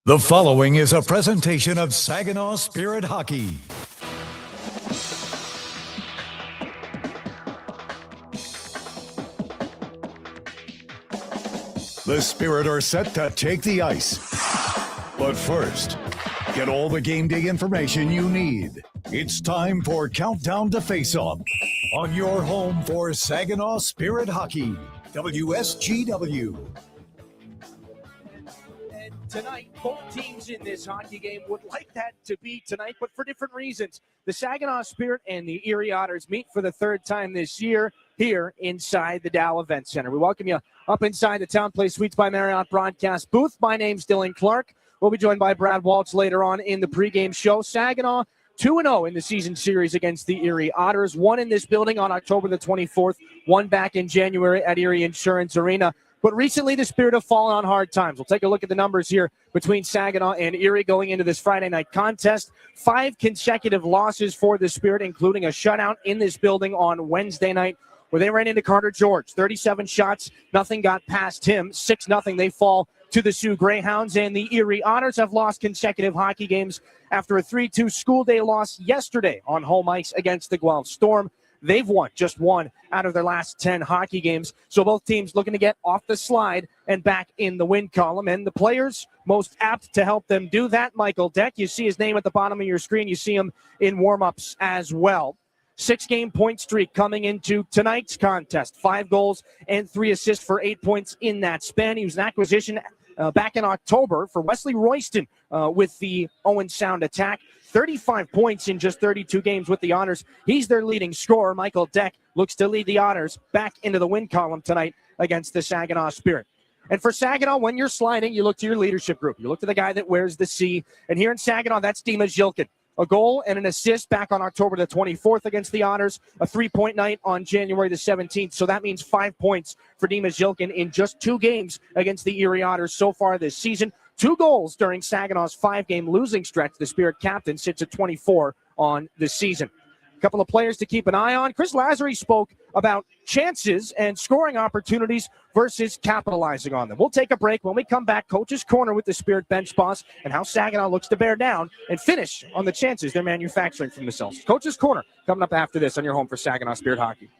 The following is a presentation of Saginaw Spirit Hockey. The Spirit are set to take the ice. But first, get all the game day information you need. It's time for Countdown to Face-Off on your home for Saginaw Spirit Hockey, WSGW. Tonight, both teams in this hockey game would like that to be tonight, but for different reasons. The Saginaw Spirit and the Erie Otters meet for the third time this year here inside the Dow Event Center. We welcome you up inside the Town Place Suites by Marriott broadcast booth. My name's Dylan Clark. We'll be joined by Brad Waltz later on in the pregame show. Saginaw 2-0 in the season series against the Erie Otters. One in this building on October the 24th, one back in January at Erie Insurance Arena. But recently, the Spirit have fallen on hard times. We'll take a look at the numbers here between Saginaw and Erie going into this Friday night contest. 5 consecutive losses for the Spirit, including a shutout in this building on Wednesday night, where they ran into Carter George. 37 shots, nothing got past him. 6-0, they fall to the Sioux Greyhounds. And the Erie Otters have lost consecutive hockey games after a 3-2 school day loss yesterday on home ice against the Guelph Storm. They've won just one out of their last 10 hockey games. So both teams looking to get off the slide and back in the win column. And the players most apt to help them do that, Michael Deck. You see his name at the bottom of your screen. You see him in warm-ups as well. 6-game point streak coming into tonight's contest. 5 goals and 3 assists for 8 points in that span. He was an acquisition back in October for Wesley Royston with the Owen Sound attack. 35 points in just 32 games with the Otters. He's their leading scorer. Michael Deck looks to lead the Otters back into the win column tonight against the Saginaw Spirit. And for Saginaw, when you're sliding, you look to your leadership group. You look to the guy that wears the C. And here in Saginaw, that's Dima Zhilkin. A goal and an assist back on October the 24th against the Otters. A 3-point night on January the 17th. So that means 5 points for Dima Zhilkin in just 2 games against the Erie Otters so far this season. 2 goals during Saginaw's 5-game losing stretch. The Spirit captain sits at 24 on the season. A couple of players to keep an eye on. Chris Lazary spoke about chances and scoring opportunities versus capitalizing on them. We'll take a break. When we come back, Coach's Corner with the Spirit bench boss and how Saginaw looks to bear down and finish on the chances they're manufacturing from themselves. Coach's Corner coming up after this on your home for Saginaw Spirit Hockey.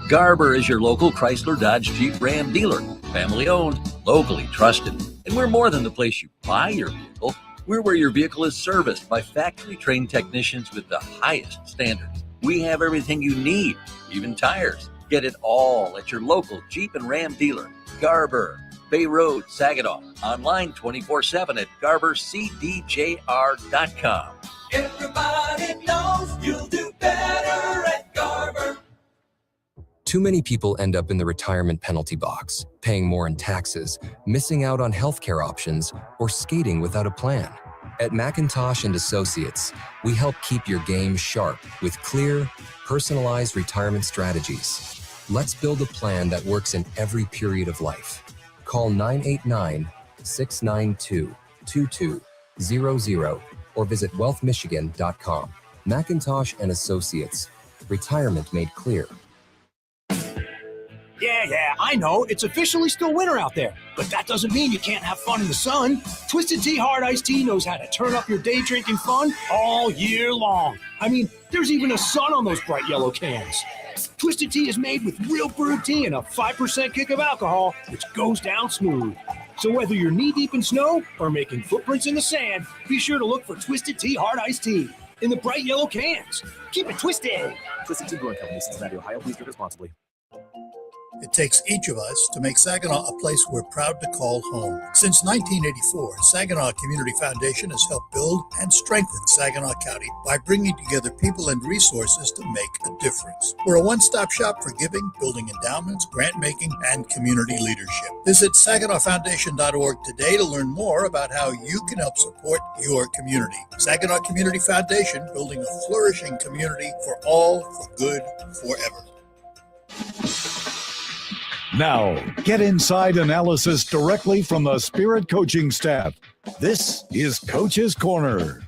Garber is your local Chrysler Dodge Jeep Ram dealer. Family owned, locally trusted. And we're more than the place you buy your vehicle. We're where your vehicle is serviced by factory-trained technicians with the highest standards. We have everything you need, even tires. Get it all at your local Jeep and Ram dealer. Garber, Bay Road, Saginaw. Online 24/7 at GarberCDJR.com. Everybody knows you'll do better at Garber. Too many people end up in the retirement penalty box, paying more in taxes, missing out on healthcare options, or skating without a plan. At McIntosh & Associates, we help keep your game sharp with clear, personalized retirement strategies. Let's build a plan that works in every period of life. Call 989-692-2200 or visit wealthmichigan.com. McIntosh & Associates, retirement made clear. Yeah, I know. It's officially still winter out there. But that doesn't mean you can't have fun in the sun. Twisted Tea Hard Iced Tea knows how to turn up your day drinking fun all year long. I mean, there's even a sun on those bright yellow cans. Twisted Tea is made with real brewed tea and a 5% kick of alcohol, which goes down smooth. So whether you're knee-deep in snow or making footprints in the sand, be sure to look for Twisted Tea Hard Iced Tea in the bright yellow cans. Keep it twisted. Twisted Tea Brewing Company, Cincinnati, Ohio. Please drink responsibly. It takes each of us to make Saginaw a place we're proud to call home. Since 1984, Saginaw Community Foundation has helped build and strengthen Saginaw County by bringing together people and resources to make a difference. We're a one-stop shop for giving, building endowments, grant-making, and community leadership. Visit SaginawFoundation.org today to learn more about how you can help support your community. Saginaw Community Foundation, building a flourishing community for all, for good, forever. Now, get inside analysis directly from the Spirit coaching staff. This is Coach's Corner.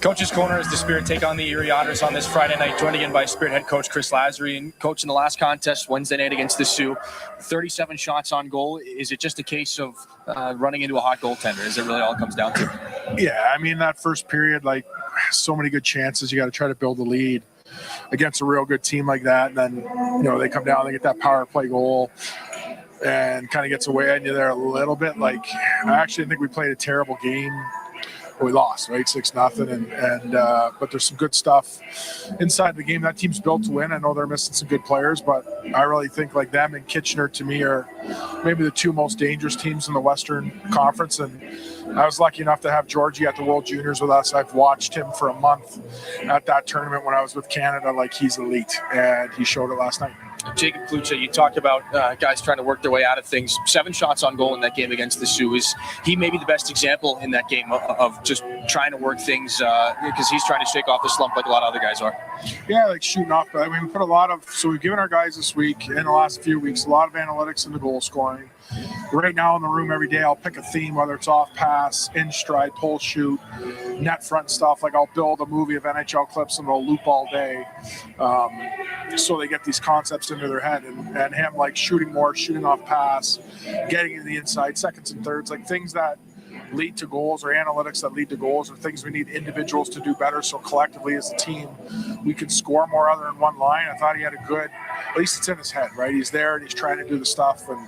Coach's Corner is the Spirit take on the Erie Otters on this Friday night, joined again by Spirit head coach Chris Lazary. And coach, in the last contest Wednesday night against the Sioux, 37 shots on goal. Is it just a case of running into a hot goaltender? Is it really all it comes down to? Yeah, I mean, that first period, like, so many good chances. You got to try to build a lead against a real good team like that. And then, you know, they come down, they get that power play goal and kind of gets away on you there a little bit. Like, I actually think we played a terrible game. We lost, right? 6-0. And but there's some good stuff inside the game. That team's built to win. I know they're missing some good players, but I really think like them and Kitchener to me are maybe the two most dangerous teams in the Western Conference. And I was lucky enough to have Georgie at the World Juniors with us. I've watched him for a month at that tournament when I was with Canada. Like, he's elite, and he showed it last night. Jacob Klucha, you talked about guys trying to work their way out of things. 7 shots on goal in that game against the Sioux. Is he maybe the best example in that game of just trying to work things because he's trying to shake off the slump like a lot of other guys are? Yeah, like shooting off. I mean, we put a lot of – so we've given our guys this week and the last few weeks a lot of analytics in the goal scoring. Right now in the room every day, I'll pick a theme, whether it's off pass, in stride, pull shoot, net front stuff. Like, I'll build a movie of NHL clips and they'll loop all day. So they get these concepts into their head, and him like shooting more, shooting off pass, getting into the inside, seconds and thirds, like things that lead to goals or analytics that lead to goals, or things we need individuals to do better. So collectively as a team, we can score more other than one line. I thought he had a good, at least it's in his head, right? He's there and he's trying to do the stuff, and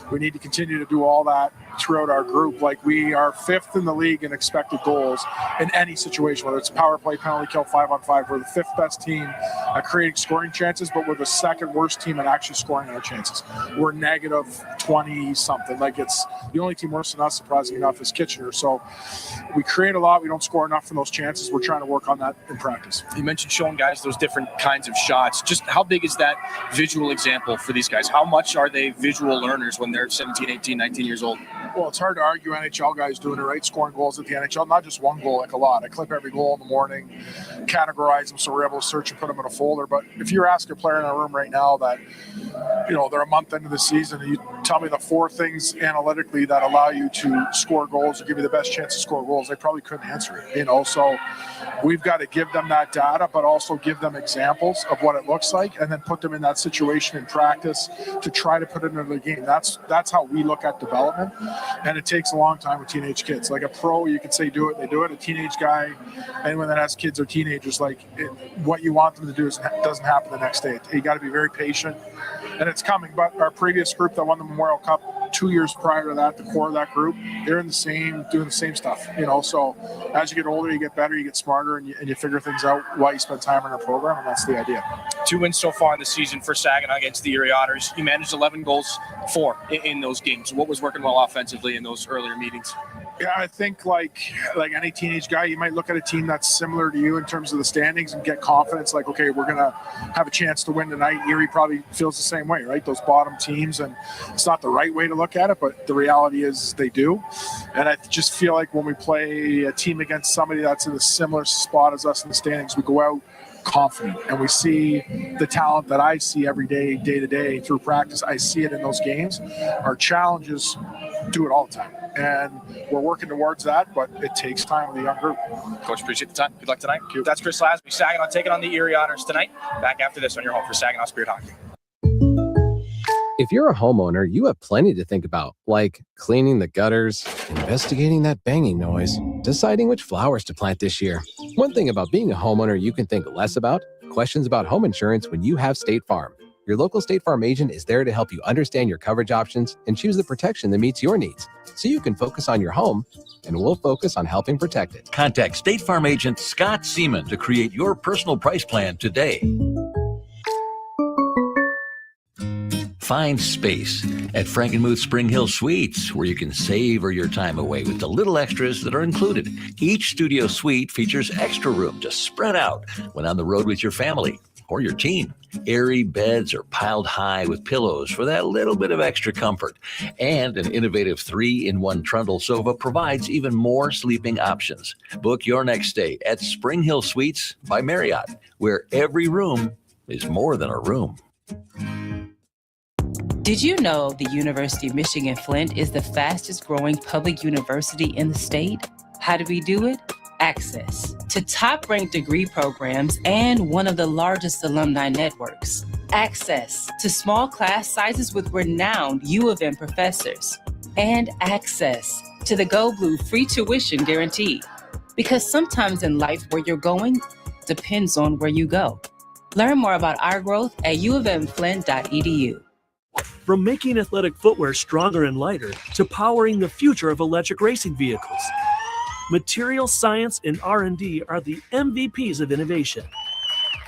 we need to continue to do all that throughout our group. Like, we are 5th in the league in expected goals in any situation, whether it's power play, penalty kill, 5-on-5. We're the 5th best team at creating scoring chances, but we're the 2nd worst team at actually scoring our chances. We're negative 20 something. Like, it's the only team worse than us, surprisingly enough, is Kitchener. So we create a lot. We don't score enough from those chances. We're trying to work on that in practice. You mentioned showing guys those different kinds of shots. Just how big is that visual example for these guys? How much are they visual learners when they're 17, 18, 19 years old? Well, it's hard to argue NHL guys doing it right, scoring goals at the NHL, not just one goal, like a lot. I clip every goal in the morning, categorize them so we're able to search and put them in a folder. But if you ask a player in our room right now that, you know, they're a month into the season, and you tell me the 4 things analytically that allow you to score goals or give you the best chance to score goals, they probably couldn't answer it, you know. So we've got to give them that data, but also give them examples of what it looks like, and then put them in that situation in practice to try to put it into the game. That's how we look at development. And it takes a long time with teenage kids. Like, a pro, you could say do it, they do it. A teenage guy, anyone that has kids or teenagers, like, what you want them to do doesn't happen the next day. You got to be very patient, and it's coming. But our previous group that won the Memorial Cup 2 years prior to that, the core of that group, they're in the same, doing the same stuff, you know. So as you get older, you get better, you get smarter, and you figure things out while you spend time in our program, and that's the idea. 2 wins so far in the season for Saginaw against the Erie Otters. You managed 11 goals, 4 in those games. What was working well offensively in those earlier meetings? Yeah, I think like any teenage guy, you might look at a team that's similar to you in terms of the standings and get confidence. Like, okay, we're going to have a chance to win tonight. Erie probably feels the same way, right? Those bottom teams, and it's not the right way to look at it, but the reality is they do. And I just feel like when we play a team against somebody that's in a similar spot as us in the standings, we go out confident, and we see the talent that I see every day, day to day through practice. I see it in those games. Our challenge is do it all the time, and we're working towards that, but it takes time with a young group. Coach, appreciate the time. Good luck tonight. That's Chris Lazary, Saginaw taking on the Erie Otters tonight. Back after this on your home for Saginaw Spirit Hockey. If you're a homeowner, you have plenty to think about, like cleaning the gutters, investigating that banging noise, deciding which flowers to plant this year. One thing about being a homeowner you can think less about: questions about home insurance when you have State Farm. Your local State Farm agent is there to help you understand your coverage options and choose the protection that meets your needs, so you can focus on your home, and we'll focus on helping protect it. Contact State Farm agent Scott Seaman to create your personal price plan today. Find space at Frankenmuth Spring Hill Suites, where you can savor your time away with the little extras that are included. Each studio suite features extra room to spread out when on the road with your family or your team. Airy beds are piled high with pillows for that little bit of extra comfort. And an innovative 3-in-1 trundle sofa provides even more sleeping options. Book your next stay at Spring Hill Suites by Marriott, where every room is more than a room. Did you know the University of Michigan Flint is the fastest growing public university in the state? How do we do it? Access to top-ranked degree programs and one of the largest alumni networks. Access to small class sizes with renowned U of M professors. And access to the Go Blue free tuition guarantee. Because sometimes in life where you're going depends on where you go. Learn more about our growth at uofmflint.edu. From making athletic footwear stronger and lighter to powering the future of electric racing vehicles, material science and R&D are the MVPs of innovation.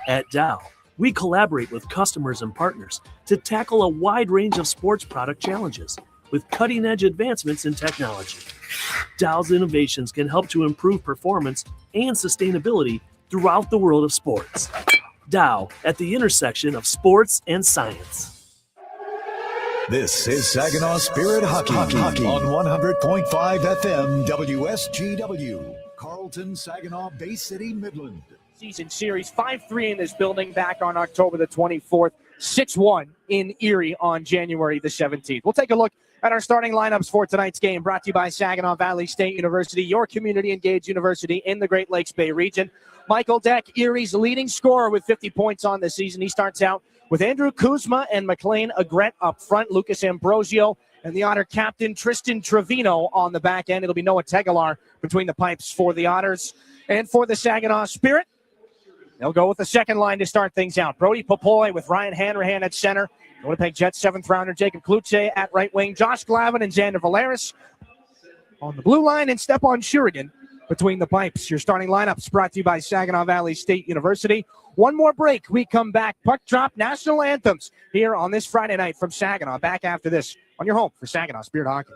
At Dow, we collaborate with customers and partners to tackle a wide range of sports product challenges with cutting-edge advancements in technology. Dow's innovations can help to improve performance and sustainability throughout the world of sports. Dow, at the intersection of sports and science. This is Saginaw Spirit Hockey on 100.5 FM WSGW. Carlton, Saginaw, Bay City, Midland. Season series 5-3 in this building back on October the 24th, 6-1 in Erie on January the 17th. We'll take a look at our starting lineups for tonight's game, brought to you by Saginaw Valley State University, your community-engaged university in the Great Lakes Bay region. Michael Deck, Erie's leading scorer with 50 points on the season. He starts out with Andrew Kuzma and McLean Agrette up front, Lucas Ambrosio and the Otter captain Tristan Trevino on the back end. It'll be Noah Tegelar between the pipes for the Otters. And for the Saginaw Spirit, they'll go with the second line to start things out. Brody Popoy with Ryan Hanrahan at center. Winnipeg Jets 7th rounder Jacob Kluche at right wing. Josh Glavin and Xander Valeris on the blue line, and Stepan Shurigan between the pipes. Your starting lineups brought to you by Saginaw Valley State University. One more break. We come back. Puck drop national anthems here on this Friday night from Saginaw. Back after this on your home for Saginaw Spirit Hockey.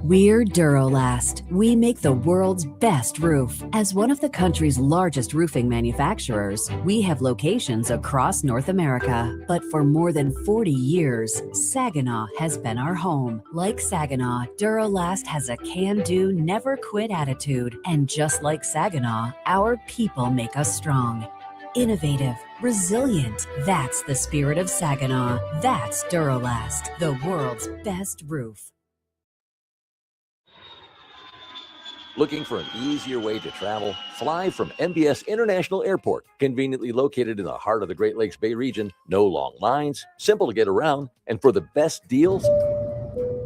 We're Durolast. We make the world's best roof. As one of the country's largest roofing manufacturers, we have locations across North America. But for more than 40 years, Saginaw has been our home. Like Saginaw, Durolast has a can-do, never-quit attitude. And just like Saginaw, our people make us strong. Innovative, resilient. That's the spirit of Saginaw. That's Durolast, the world's best roof. Looking for an easier way to travel? Fly from MBS International Airport, conveniently located in the heart of the Great Lakes Bay region. No long lines, simple to get around, and for the best deals,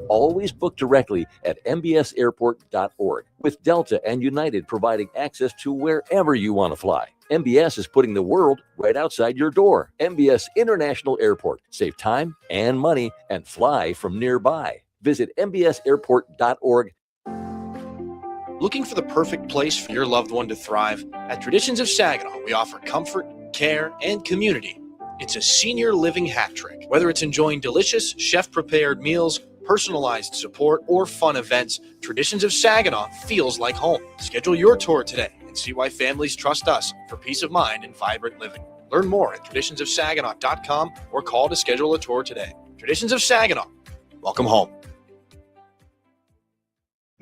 always book directly at mbsairport.org, with Delta and United providing access to wherever you want to fly. MBS is putting the world right outside your door. MBS International Airport. Save time and money and fly from nearby. Visit mbsairport.org. Looking for the perfect place for your loved one to thrive? At Traditions of Saginaw, we offer comfort, care, and community. It's a senior living hat trick. Whether it's enjoying delicious, chef-prepared meals, personalized support, or fun events, Traditions of Saginaw feels like home. Schedule your tour today and see why families trust us for peace of mind and vibrant living. Learn more at traditionsofsaginaw.com or call to schedule a tour today. Traditions of Saginaw. Welcome home.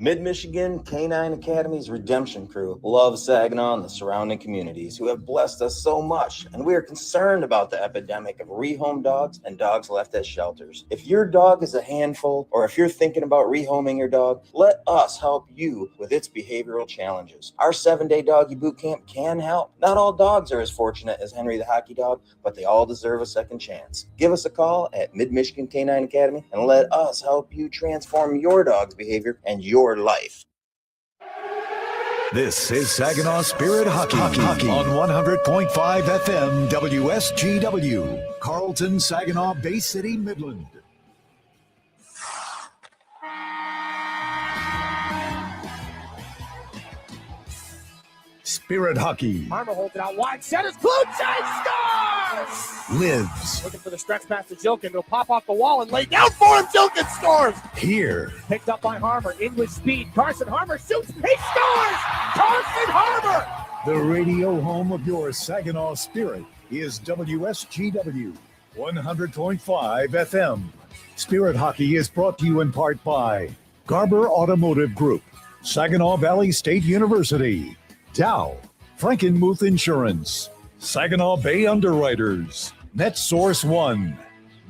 Mid-Michigan Canine Academy's Redemption Crew loves Saginaw and the surrounding communities who have blessed us so much, and we are concerned about the epidemic of rehome dogs and dogs left at shelters. If your dog is a handful, or if you're thinking about rehoming your dog, let us help you with its behavioral challenges. Our 7-day doggy boot camp can help. Not all dogs are as fortunate as Henry the Hockey Dog, but they all deserve a second chance. Give us a call at Mid-Michigan Canine Academy and let us help you transform your dog's behavior and your life. This is Saginaw Spirit Hockey on 100.5 FM WSGW. Carlton, Saginaw, Bay City, Midland. Spirit Hockey Harmer holds it out wide. Centers. Kluche scores! lives Looking for the stretch pass to Jilkin. He'll pop off the wall and lay down for him. Jilkin scores! here. Picked up by Harmer. In with speed. Carson Harmer shoots. He scores! Carson Harmer! The radio home of your Saginaw Spirit is WSGW 100.5 FM. Spirit Hockey is brought to you in part by Garber Automotive Group, Saginaw Valley State University, Dow, Frankenmuth Insurance, Saginaw Bay Underwriters, NetSource One,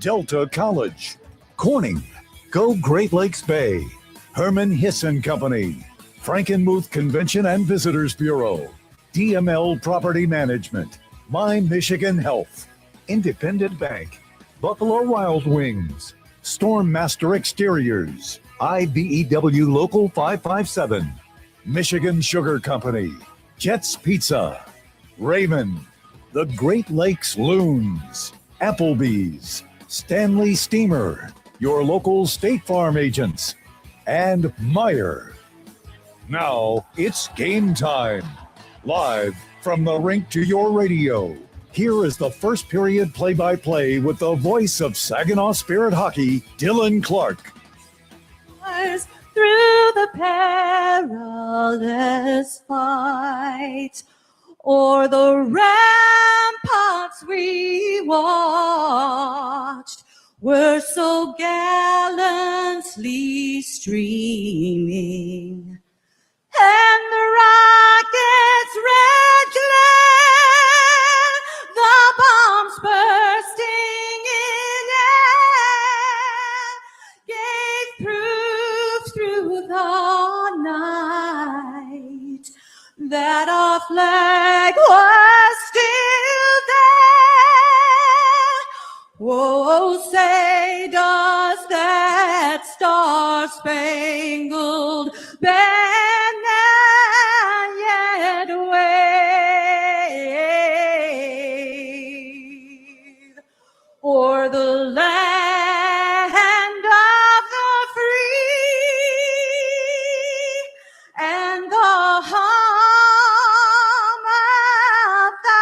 Delta College, Corning, Go Great Lakes Bay, Herman Hisson Company, Frankenmuth Convention and Visitors Bureau, DML Property Management, My Michigan Health, Independent Bank, Buffalo Wild Wings, Stormmaster Exteriors, IBEW Local 557, Michigan Sugar Company, Jets Pizza, Raymond, the Great Lakes Loons, Applebee's, Stanley Steamer, your local State Farm agents, and Meyer. Now it's game time. Live from the rink to your radio. Here is the first period play-by-play with the voice of Saginaw Spirit Hockey, Dylan Clark. Through the perilous fight, o'er the ramparts we watched, were so gallantly streaming, and the rocket's red glare, the bombs bursting in air, gave proof through the night that our flag was still there. Oh, say does that star-spangled banner yet wave o'er the land of the free and the home of the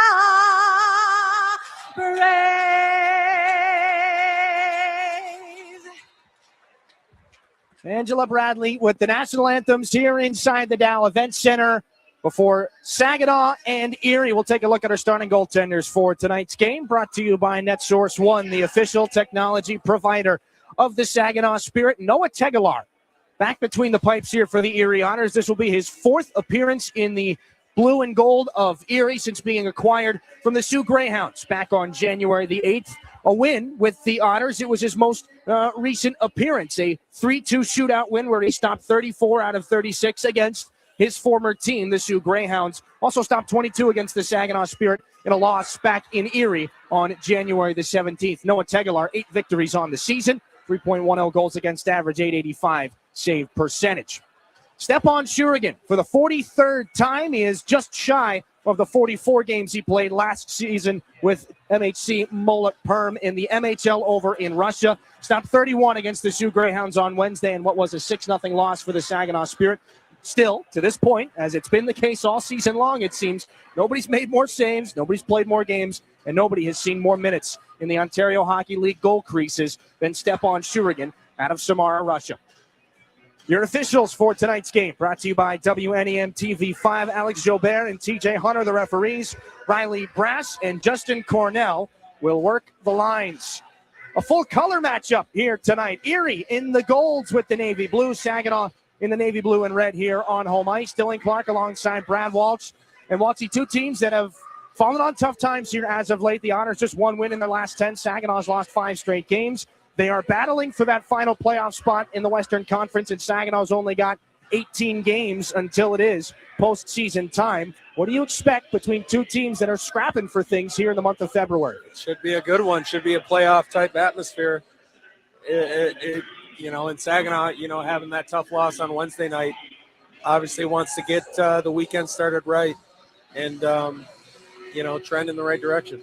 brave. Angela Bradley with the national anthems here inside the Dow Event Center before Saginaw and Erie. We'll take a look at our starting goaltenders for tonight's game, brought to you by NetSource One, the official technology provider of the Saginaw Spirit. Noah Tegelar back between the pipes here for the Erie Otters. This will be his fourth appearance in the blue and gold of Erie since being acquired from the Sioux Greyhounds back on January the 8th. A win with the Otters. It was his most recent appearance, a 3-2 shootout win where he stopped 34 out of 36 against his former team, the Sioux Greyhounds. Also stopped 22 against the Saginaw Spirit in a loss back in Erie on January the 17th. Noah Tegelar, 8 victories on the season, 3.10 goals against average, .885 save percentage. Stepan Shurigan, for the 43rd time, he is just shy of the 44 games he played last season with MHC Molot Perm in the MHL over in Russia. Stopped 31 against the Sioux Greyhounds on Wednesday in what was a 6-0 loss for the Saginaw Spirit. Still, to this point, as it's been the case all season long, it seems, nobody's made more saves, nobody's played more games, and nobody has seen more minutes in the Ontario Hockey League goal creases than Stepan Shurigan out of Samara, Russia. Your officials for tonight's game, brought to you by WNEM TV5, Alex Jobert and TJ Hunter, the referees. Riley Brass and Justin Cornell will work the lines. A full color matchup here tonight. Erie in the golds with the navy blue, Saginaw in the navy blue and red here on home ice. Dylan Clark alongside Brad Walsh. And Walshy, two teams that have fallen on tough times here as of late. The Otters just one win in their last 10. Saginaw's lost 5 straight games. They are battling for that final playoff spot in the Western Conference, and Saginaw's only got 18 games until it is postseason time. What do you expect between two teams that are scrapping for things here in the month of February? It should be a good one. Should be a playoff-type atmosphere. And Saginaw, having that tough loss on Wednesday night, obviously wants to get the weekend started right and, trend in the right direction.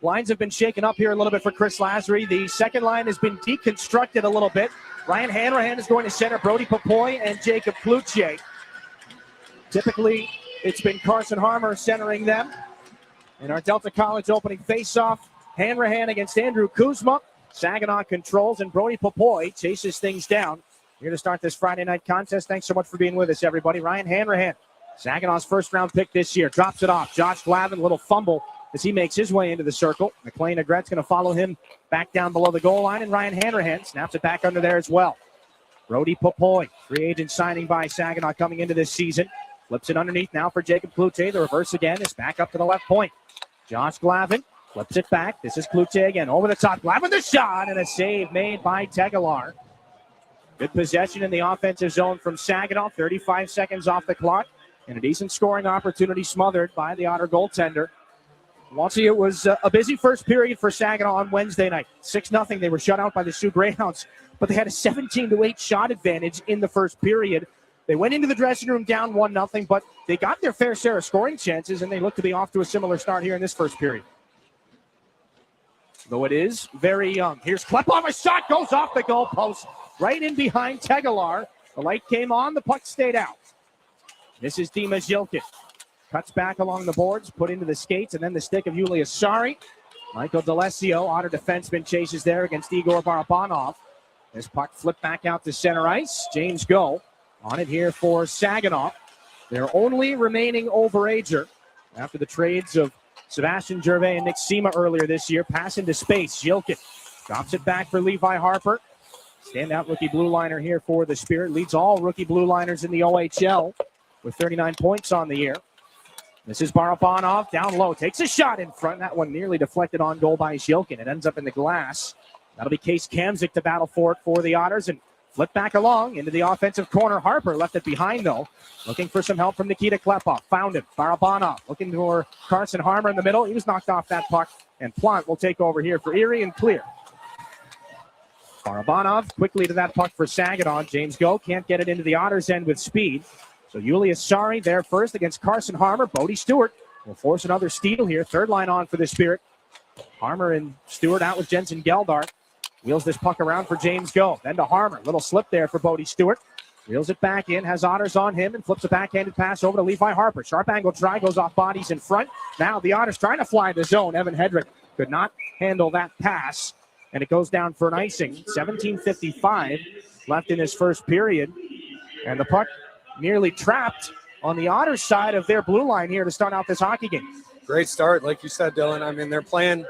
Lines have been shaken up here a little bit for Chris Lazary. The second line has been deconstructed a little bit. Ryan Hanrahan is going to center, Brody Popoy and Jacob Cloutier. Typically, it's been Carson Harmer centering them. In our Delta College opening face-off, Hanrahan against Andrew Kuzma. Saginaw controls, and Brody Popoy chases things down. Here to start this Friday night contest. Thanks so much for being with us, everybody. Ryan Hanrahan, Saginaw's first-round pick this year, drops it off. Josh Glavin, little fumble as he makes his way into the circle. McLean Negret's going to follow him back down below the goal line, and Ryan Hanrahan snaps it back under there as well. Brody Popoy, free agent signing by Saginaw coming into this season. Flips it underneath now for Jacob Cloutier. The reverse again is back up to the left point. Josh Glavin flips it back. This is Cloutier again. Over the top. Glavin the shot, and a save made by Tegelar. Good possession in the offensive zone from Saginaw. 35 seconds off the clock. And a decent scoring opportunity smothered by the Otter goaltender. Walsey, it was a busy first period for Saginaw on Wednesday night. 6-0. They were shut out by the Sioux Greyhounds, but they had a 17-8 shot advantage in the first period. They went into the dressing room down 1-0, but they got their fair share of scoring chances, and they look to be off to a similar start here in this first period. Though it is very young. Here's Klepov. A shot goes off the goalpost, right in behind Tegelar. The light came on. The puck stayed out. This is Dima Zilkin. Cuts back along the boards, put into the skates, and then the stick of Julius Sari. Michael D'Alessio, Otter defenseman, chases there against Igor Barabanov. This puck flipped back out to center ice. James Go on it here for Saginaw. Their only remaining overager after the trades of Sebastian Gervais and Nick Sema earlier this year. Pass into space. Zilkin drops it back for Levi Harper. Standout rookie blue liner here for the Spirit. Leads all rookie blue liners in the OHL with 39 points on the year. This is Barabanov down low. Takes a shot in front. That one nearly deflected on goal by Zilkin. It ends up in the glass. That'll be Case Kamzik to battle for it for the Otters. And flip back along into the offensive corner. Harper left it behind, though. Looking for some help from Nikita Klepov. Found him. Barabanov looking for Carson Harmer in the middle. He was knocked off that puck. And Plant will take over here for Erie and clear. Barabanov quickly to that puck for Saginaw. James Go can't get it into the Otters' end with speed. So Julius Sari there first against Carson Harmer. Bodie Stewart will force another steal here. Third line on for the Spirit. Harmer and Stewart out with Jensen Geldart. Wheels this puck around for James Go. Then to Harmer. Little slip there for Bodie Stewart. Wheels it back in. Has Otters on him and flips a backhanded pass over to Levi Harper. Sharp angle try. Goes off bodies in front. Now the Otters trying to fly the zone. Evan Hedrick could not handle that pass. And it goes down for an icing. 17:55 left in this first period. And the puck nearly trapped on the Otters side of their blue line here to start out this hockey game. Great start, like you said, Dylan. I mean, they're playing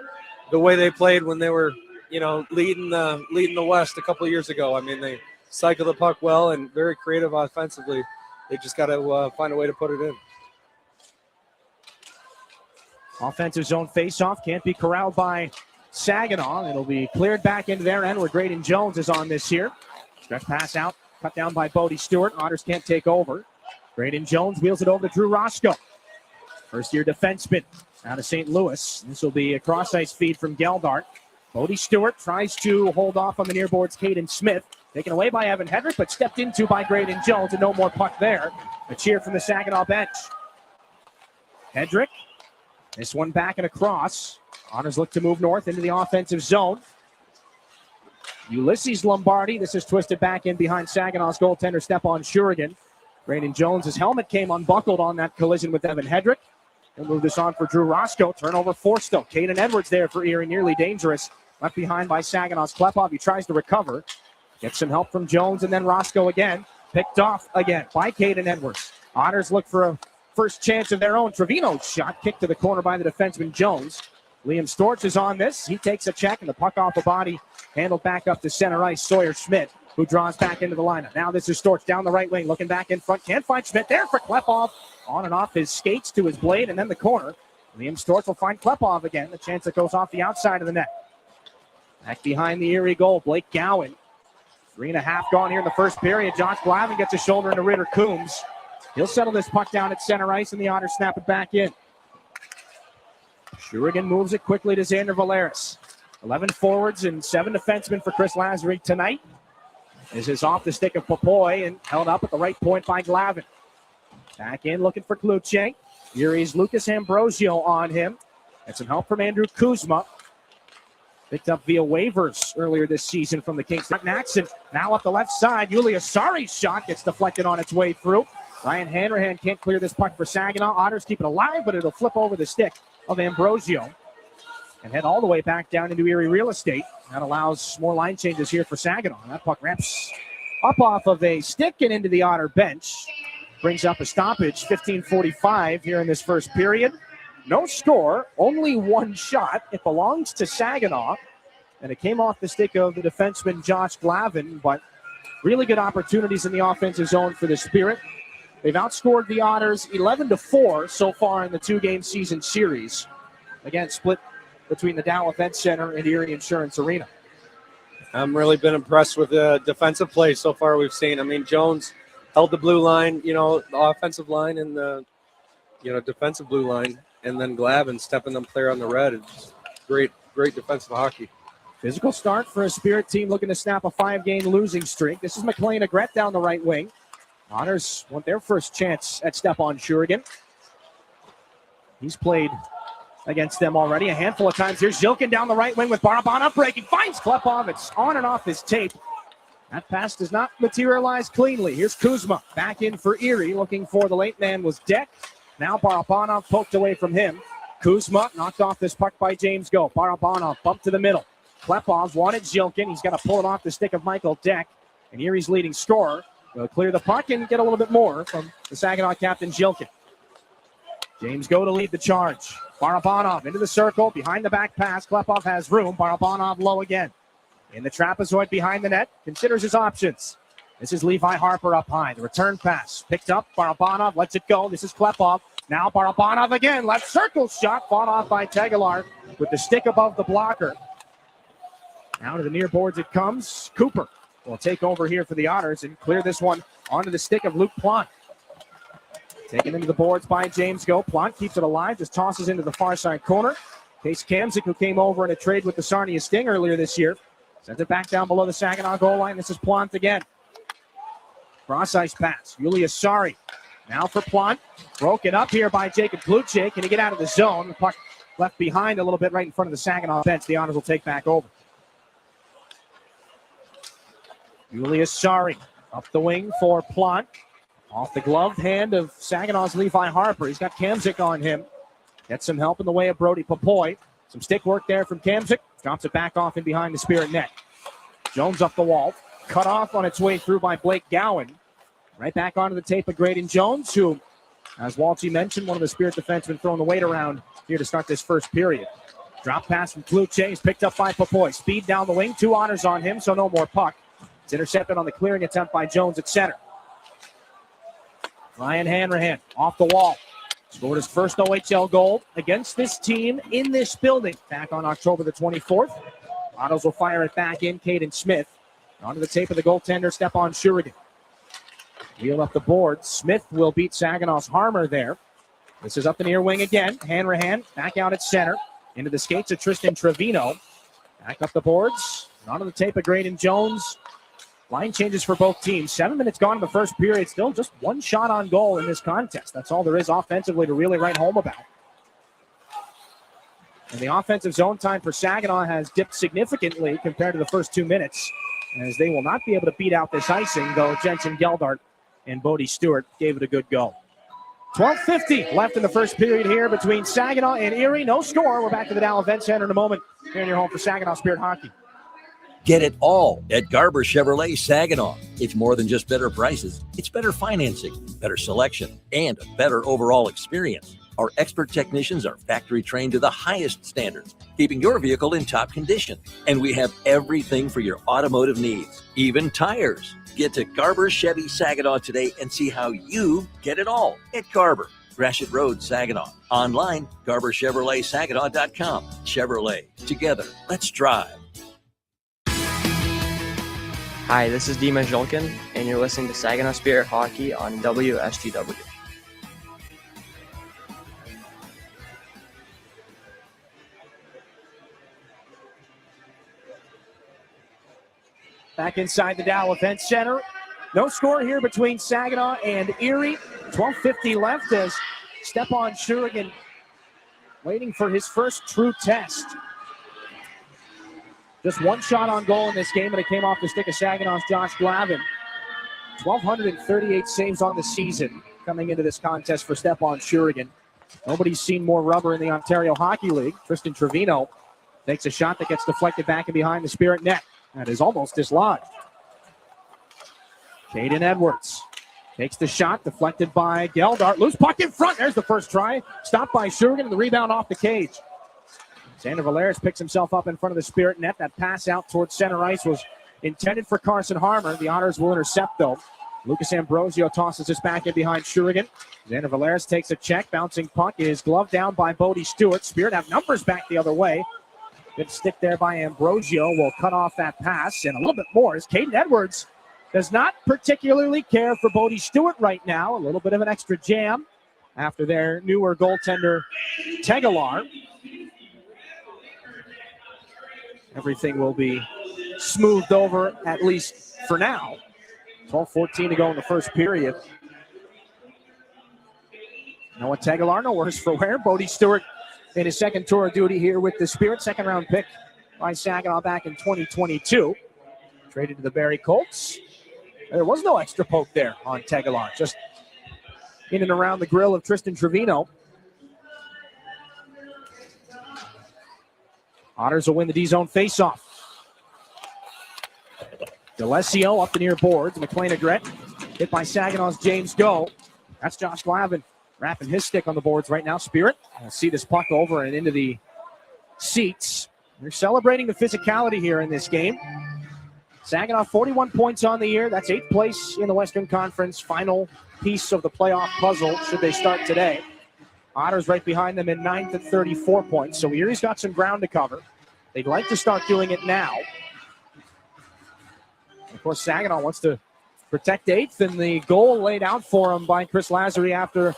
the way they played when they were, leading the West a couple of years ago. I mean, they cycle the puck well and very creative offensively. They just got to find a way to put it in. Offensive zone faceoff can't be corralled by Saginaw. It'll be cleared back into their end where Graydon Jones is on this here. Stretch pass out. Cut down by Bodie Stewart. Otters can't take over. Graydon Jones wheels it over to Drew Roscoe. First-year defenseman out of St. Louis. This will be a cross-ice feed from Geldart. Bodie Stewart tries to hold off on the near boards Caden Smith. Taken away by Evan Hedrick, but stepped into by Graydon Jones, and no more puck there. A cheer from the Saginaw bench. Hedrick. This one back and across. Otters look to move north into the offensive zone. Ulysses Lombardi. This is twisted back in behind Saginaw's goaltender, Stepan Shurigan. Graydon Jones' helmet came unbuckled on that collision with Evan Hedrick. He'll move this on for Drew Roscoe. Turnover forced though. Caden Edwards there for Erie, nearly dangerous. Left behind by Saginaw's Klepov. He tries to recover. Gets some help from Jones and then Roscoe again. Picked off again by Caden Edwards. Otters look for a first chance of their own. Trevino's shot kicked to the corner by the defenseman Jones. Liam Storch is on this. He takes a check and the puck off the body. Handled back up to center ice. Sawyer Schmidt, who draws back into the lineup. Now this is Storch down the right wing, looking back in front. Can't find Schmidt there for Klepov. On and off his skates to his blade and then the corner. Liam Storch will find Klepov again. The chance that goes off the outside of the net. Back behind the Erie goal, Blake Gowan. 3.5 gone here in the first period. Josh Glavin gets a shoulder into Ritter Coombs. He'll settle this puck down at center ice and the Otters snap it back in. Shurigan moves it quickly to Xander Valeris. 11 forwards and 7 defensemen for Chris Lazary tonight. This is off the stick of Popoy and held up at the right point by Glavin. Back in looking for Kluche. Erie's Lucas Ambrosio on him. And some help from Andrew Kuzma. Picked up via waivers earlier this season from the Kings. Naxon now up the left side. Julius Sari's shot gets deflected on its way through. Ryan Hanrahan can't clear this puck for Saginaw. Otters keep it alive, but it'll flip over the stick of Ambrosio and head all the way back down into Erie real estate. That allows more line changes here for Saginaw. That puck ramps up off of a stick and into the Otter bench. Brings up a stoppage, 15:45 here in this first period. No score, only one shot. It belongs to Saginaw, and it came off the stick of the defenseman Josh Glavin, but really good opportunities in the offensive zone for the Spirit. They've outscored the Otters 11-4 so far in the 2-game season series. Again, split between the Dow Event Center and Erie Insurance Arena. I'm really been impressed with the defensive play so far we've seen. I mean, Jones held the blue line, the offensive line and the, defensive blue line, and then Glavin stepping them clear on the red. It's great defensive hockey. Physical start for a Spirit team looking to snap a 5-game losing streak. This is McLean Agret down the right wing. Otters want their first chance at Stepan Shurigan. He's played against them already a handful of times. Here's Zilkin down the right wing with Barabanov breaking. Finds Klepov. It's on and off his tape. That pass does not materialize cleanly. Here's Kuzma back in for Erie. Looking for the late man was Deck. Now Barabanov poked away from him. Kuzma knocked off this puck by James Go. Barabanov bumped to the middle. Klepov wanted Zilkin. He's got to pull it off the stick of Michael Deck. And Erie's leading scorer will clear the puck and get a little bit more from the Saginaw captain Zilkin. James Go to lead the charge. Barabanov into the circle, behind the back pass. Klepov has room. Barabanov low again. In the trapezoid behind the net, considers his options. This is Levi Harper up high. The return pass picked up. Barabanov lets it go. This is Klepov. Now Barabanov again. Left circle shot fought off by Tegelar with the stick above the blocker. Now to the near boards it comes. Cooper will take over here for the Otters and clear this one onto the stick of Luke Plante. Taken into the boards by James Go. Plante keeps it alive, just tosses into the far side corner. Case Kamzik, who came over in a trade with the Sarnia Sting earlier this year, sends it back down below the Saginaw goal line. This is Plante again. Cross ice pass. Julius Sari. Now for Plante. Broken up here by Jacob Kluchik. Can he get out of the zone? The puck left behind a little bit right in front of the Saginaw bench. The Otters will take back over. Julius Sari up the wing for Plante. Off the gloved hand of Saginaw's Levi Harper. He's got Kamzik on him. Gets some help in the way of Brody Papoy. Some stick work there from Kamzik. Drops it back off in behind the Spirit net. Jones up the wall. Cut off on its way through by Blake Gowan. Right back onto the tape of Graydon Jones, who, as Walty mentioned, one of the Spirit defensemen throwing the weight around here to start this first period. Drop pass from Kluche is picked up by Papoy. Speed down the wing. 2 Otters on him, so no more puck. It's intercepted on the clearing attempt by Jones at center. Ryan Hanrahan off the wall. Scored his first OHL goal against this team in this building back on October the 24th. Otters will fire it back in. Caden Smith onto the tape of the goaltender, Stepan Shurigan. Wheel up the board. Smith will beat Saginaw's Harmer there. This is up the near wing again. Hanrahan back out at center. Into the skates of Tristan Trevino. Back up the boards. And onto the tape of Graydon Jones. Line changes for both teams. 7 minutes gone in the first period. Still just 1 shot on goal in this contest. That's all there is offensively to really write home about. And the offensive zone time for Saginaw has dipped significantly compared to the first 2 minutes, as they will not be able to beat out this icing, though Jensen Geldart and Bodie Stewart gave it a good go. 12:50 left in the first period here between Saginaw and Erie. No score. We're back to the Dow Event Center in a moment here in your home for Saginaw Spirit Hockey. Get it all at Garber Chevrolet Saginaw. It's more than just better prices. It's better financing, better selection, and a better overall experience. Our expert technicians are factory trained to the highest standards, keeping your vehicle in top condition. And we have everything for your automotive needs, even tires. Get to Garber Chevy Saginaw today and see how you get it all at Garber. Gratiot Road, Saginaw. Online, GarberChevroletSaginaw.com. Chevrolet. Together, let's drive. Hi, this is Dima Jolkin, and you're listening to Saginaw Spirit Hockey on WSGW. Back inside the Dow Event Center. No score here between Saginaw and Erie. 12:50 left as Stepan Shurigan waiting for his first true test. Just 1 shot on goal in this game, and it came off the stick of Saginaw's Josh Glavin. 1,238 saves on the season coming into this contest for Stepan Shurigan. Nobody's seen more rubber in the Ontario Hockey League. Tristan Trevino takes a shot that gets deflected back and behind the Spirit net. That is almost dislodged. Caden Edwards takes the shot, deflected by Geldart. Loose puck in front. There's the first try. Stopped by Shurigan, and the rebound off the cage. Xander Valeris picks himself up in front of the Spirit net. That pass out towards center ice was intended for Carson Harmer. The Otters will intercept, though. Lucas Ambrosio tosses this back in behind Shurigan. Xander Valeris takes a check. Bouncing puck is gloved down by Bodie Stewart. Spirit have numbers back the other way. Good stick there by Ambrosio. Will cut off that pass, and a little bit more as Caden Edwards does not particularly care for Bodie Stewart right now. A little bit of an extra jam after their newer goaltender, Tegelar. Everything will be smoothed over, at least for now. 12:14 to go in the first period. Noah Tegelar, no worse for wear. Bodie Stewart in his second tour of duty here with the Spirit. Second round pick by Saginaw back in 2022. Traded to the Barrie Colts. There was no extra poke there on Tegelar. Just in and around the grill of Tristan Trevino. Otters will win the D-zone faceoff. DeLessio up the near boards. McLean Egret hit by Saginaw's James Go. That's Josh Glavin wrapping his stick on the boards right now. Spirit will see this puck over and into the seats. They're celebrating the physicality here in this game. Saginaw 41 points on the year. That's 8th place in the Western Conference. Final piece of the playoff puzzle should they start today. Otters right behind them in 9th at 34 points. So Erie's got some ground to cover. They'd like to start doing it now. Of course, Saginaw wants to protect 8th, and the goal laid out for him by Chris Lazary after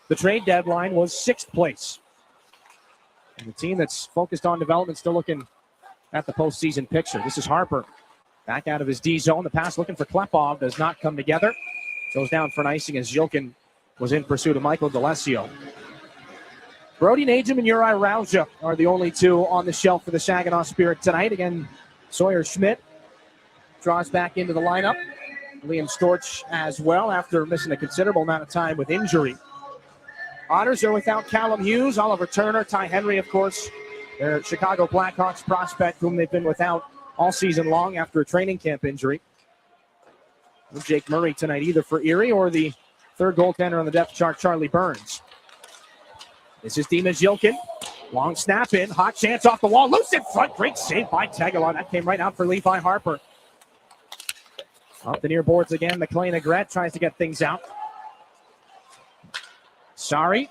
the trade deadline was 6th place. And the team that's focused on development still looking at the postseason picture. This is Harper back out of his D zone. The pass looking for Klepov does not come together. Goes down for an icing as Jilkin was in pursuit of Michael DeLessio. Brody Najum and Uri Rauja are the only two on the shelf for the Saginaw Spirit tonight. Again, Sawyer Schmidt draws back into the lineup. Liam Storch as well after missing a considerable amount of time with injury. Otters are without Callum Hughes, Oliver Turner, Ty Henry, of course, their Chicago Blackhawks prospect, whom they've been without all season long after a training camp injury. No Jake Murray tonight either for Erie or the third goaltender on the depth chart, Charlie Burns. This is Dima Jilkin. Long snap in, hot chance off the wall, loose in front, great save by Tegelar. That came right out for Levi Harper. Up the near boards again, McLean Egret tries to get things out. Sorry,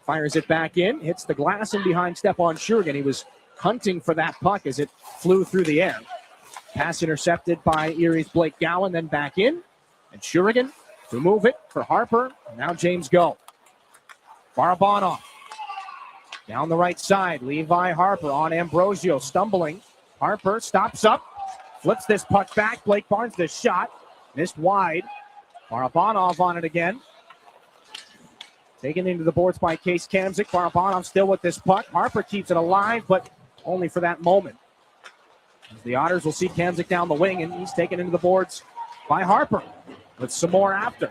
fires it back in, hits the glass in behind Stepan Shurigan. He was hunting for that puck as it flew through the air. Pass intercepted by Erie's Blake Gowan, then back in. And Shurigan to move it for Harper. Now James Go. Barabanov down the right side. Levi Harper on Ambrosio, stumbling. Harper stops up, flips this puck back. Blake Barnes, the shot, missed wide. Barabanov on it again. Taken into the boards by Case Kamzik. Barabanov still with this puck. Harper keeps it alive, but only for that moment. The Otters will see Kamzik down the wing, and he's taken into the boards by Harper with some more after.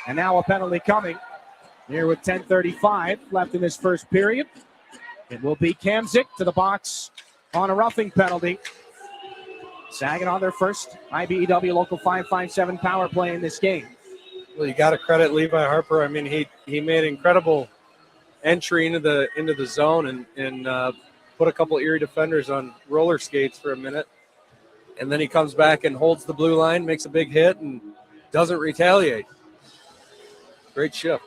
And now a penalty coming here with 10:35 left in this first period. It will be Kamzik to the box on a roughing penalty. Saginaw their first IBEW Local 557 power play in this game. Well, you got to credit Levi Harper. I mean, he made incredible entry into the zone and put a couple Erie defenders on roller skates for a minute. And then he comes back and holds the blue line, makes a big hit, and doesn't retaliate. Great shift.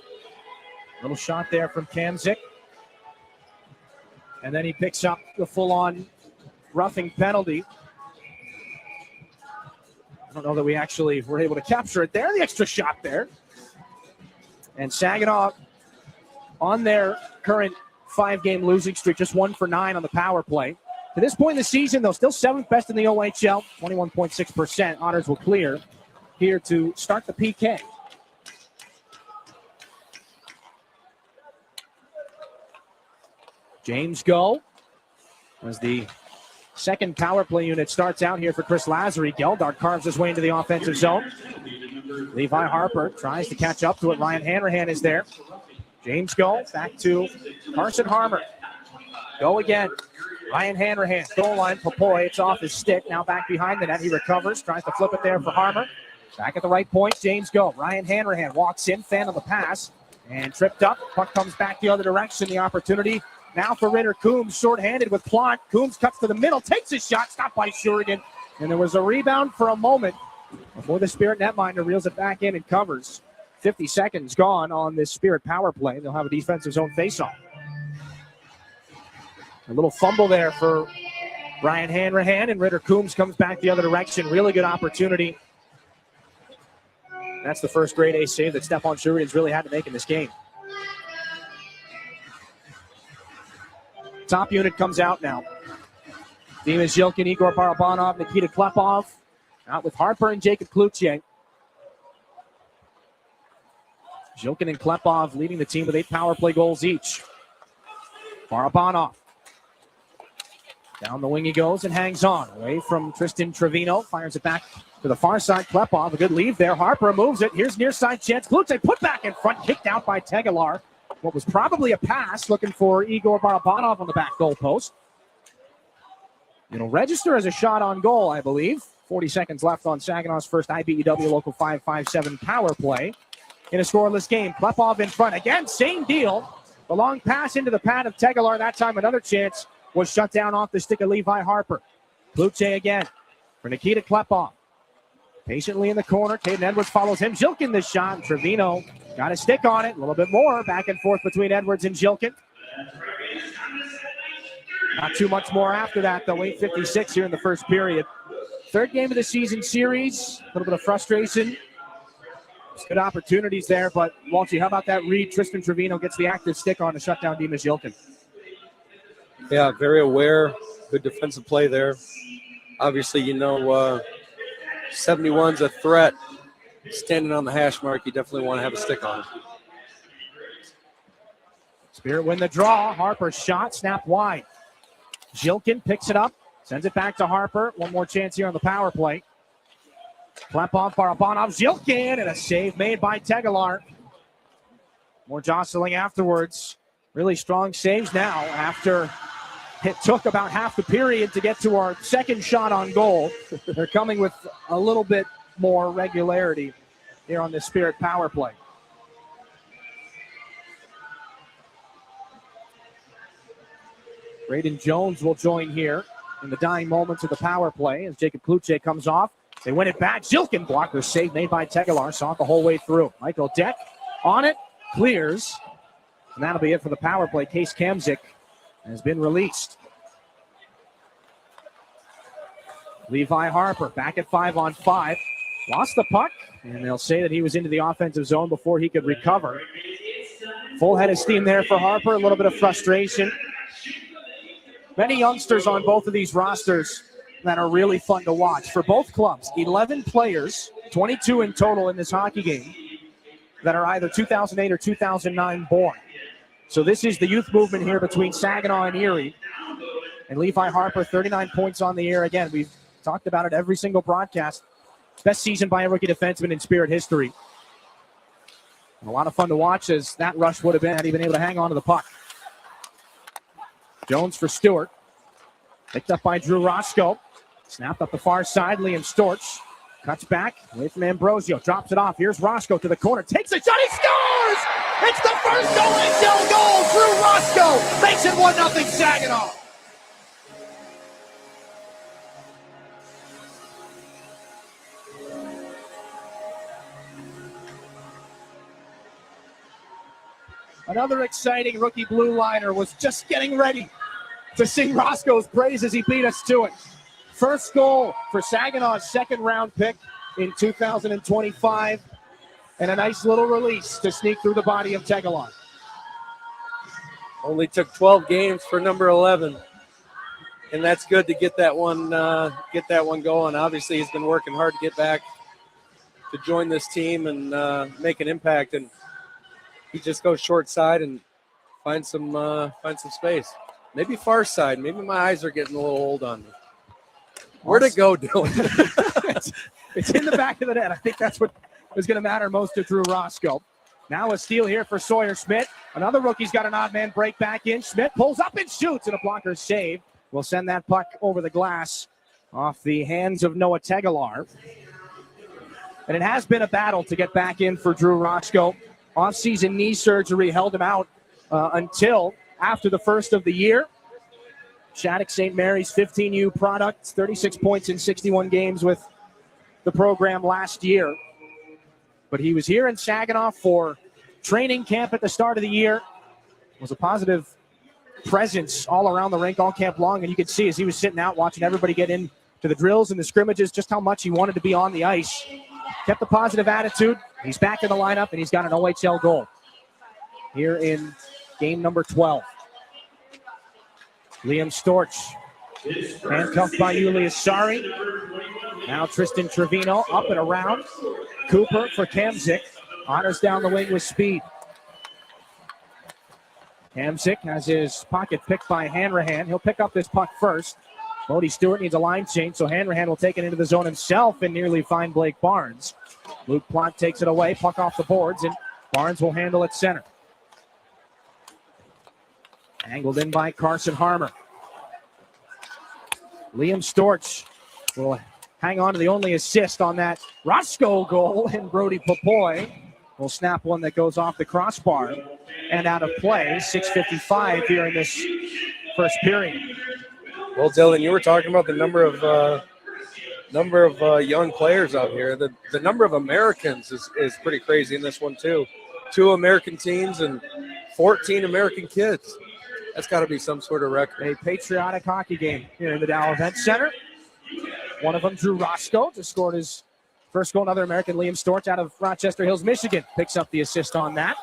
Little shot there from Kamzik. And then he picks up the full-on roughing penalty. I don't know that we actually were able to capture it there. The extra shot there. And Saginaw on their current 5-game losing streak, just 1 for 9 on the power play. To this point in the season, though, still 7th best in the OHL, 21.6%. Otters will clear here to start the PK. James Go as the second power play unit starts out here for Chris Lazary. Geldart carves his way into the offensive zone. Levi Harper tries to catch up to it. Ryan Hanrahan is there. James Go back to Carson Harmer. Go again. Ryan Hanrahan, goal line. Popoy, it's off his stick. Now back behind the net. He recovers, tries to flip it there for Harmer. Back at the right point, James Go. Ryan Hanrahan walks in, fan of the pass, and tripped up. Puck comes back the other direction. The opportunity now for Ritter Coombs, short-handed with Plante. Coombs cuts to the middle, takes his shot, stopped by Shurigan. And there was a rebound for a moment before the Spirit netminder reels it back in and covers. 50 seconds gone on this Spirit power play. They'll have a defensive zone faceoff. A little fumble there for Brian Hanrahan, and Ritter Coombs comes back the other direction. Really good opportunity. That's the first grade A save that Stephon Shurian's really had to make in this game. Top unit comes out now. Dima Zhilkin, Igor Barabanov, Nikita Klepov. Out with Harper and Jacob Cloutier. Zhilkin and Klepov leading the team with 8 power play goals each. Barabanov. Down the wing he goes and hangs on. Away from Tristan Trevino. Fires it back to the far side. Klepov, a good leave there. Harper moves it. Here's near side chance. Cloutier put back in front. Kicked out by Tegelar. What was probably a pass, looking for Igor Barabanov on the back goal post. It'll register as a shot on goal, I believe. 40 seconds left on Saginaw's first IBEW Local 557 power play. In a scoreless game, Klepov in front. Again, same deal. The long pass into the pad of Tegelar. That time another chance was shut down off the stick of Levi Harper. Cloutier again for Nikita Klepov. Patiently in the corner. Caden Edwards follows him. Zhilkin the shot. And Trevino got a stick on it. A little bit more. Back and forth between Edwards and Zhilkin. Not too much more after that, though. 8:56 here in the first period. Third game of the season series. A little bit of frustration. Good opportunities there, but Walty, how about that read? Tristan Trevino gets the active stick on to shut down Dima Zhilkin. Yeah, very aware. Good defensive play there. Obviously, 71's a threat. Standing on the hash mark, you definitely want to have a stick on him. Spirit win the draw. Harper's shot, snap wide. Zhilkin picks it up, sends it back to Harper. One more chance here on the power play. Klepov, Barabanov, Zhilkin, and a save made by Tegelar. More jostling afterwards. Really strong saves now after it took about half the period to get to our second shot on goal. They're coming with a little bit more regularity here on this Spirit power play. Braden Jones will join here in the dying moments of the power play as Jacob Cloutier comes off. They win it back. Zhilkin blocked the save made by Tegelar. Saw it the whole way through. Michael Deck on it. Clears. And that'll be it for the power play. Case Kamzik has been released. Levi Harper back at 5-on-5. Lost the puck. And they'll say that he was into the offensive zone before he could recover. Full head of steam there for Harper. A little bit of frustration. Many youngsters on both of these rosters that are really fun to watch. For both clubs, 11 players, 22 in total in this hockey game, that are either 2008 or 2009 born. So this is the youth movement here between Saginaw and Erie. And Levi Harper, 39 points on the year. Again, we've talked about it every single broadcast. Best season by a rookie defenseman in Spirit history. And a lot of fun to watch as that rush would have been had he been able to hang on to the puck. Jones for Stewart. Picked up by Drew Roscoe. Snapped up the far side. Liam Storch cuts back away from Ambrosio. Drops it off. Here's Roscoe to the corner. Takes a shot. He scores! It's the first OHL goal. Drew Roscoe makes it 1-0 Saginaw. Another exciting rookie blue liner was just getting ready to sing Roscoe's praise as he beat us to it. First goal for Saginaw's second-round pick in 2025, and a nice little release to sneak through the body of Tegelar. Only took 12 games for number 11, and that's good to get that one going. Obviously, he's been working hard to get back to join this team and make an impact, and he just goes short side and find some space. Maybe far side. Maybe my eyes are getting a little old on me. Where'd it go, Dylan? It's in the back of the net. I think that's what is going to matter most to Drew Roscoe. Now a steal here for Sawyer Schmidt. Another rookie's got an odd man break back in. Schmidt pulls up and shoots, and a blocker save will send that puck over the glass off the hands of Noah Tegelar. And it has been a battle to get back in for Drew Roscoe. Off-season knee surgery held him out until after the first of the year. Shattuck St. Mary's 15U product, 36 points in 61 games with the program last year. But he was here in Saginaw for training camp at the start of the year. Was a positive presence all around the rink all camp long, and you could see as he was sitting out watching everybody get in to the drills and the scrimmages just how much he wanted to be on the ice. Kept a positive attitude. He's back in the lineup, and he's got an OHL goal here in game number 12. Liam Storch, handcuffed by Julius Sari. Now Tristan Trevino up and around. Cooper for Kamzik. Otters down the wing with speed. Kamzik has his pocket picked by Hanrahan. He'll pick up this puck first. Bodie Stewart needs a line change, so Hanrahan will take it into the zone himself and nearly find Blake Barnes. Luke Plante takes it away, puck off the boards, and Barnes will handle it center. Angled in by Carson Harmer. Liam Storch will hang on to the only assist on that Roscoe goal, and Brody Popoy will snap one that goes off the crossbar and out of play. 6:55 here in this first period. Well, Dylan, you were talking about the number of young players out here. The number of Americans is pretty crazy in this one too. 2 American teams and 14 American kids. That's got to be some sort of record. A patriotic hockey game here in the Dow Event Center. One of them, Drew Roscoe, just scored his first goal. Another American, Liam Storch, out of Rochester Hills, Michigan, picks up the assist on that.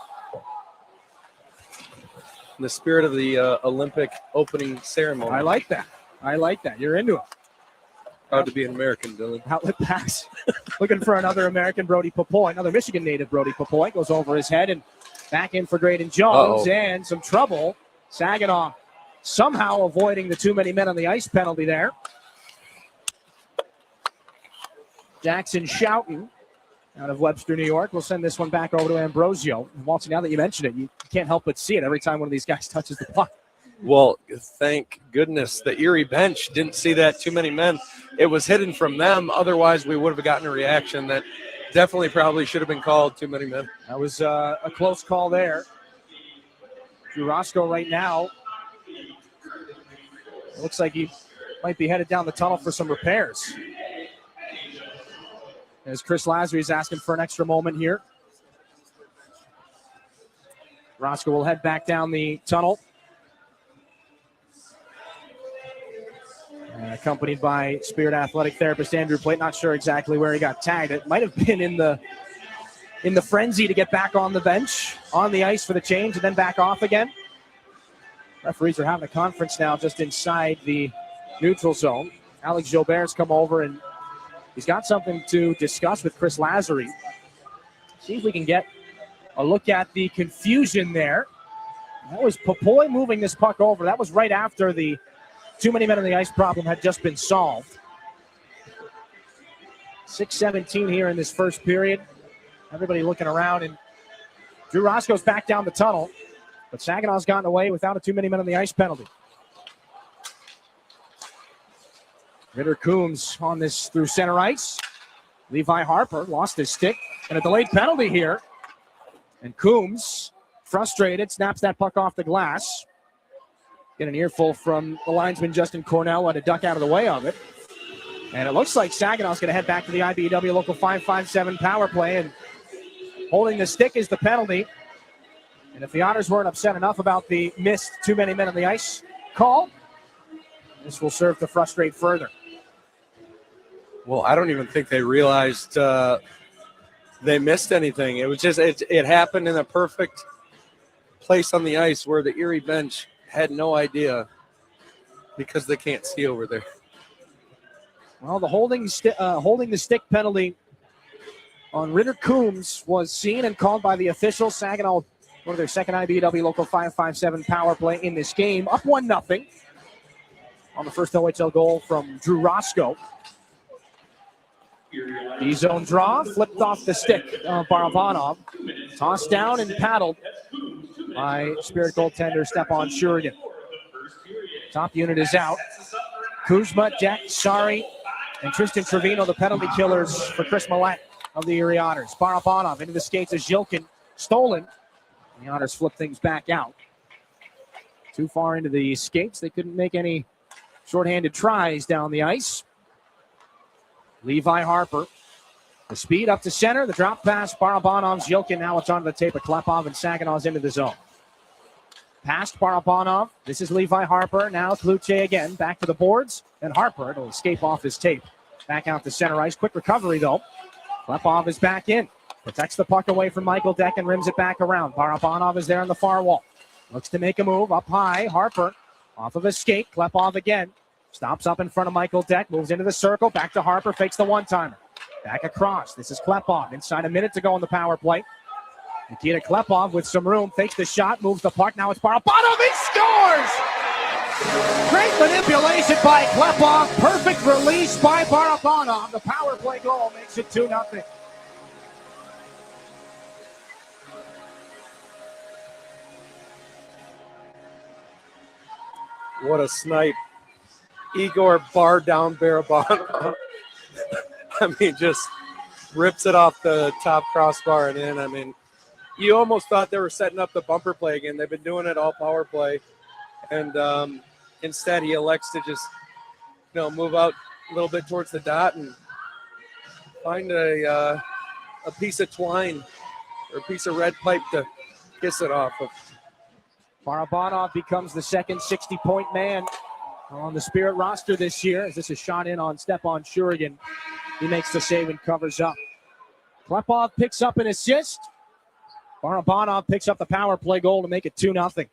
In the spirit of the Olympic opening ceremony. I like that. You're into it. Proud to be an American, Dylan. Outlet pass. Looking for another American, Brody Popoy. Another Michigan native, Brody Popoy, goes over his head and back in for Graydon Jones. And some trouble. Saginaw somehow avoiding the too many men on the ice penalty there. Jackson Schouten out of Webster, New York. We'll send this one back over to Ambrosio. Walter, now that you mention it, you can't help but see it every time one of these guys touches the puck. Well, thank goodness the Erie bench didn't see that too many men. It was hidden from them. Otherwise, we would have gotten a reaction that definitely probably should have been called too many men. That was a close call there. Drew Roscoe right now, it looks like he might be headed down the tunnel for some repairs. As Chris Lazary is asking for an extra moment here. Roscoe will head back down the tunnel. Accompanied by Spirit athletic therapist Andrew Plate. Not sure exactly where he got tagged. It might have been in the frenzy to get back on the bench, on the ice for the change, and then back off again. Referees are having a conference now just inside the neutral zone. Alex Jobert's come over, and he's got something to discuss with Chris Lazary. See if we can get a look at the confusion there. That was Popoy moving this puck over. That was right after the too many men on the ice problem had just been solved. 6:17 here in this first period. Everybody looking around, and Drew Roscoe's back down the tunnel, but Saginaw's gotten away without a too many men on the ice penalty. Ritter Coombs on this through center ice. Levi Harper lost his stick, and a delayed penalty here. And Coombs, frustrated, snaps that puck off the glass. Get an earful from the linesman Justin Cornell, and to duck out of the way of it. And it looks like Saginaw's going to head back to the IBEW Local 557 power play, and holding the stick is the penalty. And if the Otters weren't upset enough about the missed too many men on the ice call, this will serve to frustrate further. Well, I don't even think they realized they missed anything. It was just, it happened in a perfect place on the ice where the Erie bench had no idea because they can't see over there. Well, the holding the stick penalty on Ritter Coombs was seen and called by the officials. Saginaw, one of their second IBEW Local 557 power play in this game, up 1-0 on the first OHL goal from Drew Roscoe. The zone draw, flipped off the stick of Barabanov, tossed down and paddled by Spirit goaltender Stepan Shurigan. Top unit is out. Kuzma, Jack, Sari, and Tristan Trevino, the penalty killers for Chris Millette of the Erie Otters. Barabanov into the skates of Zhilkin, stolen. And the Otters flip things back out. Too far into the skates. They couldn't make any shorthanded tries down the ice. Levi Harper. The speed up to center. The drop pass. Barabanov's Zhilkin. Now it's onto the tape of Klepov, and Saginaw's into the zone. Past Barabanov. This is Levi Harper. Now Kluche again. Back to the boards. And Harper will escape off his tape. Back out to center ice. Quick recovery, though. Klepov is back in. Protects the puck away from Michael Deck and rims it back around. Barabanov is there on the far wall. Looks to make a move. Up high. Harper off of his skate. Klepov again. Stops up in front of Michael Deck. Moves into the circle. Back to Harper. Fakes the one-timer. Back across. This is Klepov. Inside a minute to go on the power play. Nikita Klepov with some room. Fakes the shot. Moves the puck. Now it's Barabanov. He scores! Great manipulation by Klepov. Perfect release by Barabanov. The power play goal makes it 2-0. What a snipe. Igor bar down Barabanov. I mean, just rips it off the top crossbar and in. I mean, you almost thought they were setting up the bumper play again. They've been doing it all power play. And instead he elects to just, move out a little bit towards the dot and find a piece of twine or a piece of red pipe to kiss it off of. Barabanov becomes the second 60-point man on the Spirit roster this year, as this is shot in on Stepan Shurigan. He makes the save and covers up. Klepov picks up an assist. Barabanov picks up the power play goal to make it 2-0.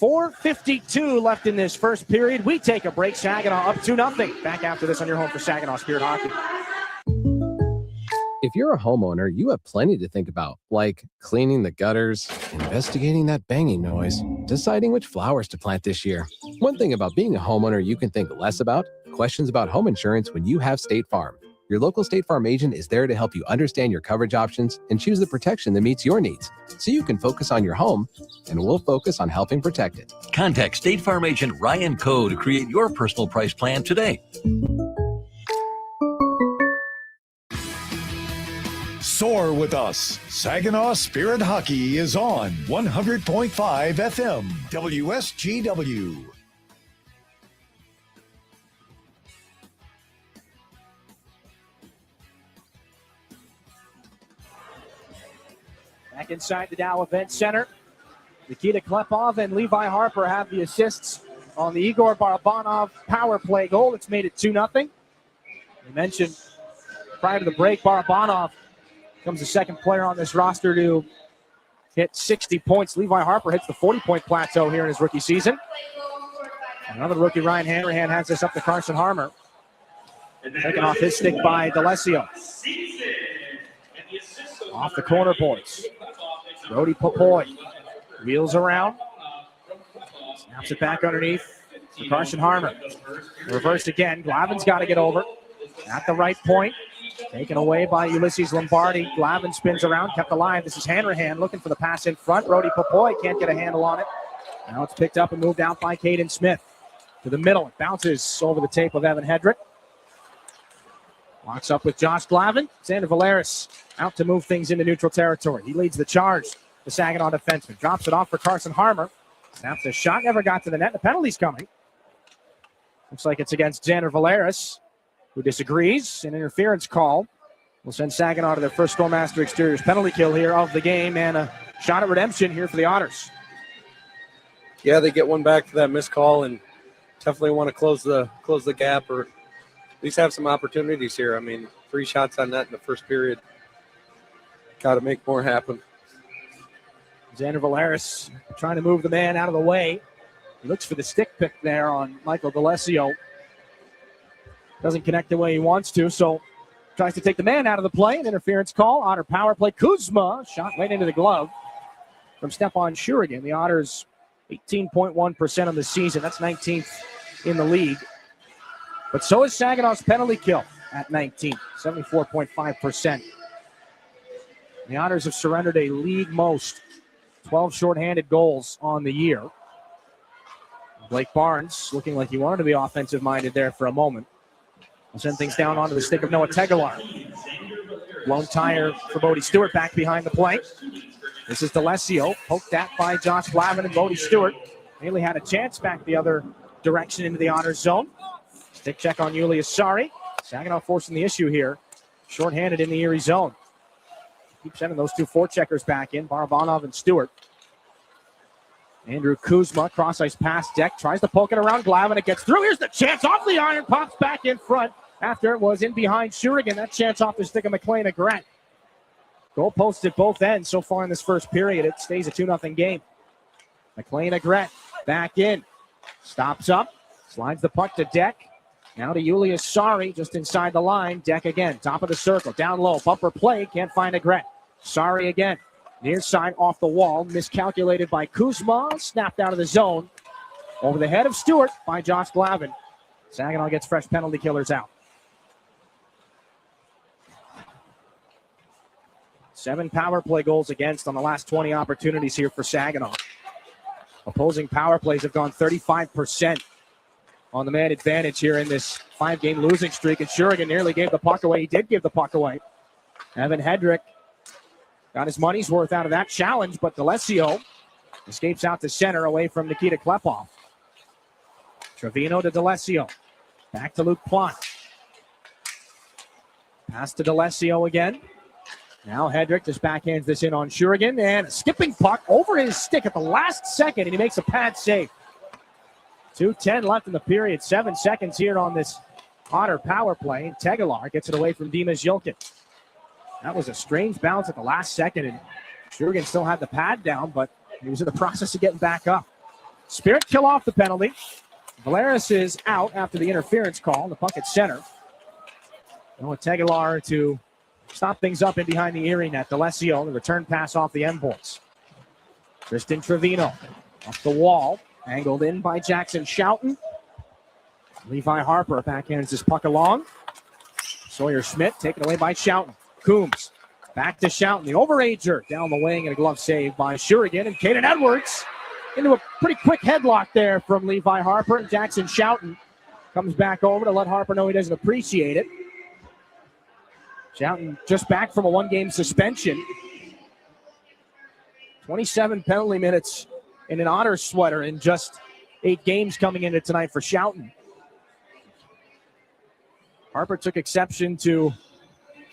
4:52 left in this first period. We take a break. Saginaw up 2-0. Back after this on your home for Saginaw Spirit Hockey. If you're a homeowner, you have plenty to think about, like cleaning the gutters, investigating that banging noise, deciding which flowers to plant this year. One thing about being a homeowner you can think less about, questions about home insurance when you have State Farm. Your local State Farm agent is there to help you understand your coverage options and choose the protection that meets your needs, so you can focus on your home, and we'll focus on helping protect it. Contact State Farm agent Ryan Coe to create your personal price plan today. Soar with us. Saginaw Spirit Hockey is on 100.5 FM WSGW. Back inside the Dow Event Center. Nikita Klepov and Levi Harper have the assists on the Igor Barabanov power play goal. It's made it 2-0. We mentioned prior to the break, Barabanov becomes the second player on this roster to hit 60 points. Levi Harper hits the 40-point plateau here in his rookie season. Another rookie, Ryan Hanrahan, has this up to Carson Harmer. Taken off his stick by D'Alessio. Off the corner boards. Brody Popoy wheels around. Snaps it back underneath to Carson Harmer. Reversed again. Glavin's got to get over. At the right point. Taken away by Ulysses Lombardi. Glavin spins around, kept alive. This is Hanrahan looking for the pass in front. Brody Popoy can't get a handle on it. Now it's picked up and moved out by Caden Smith. To the middle. It bounces over the tape of Evan Hedrick. Locks up with Josh Glavin. Xander Valeris out to move things into neutral territory. He leads the charge. The Saginaw defenseman drops it off for Carson Harmer. Snaps a shot, never got to the net. The penalty's coming. Looks like it's against Xander Valeris, who disagrees. An interference call will send Saginaw to their first Stormmaster Exteriors penalty kill here of the game, and a shot at redemption here for the Otters. Yeah, they get one back for that missed call and definitely want to close the gap, or at least have some opportunities here. I mean, 3 shots on net in the first period. Got to make more happen. Xander Valeris trying to move the man out of the way. He looks for the stick pick there on Michael D'Alessio. Doesn't connect the way he wants to, so tries to take the man out of the play. An interference call. Otter power play. Kuzma shot right into the glove from Stepan Shurigan. The Otters 18.1% on the season. That's 19th in the league. But so is Saginaw's penalty kill at 19, 74.5%. The Otters have surrendered a league most 12 shorthanded goals on the year. Blake Barnes looking like he wanted to be offensive-minded there for a moment. We'll send things down onto the stick of Noah Tegelar. Blown tire for Bodie Stewart back behind the play. This is D'Alessio, poked at by Josh Glavin, and Bodie Stewart nearly had a chance back the other direction into the Otters zone. Stick check on Julius Sari. Saginaw forcing the issue here. Shorthanded in the Erie zone. Keep sending those 2 forecheckers back in, Barabanov and Stewart. Andrew Kuzma, cross-ice pass, Deck tries to poke it around Glavin. It gets through. Here's the chance off the iron. Pops back in front after it was in behind Shurigan. That chance off the stick of McLean Agrette. Goal posts at both ends so far in this first period. It stays a 2-0 game. McLean Agrette back in. Stops up. Slides the puck to Deck. Now to Julius Sari just inside the line. Deck again. Top of the circle. Down low. Bumper play. Can't find Agrette. Sari again. Near side off the wall. Miscalculated by Kuzma. Snapped out of the zone. Over the head of Stewart by Josh Glavin. Saginaw gets fresh penalty killers out. 7 power play goals against on the last 20 opportunities here for Saginaw. Opposing power plays have gone 35% on the man advantage here in this 5-game losing streak. And Shurigan nearly gave the puck away. He did give the puck away. Evan Hedrick got his money's worth out of that challenge, but D'Alessio escapes out to center away from Nikita Klepov. Trevino to D'Alessio. Back to Luke Plante. Pass to D'Alessio again. Now Hedrick just backhands this in on Shurigan, and a skipping puck over his stick at the last second, and he makes a pad save. 2:10 left in the period. 7 seconds here on this Otter power play. Tegelar gets it away from Dimas Yilkin. That was a strange bounce at the last second, and Shurigan still had the pad down, but he was in the process of getting back up. Spirit kill off the penalty. Valeris is out after the interference call. The puck at center. Now with Tegelar to stop things up in behind the Erie net. D'Alessio, the return pass off the end boards. Tristan Trevino off the wall. Angled in by Jackson Schouten. Levi Harper backhands this puck along. Sawyer Schmidt taken away by Schouten. Coombs back to Schouten. The overager down the wing and a glove save by Shurigan. And Caden Edwards into a pretty quick headlock there from Levi Harper. And Jackson Schouten comes back over to let Harper know he doesn't appreciate it. Schouten just back from a 1-game suspension. 27 penalty minutes in an Otters sweater in just 8 games coming into tonight for Schouten. Harper took exception to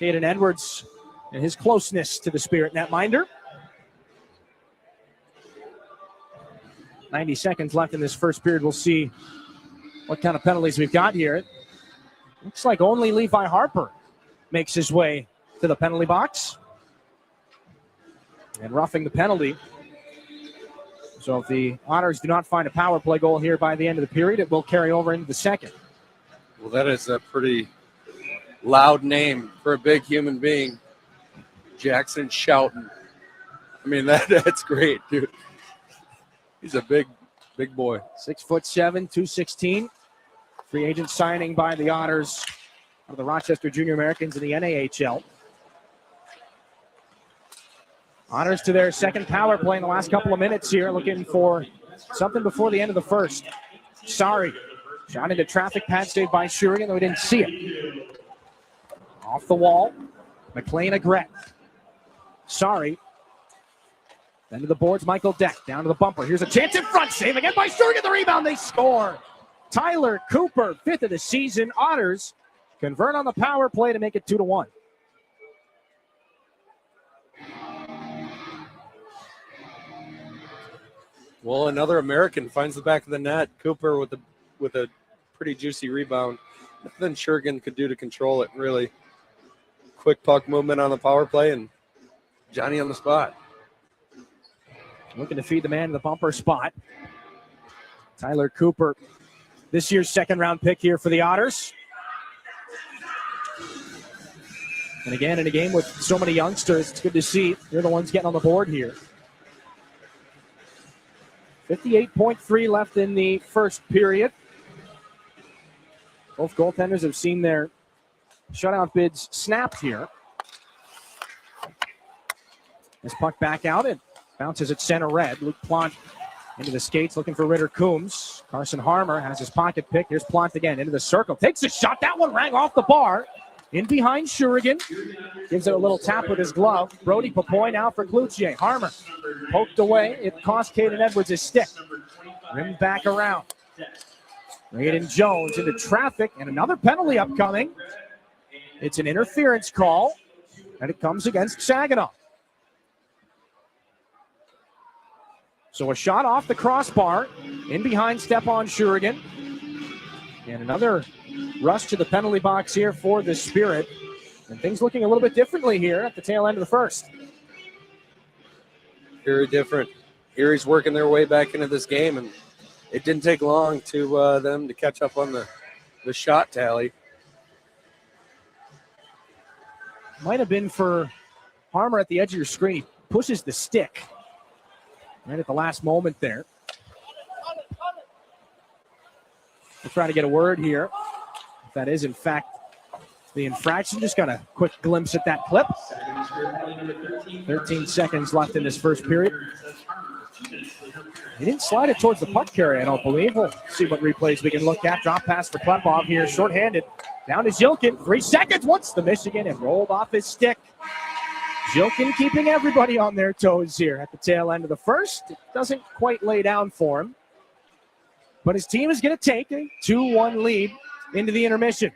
Caden Edwards and his closeness to the Spirit netminder. 90 seconds left in this first period. We'll see what kind of penalties we've got here. It looks like only Levi Harper makes his way to the penalty box. And roughing the penalty. So if the Otters do not find a power play goal here by the end of the period, it will carry over into the second. Well, that is a pretty loud name for a big human being. Jackson Schouten. I mean, that's great, dude. He's a big boy. 6'7", 216. Free agent signing by the Otters of the Rochester Junior Americans in the NAHL. Otters to their second power play in the last couple of minutes here, looking for something before the end of the first. Sorry. Shot into traffic, pad saved by Shurigan, though we didn't see it. Off the wall, McLean Agrette. Sorry. Then to the boards, Michael Deck. Down to the bumper. Here's a chance in front. Save again by Shurigan. The rebound, they score. Tyler Cooper, 5th of the season. Otters convert on the power play to make it 2-1. Well, another American finds the back of the net. Cooper with a pretty juicy rebound. Nothing Shurigan could do to control it, really. Quick puck movement on the power play, and Johnny on the spot. Looking to feed the man in the bumper spot. Tyler Cooper, this year's second-round pick here for the Otters. And again, in a game with so many youngsters, it's good to see they're the ones getting on the board here. 58.3 left in the first period. Both goaltenders have seen their shutout bids snapped here. This puck back out. It bounces at center red. Luke Plante into the skates looking for Ritter Coombs. Carson Harmer has his pocket pick. Here's Plante again into the circle. Takes a shot. That one rang off the bar. In behind Shurigan. Gives it a little tap with his glove. Brody Papoy now for Cloutier. Harmer poked away. It cost Caden Edwards his stick. Rimmed back around. Braden Jones into traffic, and another penalty upcoming. It's an interference call, and it comes against Saginaw. So a shot off the crossbar, in behind Stepan Shurigan. And another rush to the penalty box here for the Spirit. And things looking a little bit differently here at the tail end of the first. Very different. Erie's working their way back into this game, and it didn't take long to them to catch up on the shot tally. Might have been for Harmer at the edge of your screen. He pushes the stick right at the last moment there. We'll try to get a word here. If that is, in fact, the infraction. Just got a quick glimpse at that clip. 13 seconds left in this first period. He didn't slide it towards the puck carrier, I don't believe. We'll see what replays we can look at. Drop pass for Klepov here, shorthanded. Down to Zilkin. 3 seconds. What's the Michigan? It rolled off his stick. Zilkin keeping everybody on their toes here at the tail end of the first. It doesn't quite lay down for him. But his team is going to take a 2-1 lead into the intermission.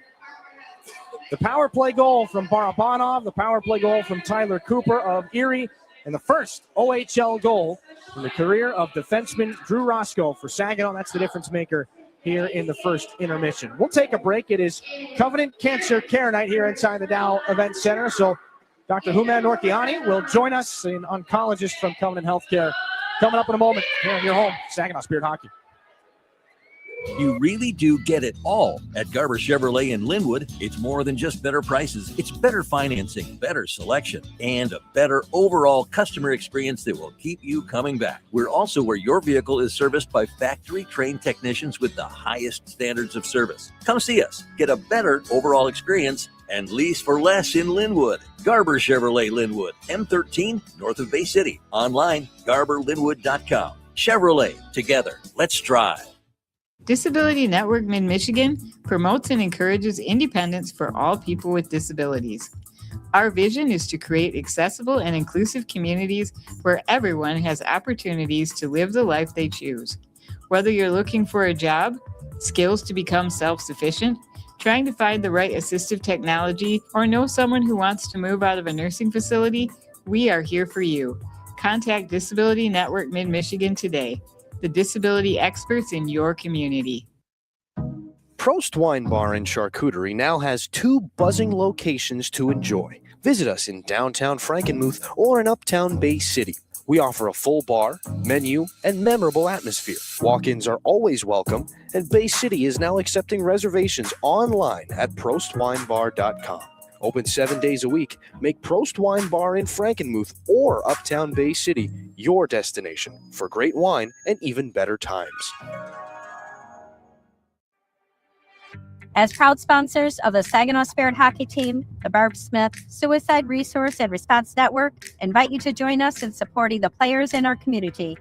The power play goal from Barabanov, the power play goal from Tyler Cooper of Erie, and the first OHL goal from the career of defenseman Drew Roscoe for Saginaw. That's the difference maker here in the first intermission. We'll take a break. It is Covenant Cancer Care Night here inside the Dow Event Center. So Dr. Human Norkiani will join us, an oncologist from Covenant Healthcare, coming up in a moment here in your home, Saginaw Spirit Hockey. You really do get it all at Garber Chevrolet in Linwood. It's more than just better prices. It's better financing, better selection, and a better overall customer experience that will keep you coming back. We're also where your vehicle is serviced by factory-trained technicians with the highest standards of service. Come see us. Get a better overall experience and lease for less in Linwood. Garber Chevrolet Linwood, M13, north of Bay City. Online, garberlinwood.com. Chevrolet, together. Let's drive. Disability Network Mid-Michigan promotes and encourages independence for all people with disabilities. Our vision is to create accessible and inclusive communities where everyone has opportunities to live the life they choose. Whether you're looking for a job, skills to become self-sufficient, trying to find the right assistive technology, or know someone who wants to move out of a nursing facility, we are here for you. Contact Disability Network Mid-Michigan today. The disability experts in your community. Prost Wine Bar and Charcuterie now has 2 buzzing locations to enjoy. Visit us in downtown Frankenmuth or in uptown Bay City. We offer a full bar, menu, and memorable atmosphere. Walk-ins are always welcome, and Bay City is now accepting reservations online at prostwinebar.com. Open 7 days a week. Make Prost Wine Bar in Frankenmuth or Uptown Bay City your destination for great wine and even better times. As proud sponsors of the Saginaw Spirit Hockey Team, the Barb Smith Suicide Resource and Response Network invite you to join us in supporting the players in our community.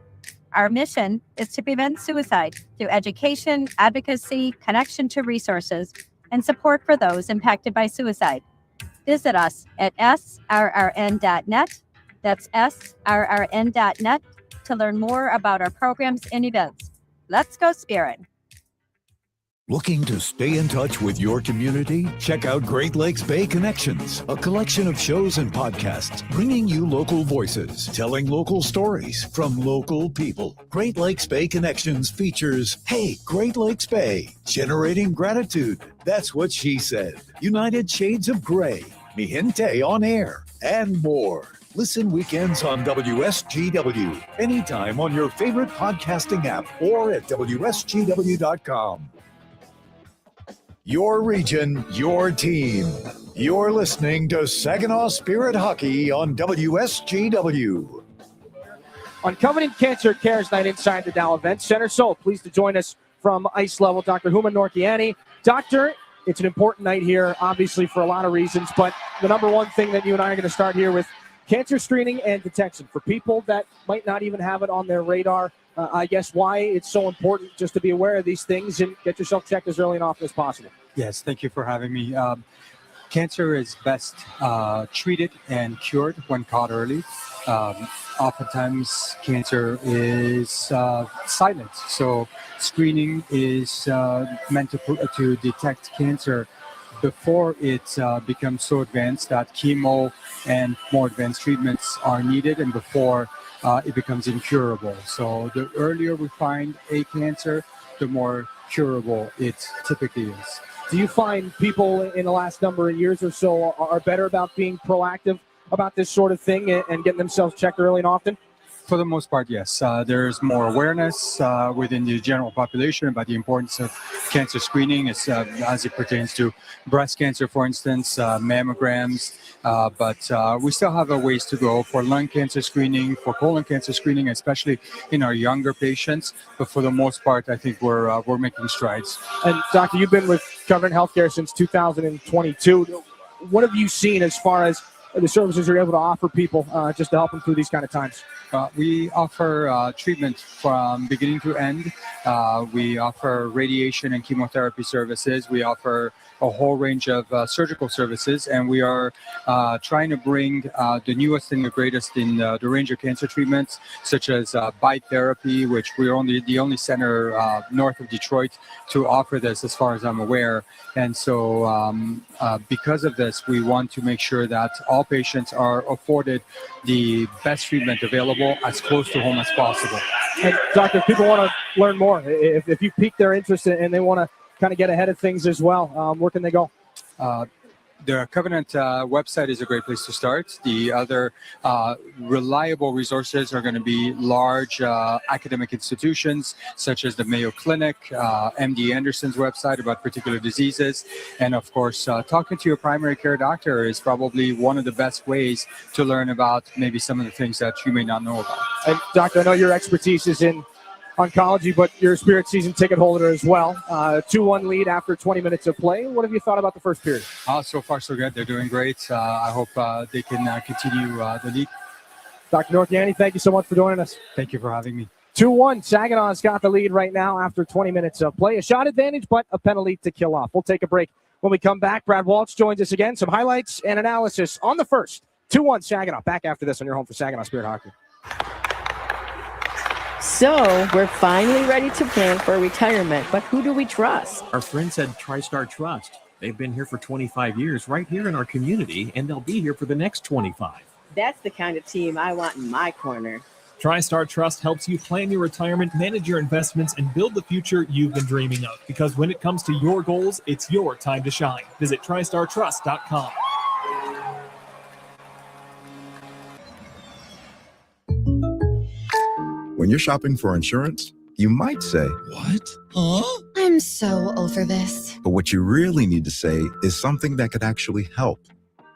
Our mission is to prevent suicide through education, advocacy, connection to resources, and support for those impacted by suicide. Visit us at srrn.net. That's srrn.net to learn more about our programs and events. Let's go Spirit. Looking to stay in touch with your community? Check out Great Lakes Bay Connections, a collection of shows and podcasts bringing you local voices, telling local stories from local people. Great Lakes Bay Connections features Hey, Great Lakes Bay, Generating Gratitude. That's what she said. United Shades of Gray, Mi Gente on Air, and more. Listen weekends on WSGW, anytime on your favorite podcasting app or at WSGW.com. Your region, your team. You're listening to Saginaw Spirit Hockey on WSGW. On Covenant Cancer Cares Night inside the Dow Event Center. So pleased to join us from ice level, Dr. Human Norkiani. Doctor, it's an important night here, obviously, for a lot of reasons, but the number one thing that you and I are going to start here with, cancer screening and detection. For people that might not even have it on their radar, I guess why it's so important just to be aware of these things and get yourself checked as early and often as possible. Yes, thank you for having me. Cancer is best treated and cured when caught early. Oftentimes, cancer is silent, so screening is meant to detect cancer before it becomes so advanced that chemo and more advanced treatments are needed, and before it becomes incurable. So the earlier we find a cancer, the more curable it typically is. Do you find people in the last number of years or so are better about being proactive about this sort of thing and getting themselves checked early and often? For the most part, yes. There's more awareness within the general population about the importance of cancer screening as it pertains to breast cancer, for instance, mammograms. But we still have a ways to go for lung cancer screening, for colon cancer screening, especially in our younger patients. But for the most part, I think we're making strides. And Doctor, you've been with covering healthcare since 2022. What have you seen as far as the services you're able to offer people just to help them through these kind of times? We offer treatment from beginning to end. We offer radiation and chemotherapy services. We offer a whole range of surgical services, and we are trying to bring the newest and the greatest in the range of cancer treatments, such as bite therapy, which we're the only center north of Detroit to offer this, as far as I'm aware. And so because of this, we want to make sure that all patients are afforded the best treatment available as close to home as possible. And Doctor, if people want to learn more, if you pique their interest and they want to kind of get ahead of things as well, where can they go? The Covenant website is a great place to start. The other reliable resources are going to be large academic institutions, such as the Mayo Clinic, MD Anderson's website about particular diseases. And of course, talking to your primary care doctor is probably one of the best ways to learn about maybe some of the things that you may not know about. And Doctor, I know your expertise is in oncology, but you're a Spirit season ticket holder as well. 2-1 lead after 20 minutes of play. What have you thought about the first period? So far, so good. They're doing great. I hope they can continue the lead. Dr. Northiani, thank you so much for joining us. Thank you for having me. 2-1. Saginaw's got the lead right now after 20 minutes of play. A shot advantage, but a penalty to kill off. We'll take a break. When we come back, Brad Walsh joins us again. Some highlights and analysis on the first. 2-1 Saginaw. Back after this on your home for Saginaw Spirit Hockey. So, we're finally ready to plan for retirement, but who do we trust? Our friends at TriStar Trust. They've been here for 25 years right here in our community, and they'll be here for the next 25. That's the kind of team I want in my corner. TriStar Trust helps you plan your retirement, manage your investments, and build the future you've been dreaming of. Because when it comes to your goals, it's your time to shine. Visit TriStarTrust.com. When you're shopping for insurance, you might say, "What? Huh?" I'm so over this. But what you really need to say is something that could actually help.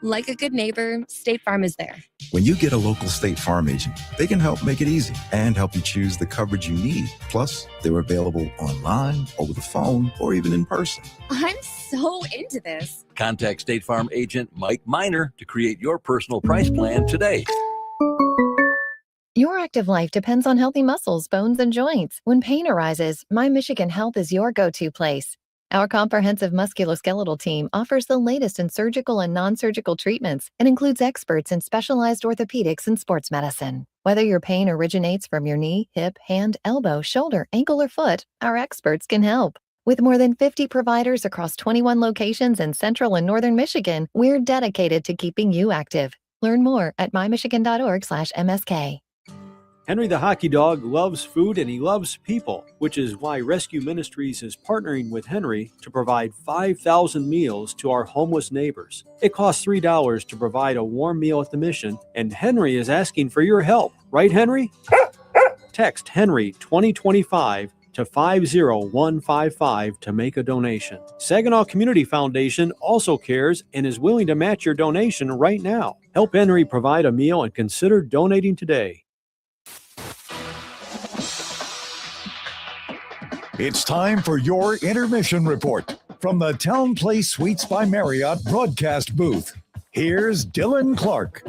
Like a good neighbor, State Farm is there. When you get a local State Farm agent, they can help make it easy and help you choose the coverage you need. Plus, they're available online, over the phone, or even in person. I'm so into this. Contact State Farm agent Mike Miner to create your personal price plan today. Your active life depends on healthy muscles, bones, and joints. When pain arises, My Michigan Health is your go-to place. Our comprehensive musculoskeletal team offers the latest in surgical and non-surgical treatments and includes experts in specialized orthopedics and sports medicine. Whether your pain originates from your knee, hip, hand, elbow, shoulder, ankle, or foot, our experts can help. With more than 50 providers across 21 locations in central and northern Michigan, we're dedicated to keeping you active. Learn more at mymichigan.org/MSK. Henry the Hockey Dog loves food and he loves people, which is why Rescue Ministries is partnering with Henry to provide 5,000 meals to our homeless neighbors. It costs $3 to provide a warm meal at the mission, and Henry is asking for your help. Right, Henry? Text Henry 2025 to 50155 to make a donation. Saginaw Community Foundation also cares and is willing to match your donation right now. Help Henry provide a meal and consider donating today. It's time for your intermission report from the Town Place Suites by Marriott broadcast booth. Here's Dylan Clark.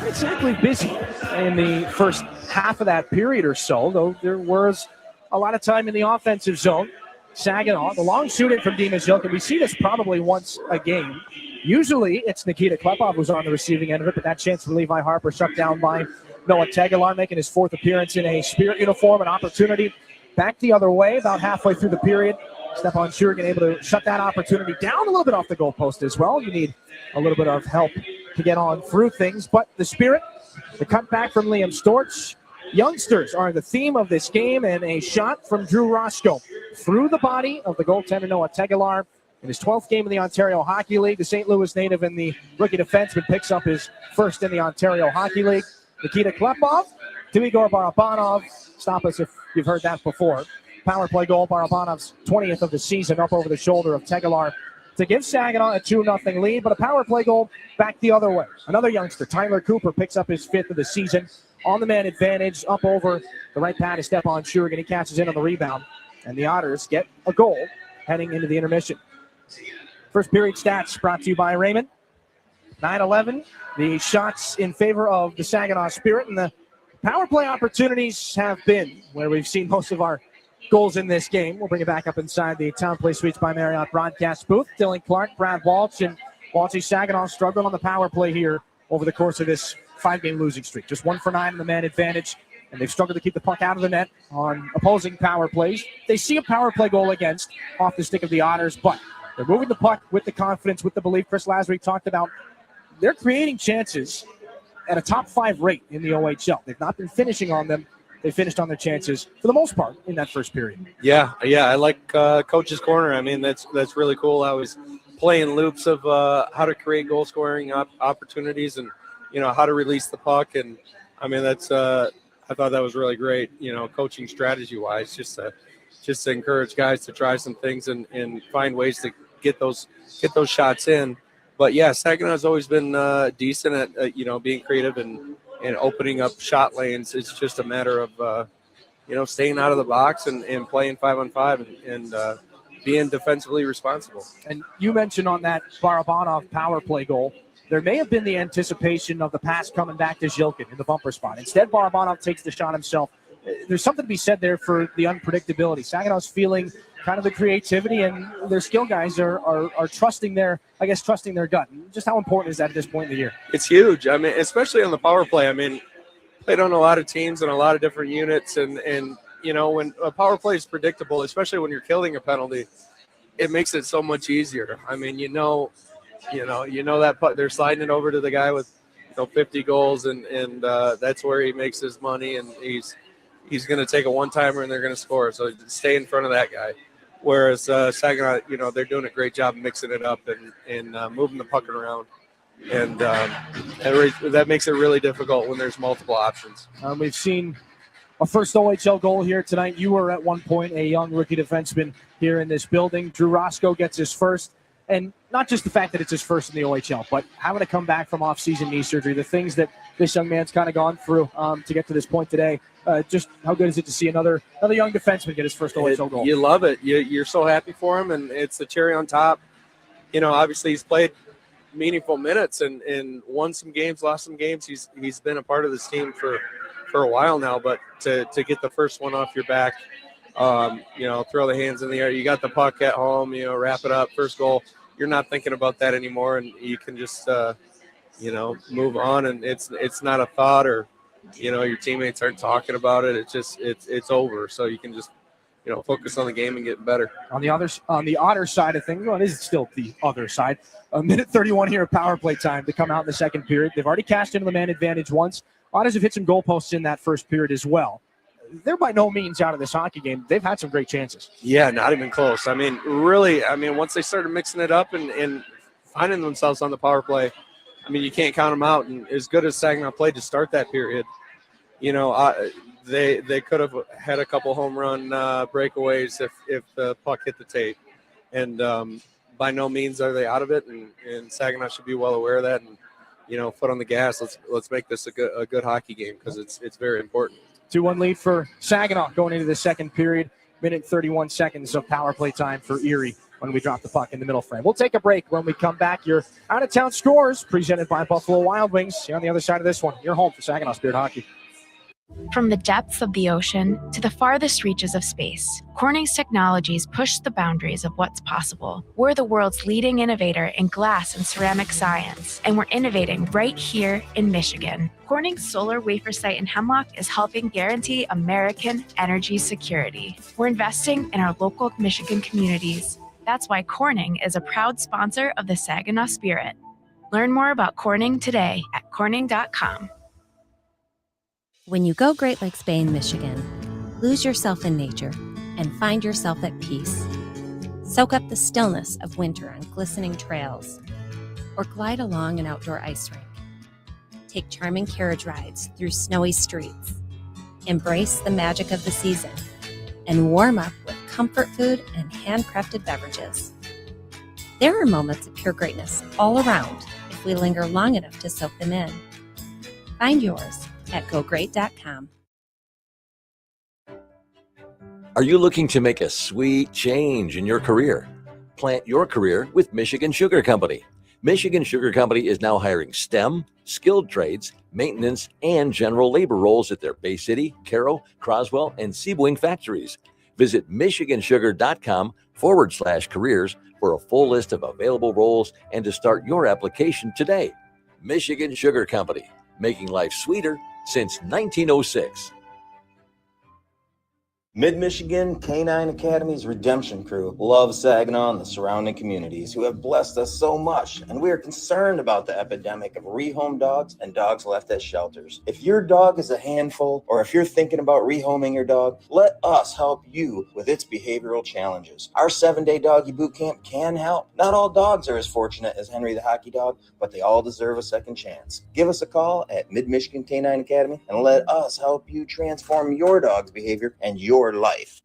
Exactly busy in the first half of that period or so, though there was a lot of time in the offensive zone. Saginaw, the long shooting from Dimas Jilkin. We see this probably once a game. Usually it's Nikita Klepov who's on the receiving end of it, but that chance for Levi Harper shut down by Noah Tegelar, making his fourth appearance in a Spirit uniform, an opportunity back the other way about halfway through the period. Stephon Shurigan able to shut that opportunity down a little bit off the goalpost as well. You need a little bit of help to get on through things. But the Spirit, the cutback from Liam Storch, youngsters are the theme of this game, and a shot from Drew Roscoe through the body of the goaltender Noah Tegelar. In his 12th game in the Ontario Hockey League, the St. Louis native and the rookie defenseman picks up his first in the Ontario Hockey League. Nikita Klepov to Igor Barabanov. Stop us if you've heard that before. Power play goal, Barabanov's 20th of the season, up over the shoulder of Tegelar to give Saginaw a 2-0 lead, but a power play goal back the other way. Another youngster, Tyler Cooper, picks up his 5th of the season. On the man advantage, up over the right pad is Stepan Shurigan. He catches in on the rebound, and the Otters get a goal heading into the intermission. First period stats brought to you by Raymond. 9-11, the shots in favor of the Saginaw Spirit, and the power play opportunities have been where we've seen most of our goals in this game. We'll bring it back up inside the Town Place Suites by Marriott broadcast booth. Dylan Clark, Brad Walsh, and Walshy Saginaw struggled on the power play here over the course of this 5-game losing streak. Just 1 for 9 in the man advantage, and they've struggled to keep the puck out of the net on opposing power plays. They see a power play goal against off the stick of the Otters, but they're moving the puck with the confidence, with the belief. Chris Lasry talked about they're creating chances at a top 5 rate in the OHL. They've not been finishing on them. They finished on their chances for the most part in that first period. Yeah, I like Coach's Corner. I mean, that's really cool. I was playing loops of how to create goal scoring opportunities and, how to release the puck. And, I mean, that's I thought that was really great, coaching strategy-wise, just to encourage guys to try some things and find ways to get those shots in. But, yeah, Saginaw's always been decent at, being creative and opening up shot lanes. It's just a matter of, staying out of the box and playing 5-on-5 and being defensively responsible. And you mentioned on that Barabanov power play goal, there may have been the anticipation of the pass coming back to Zhilkin in the bumper spot. Instead, Barabanov takes the shot himself. There's something to be said there for the unpredictability. Saginaw's feeling kind of the creativity, and their skill guys are trusting their gut. Just how important is that at this point in the year? It's huge. I mean, especially on the power play. I mean, played on a lot of teams and a lot of different units, and when a power play is predictable, especially when you're killing a penalty, it makes it so much easier. I mean, that puck, they're sliding it over to the guy with 50 goals, and that's where he makes his money, and he's going to take a one-timer and they're going to score. So stay in front of that guy. Whereas Saginaw, they're doing a great job mixing it up and moving the puck around. And that makes it really difficult when there's multiple options. We've seen a first OHL goal here tonight. You were at one point a young rookie defenseman here in this building. Drew Roscoe gets his first. And not just the fact that it's his first in the OHL, but having to come back from off-season knee surgery, the things that this young man's kind of gone through to get to this point today. Just how good is it to see another young defenseman get his first OHL goal? You love it. You're so happy for him, and it's the cherry on top. Obviously he's played meaningful minutes and won some games, lost some games. He's been a part of this team for a while now, but to get the first one off your back, throw the hands in the air. You got the puck at home, wrap it up, first goal. You're not thinking about that anymore, and you can just, move on, and it's not a thought or, your teammates aren't talking about it. It's just, it's over. So you can just, focus on the game and get better. On the Otter side of things, well, it is still the other side. A minute 31 here of power play time to come out in the second period. They've already cashed into the man advantage once. Otters have hit some goalposts in that first period as well. They're by no means out of this hockey game. They've had some great chances. Yeah, not even close. I mean, really, once they started mixing it up and finding themselves on the power play, you can't count them out. And as good as Saginaw played to start that period, they could have had a couple home run breakaways if the puck hit the tape. And by no means are they out of it. And Saginaw should be well aware of that. And, foot on the gas. Let's make this a good hockey game because it's very important. 2-1 lead for Saginaw going into the second period. Minute 31 seconds of power play time for Erie when we drop the puck in the middle frame. We'll take a break. When we come back, your out-of-town scores presented by Buffalo Wild Wings. Here on the other side of this one, you're home for Saginaw Spirit Hockey. From the depths of the ocean to the farthest reaches of space, Corning's technologies push the boundaries of what's possible. We're the world's leading innovator in glass and ceramic science, and we're innovating right here in Michigan. Corning's solar wafer site in Hemlock is helping guarantee American energy security. We're investing in our local Michigan communities. That's why Corning is a proud sponsor of the Saginaw Spirit. Learn more about Corning today at corning.com. When you go Great Lakes Bay in Michigan, lose yourself in nature and find yourself at peace. Soak up the stillness of winter on glistening trails, or glide along an outdoor ice rink. Take charming carriage rides through snowy streets. Embrace the magic of the season and warm up with comfort food and handcrafted beverages. There are moments of pure greatness all around if we linger long enough to soak them in. Find yours at gogreat.com. Are you looking to make a sweet change in your career? Plant your career with Michigan Sugar Company. Michigan Sugar Company is now hiring STEM, skilled trades, maintenance, and general labor roles at their Bay City, Caro, Croswell, and Sebwing factories. Visit michigansugar.com/careers for a full list of available roles and to start your application today. Michigan Sugar Company, making life sweeter since 1906. Mid-Michigan Canine Academy's Redemption Crew loves Saginaw and the surrounding communities who have blessed us so much, and we are concerned about the epidemic of rehome dogs and dogs left at shelters. If your dog is a handful, or if you're thinking about rehoming your dog, let us help you with its behavioral challenges. Our 7-day doggy boot camp can help. Not all dogs are as fortunate as Henry the Hockey Dog, but they all deserve a second chance. Give us a call at Mid-Michigan Canine Academy and let us help you transform your dog's behavior and your life.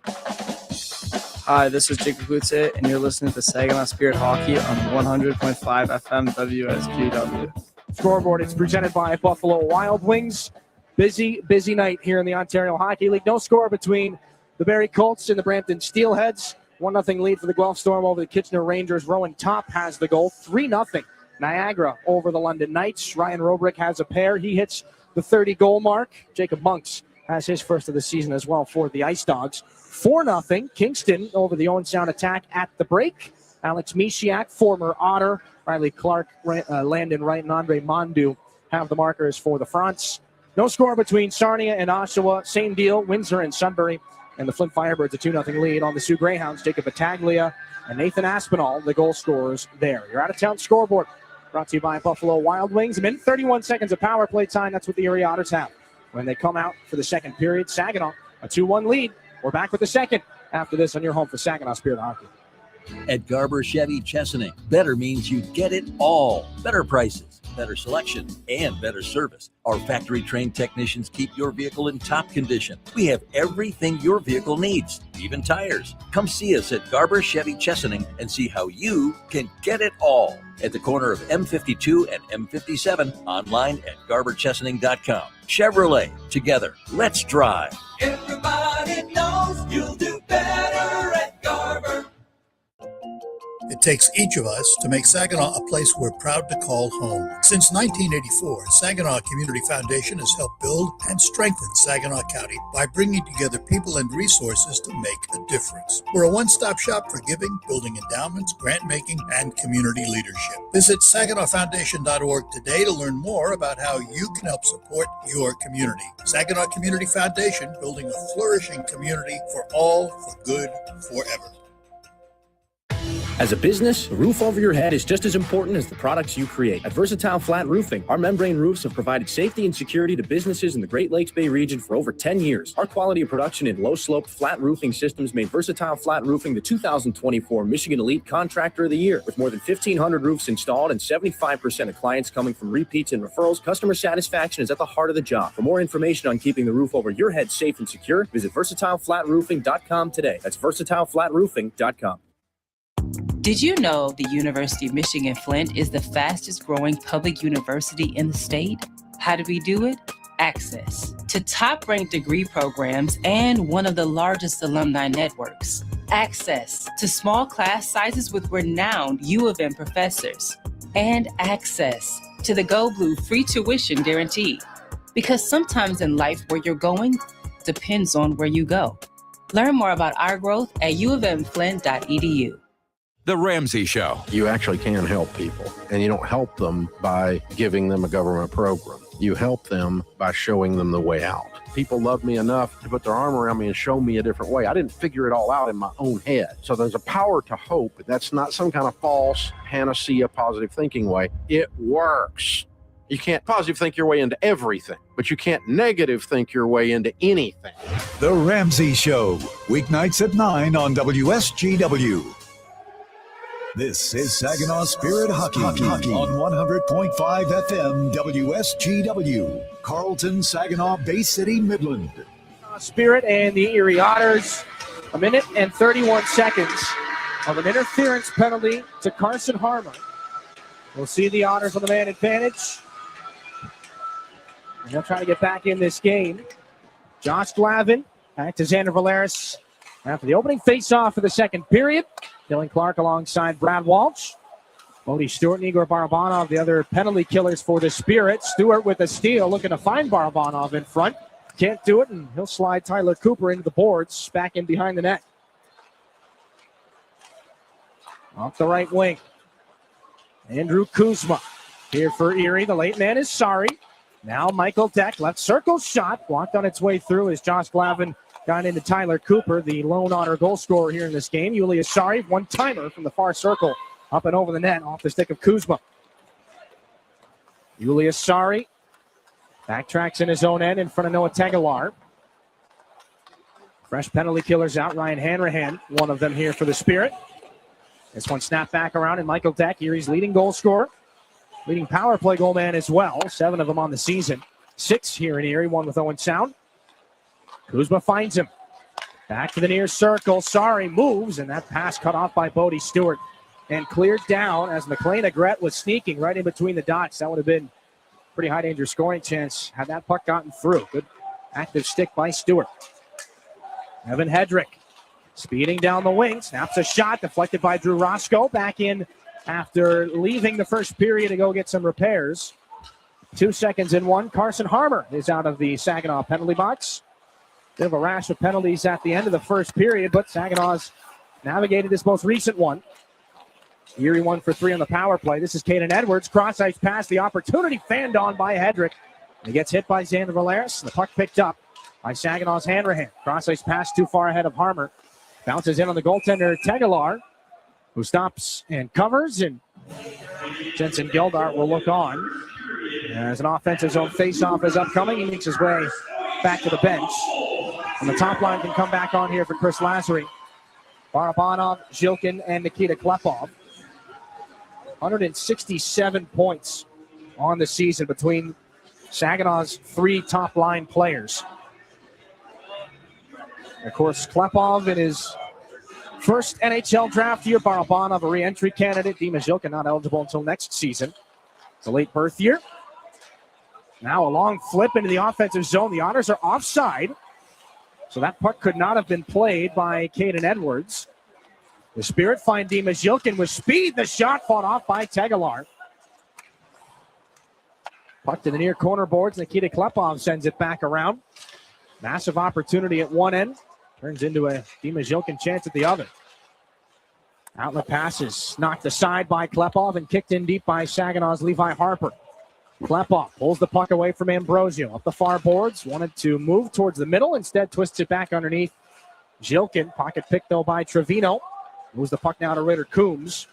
Hi, this is Jacob Gutze, and you're listening to Saginaw Spirit Hockey on 100.5 FM WSGW. Scoreboard is presented by Buffalo Wild Wings. Busy night here in the Ontario Hockey League. No score between the Barrie Colts and the Brampton Steelheads. 1-0 lead for the Guelph Storm over the Kitchener Rangers. Rowan Topp has the goal. 3-0 Niagara over the London Knights. Ryan Robrick has a pair. He hits the 30-goal mark. Jacob Monks has his first of the season as well for the Ice Dogs. 4-0 Kingston over the Owen Sound Attack at the break. Alex Misiak, former Otter, Riley Clark, Landon Wright, and Andre Mondu have the markers for the Fronts. No score between Sarnia and Oshawa. Same deal, Windsor and Sunbury. And the Flint Firebirds a 2-0 lead on the Sioux Greyhounds. Jacob Battaglia and Nathan Aspinall, the goal scorers there. Your out-of-town scoreboard brought to you by Buffalo Wild Wings. A minute 31 seconds of power play time. That's what the Erie Otters have. When they come out for the second period, Saginaw, a 2-1 lead. We're back with the second after this on your home for Saginaw Spirit Hockey. At Garber Chevy Chesaning, better means you get it all. Better prices, better selection, and better service. Our factory-trained technicians keep your vehicle in top condition. We have everything your vehicle needs, even tires. Come see us at Garber Chevy Chesaning and see how you can get it all. At the corner of M52 and M57, online at GarberChesaning.com. Chevrolet, together, let's drive. Everybody knows you'll do better at Garber. It takes each of us to make Saginaw a place we're proud to call home. Since 1984, Saginaw Community Foundation has helped build and strengthen Saginaw County by bringing together people and resources to make a difference. We're a one-stop shop for giving, building endowments, grant-making, and community leadership. Visit SaginawFoundation.org today to learn more about how you can help support your community. Saginaw Community Foundation, building a flourishing community for all, for good, forever. As a business, a roof over your head is just as important as the products you create. At Versatile Flat Roofing, our membrane roofs have provided safety and security to businesses in the Great Lakes Bay region for over 10 years. Our quality of production in low-sloped flat roofing systems made Versatile Flat Roofing the 2024 Michigan Elite Contractor of the Year. With more than 1,500 roofs installed and 75% of clients coming from repeats and referrals, customer satisfaction is at the heart of the job. For more information on keeping the roof over your head safe and secure, visit VersatileFlatRoofing.com today. That's VersatileFlatRoofing.com. Did you know the University of Michigan Flint is the fastest growing public university in the state? How do we do it? Access to top-ranked degree programs and one of the largest alumni networks. Access to small class sizes with renowned U of M professors. And access to the Go Blue free tuition guarantee. Because sometimes in life where you're going depends on where you go. Learn more about our growth at uofmflint.edu. The Ramsey Show. You actually can help people, and you don't help them by giving them a government program. You help them by showing them the way out. People love me enough to put their arm around me and show me a different way. I didn't figure it all out in my own head. So there's a power to hope. That's not some kind of false panacea, positive thinking way. It works. You can't positive think your way into everything, but you can't negative think your way into anything. The Ramsey Show, weeknights at 9 on WSGW. This is Saginaw Spirit Hockey on 100.5 FM WSGW. Carlton, Saginaw, Bay City, Midland. Spirit and the Erie Otters, a minute and 31 seconds of an interference penalty to Carson Harmer. We'll see the Otters on the man advantage. And they'll try to get back in this game. Josh Glavin back to Xander Valeris after the opening face-off of the second period. Dylan Clark alongside Brad Walsh. Bodie Stewart and Igor Barabanov, the other penalty killers for the Spirit. Stewart with a steal, looking to find Barabanov in front. Can't do it, and he'll slide Tyler Cooper into the boards, back in behind the net. Off the right wing. Andrew Kuzma here for Erie. The late man is sorry. Now Michael Deck, left circle shot, blocked on its way through as Josh Glavin got into Tyler Cooper, the lone Otter goal scorer here in this game. Julius Sari, one-timer from the far circle, up and over the net, off the stick of Kuzma. Julius Sari backtracks in his own end in front of Noah Tegelar. Fresh penalty killers out. Ryan Hanrahan, one of them here for the Spirit. This one snapped back around, and Michael Deck, Erie's leading goal scorer. Leading power play goal man as well. 7 of them on the season. 6 here in Erie, 1 with Owen Sound. Kuzma finds him. Back to the near circle. Sari moves, and that pass cut off by Bodie Stewart and cleared down as McLean Agrette was sneaking right in between the dots. That would have been a pretty high danger scoring chance had that puck gotten through. Good active stick by Stewart. Evan Hedrick speeding down the wing. Snaps a shot deflected by Drew Roscoe. Back in after leaving the first period to go get some repairs. 2 seconds in one. Carson Harmer is out of the Saginaw penalty box. Bit of a rash of penalties at the end of the first period, but Saginaw's navigated this most recent one. Erie 1 for 3 on the power play. This is Caden Edwards. Cross-ice pass. The opportunity fanned on by Hedrick. And he gets hit by Xander Valeris. The puck picked up by Saginaw's Hanrahan. Cross-ice pass too far ahead of Harmer. Bounces in on the goaltender, Tegelar, who stops and covers. And Jensen Gildart will look on. As an offensive zone faceoff is upcoming. He makes his way back to the bench. And the top line can come back on here for Chris Lazary. Barabanov, Zhilkin, and Nikita Klepov. 167 points on the season between Saginaw's 3 top line players. And of course, Klepov in his first NHL draft year. Barabanov, a re-entry candidate. Dima Zhilkin not eligible until next season. It's a late birth year. Now a long flip into the offensive zone. The Otters are offside. So that puck could not have been played by Caden Edwards. The Spirit find Dima Zhilkin with speed. The shot fought off by Tegelar. Puck to the near corner boards. Nikita Klepov sends it back around. Massive opportunity at one end. Turns into a Dima Zhilkin chance at the other. Outlet passes knocked aside by Klepov and kicked in deep by Saginaw's Levi Harper. Klepov pulls the puck away from Ambrosio. Up the far boards. Wanted to move towards the middle. Instead twists it back underneath Zhilkin. Pocket pick though by Trevino. Moves the puck now to Ritter Coombs.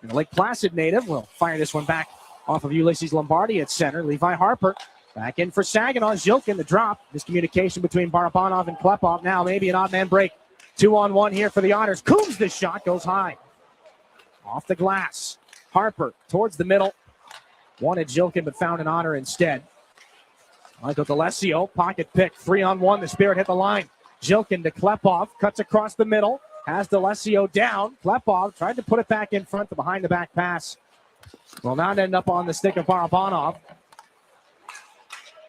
And the Lake Placid native will fire this one back off of Ulysses Lombardi at center. Levi Harper back in for Saginaw. Zhilkin the drop. Miscommunication between Barabanov and Klepov. Now maybe an odd man break. 2-on-1 here for the Otters. Coombs the shot goes high. Off the glass. Harper towards the middle. Wanted Zhilkin, but found an Otter instead. Michael D'Alessio, pocket pick, 3-on-1. The Spirit hit the line. Zhilkin to Klepov, cuts across the middle, has D'Alessio down. Klepov tried to put it back in front. The behind-the-back pass will not end up on the stick of Barabanov.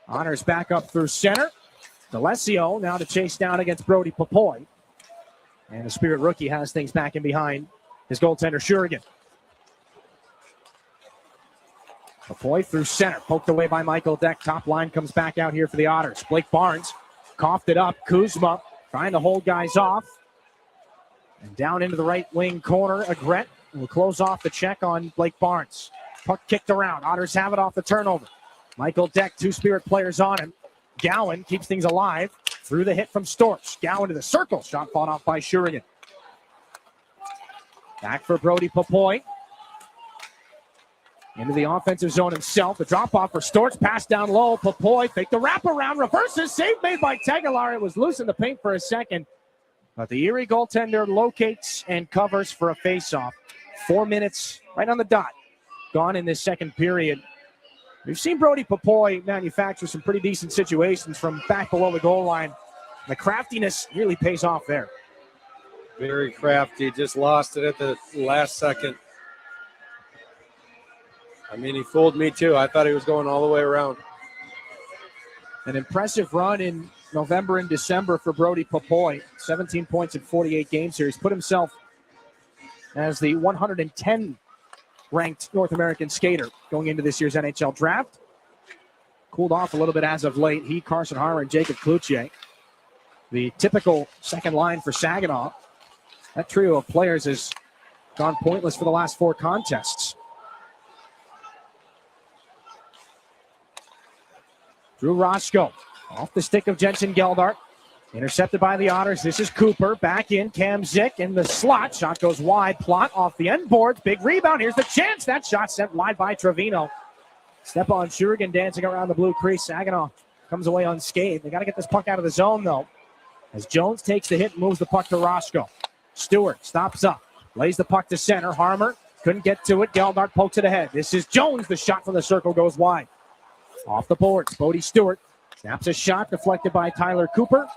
Otters back up through center. D'Alessio now to chase down against Brody Popoy. And the Spirit rookie has things back in behind his goaltender, Shurigan. Popoy through center, poked away by Michael Deck. Top line comes back out here for the Otters. Blake Barnes coughed it up. Kuzma trying to hold guys off. And down into the right wing corner, Agrette will close off the check on Blake Barnes. Puck kicked around. Otters have it off the turnover. Michael Deck, 2 Spirit players on him. Gowan keeps things alive through the hit from Storch. Gowan to the circle. Shot fought off by Shurigan. Back for Brody Popoy. Into the offensive zone himself. The drop-off for Storch. Pass down low. Papoy fake the wraparound. Reverses. Save made by Tegelar. It was loose in the paint for a second. But the Erie goaltender locates and covers for a face-off. 4 minutes right on the dot gone in this second period. We've seen Brody Papoy manufacture some pretty decent situations from back below the goal line. The craftiness really pays off there. Very crafty. Just lost it at the last second. I mean, he fooled me too. I thought he was going all the way around. An impressive run in November and December for Brody Papoy. 17 points in 48 games here. He's put himself as the 110 ranked North American skater going into this year's NHL draft. Cooled off a little bit as of late. He, Carson Harmer, and Jacob Cloutier. The typical second line for Saginaw. That trio of players has gone pointless for the last 4 contests. Drew Roscoe off the stick of Jensen Geldart. Intercepted by the Otters. This is Cooper. Back in. Cam Zick in the slot. Shot goes wide. Plot off the end boards. Big rebound. Here's the chance. That shot sent wide by Trevino. Stepan Shurigan dancing around the blue crease. Saginaw comes away unscathed. They got to get this puck out of the zone, though. As Jones takes the hit and moves the puck to Roscoe. Stewart stops up. Lays the puck to center. Harmer couldn't get to it. Geldart pokes it ahead. This is Jones. The shot from the circle goes wide. Off the boards. Bodie Stewart snaps a shot deflected by Tyler Cooper.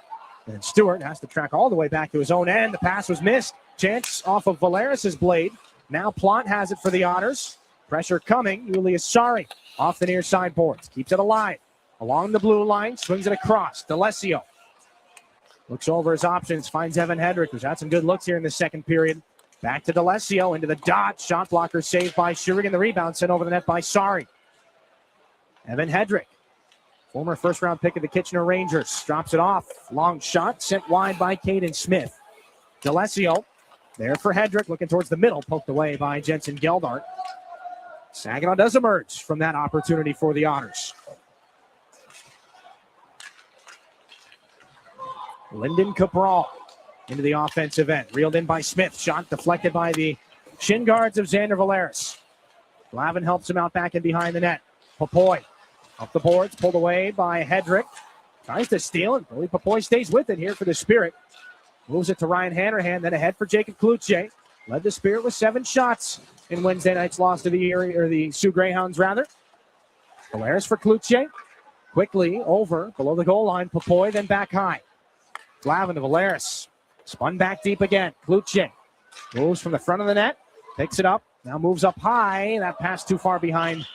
And Stewart has to track all the way back to his own end. The pass was missed. Chance off of Valeris' blade. Now Plot has it for the Otters. Pressure coming. Julius Sari off the near side boards. Keeps it alive. Along the blue line. Swings it across. D'Alessio looks over his options. Finds Evan Hedrick, who's had some good looks here in the second period. Back to D'Alessio. Into the dot. Shot blocker saved by Shurigan. The rebound sent over the net by Sari. Evan Hedrick, former first-round pick of the Kitchener Rangers, drops it off. Long shot sent wide by Caden Smith. D'Alessio there for Hedrick, looking towards the middle, poked away by Jensen Geldart. Saginaw does emerge from that opportunity for the Otters. Lyndon Cabral into the offensive end. Reeled in by Smith. Shot deflected by the shin guards of Xander Valeris. Glavin helps him out back in behind the net. Papoy up the boards, pulled away by Hedrick. Tries to steal it. Billy Papoy stays with it here for the Spirit. Moves it to Ryan Hanrahan, then ahead for Jacob Cloutier. Led the Spirit with 7 shots in Wednesday night's loss to the Sioux Greyhounds, rather. Valeris for Cloutier. Quickly over, below the goal line. Papoy, then back high. Glavin to Valeris. Spun back deep again. Cloutier moves from the front of the net. Picks it up. Now moves up high. That pass too far behind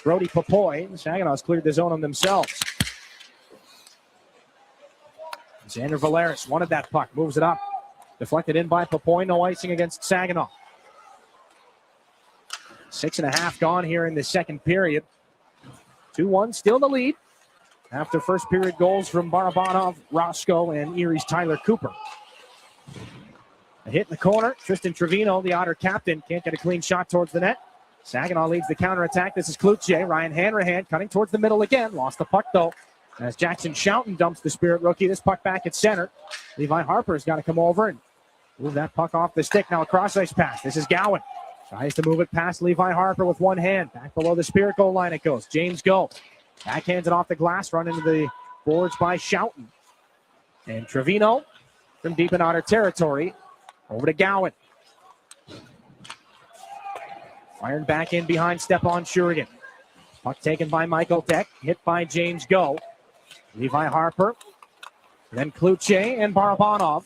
Brody Papoy. Saginaw's cleared the zone on themselves. Xander Valeris wanted that puck. Moves it up. Deflected in by Papoy. No icing against Saginaw. 6.5 gone here in the second period. 2-1 still the lead after first period goals from Barabanov, Roscoe, and Erie's Tyler Cooper. A hit in the corner. Tristan Trevino, the Otter captain, can't get a clean shot towards the net. Saginaw leads the counterattack. This is Cloutier. Ryan Hanrahan cutting towards the middle again. Lost the puck, though, as Jackson Schouten dumps the Spirit rookie. This puck back at center. Levi Harper's got to come over and move that puck off the stick. Now a cross-ice pass. This is Gowan. Tries to move it past Levi Harper with one hand. Back below the Spirit goal line it goes. James Go. Backhands it off the glass. Run into the boards by Schouten. And Trevino from deep in Otter territory. Over to Gowan. Fired back in behind Stepan Shurigan. Puck taken by Michael Deck. Hit by James Go. Levi Harper. Then Cloutier and Barabanov.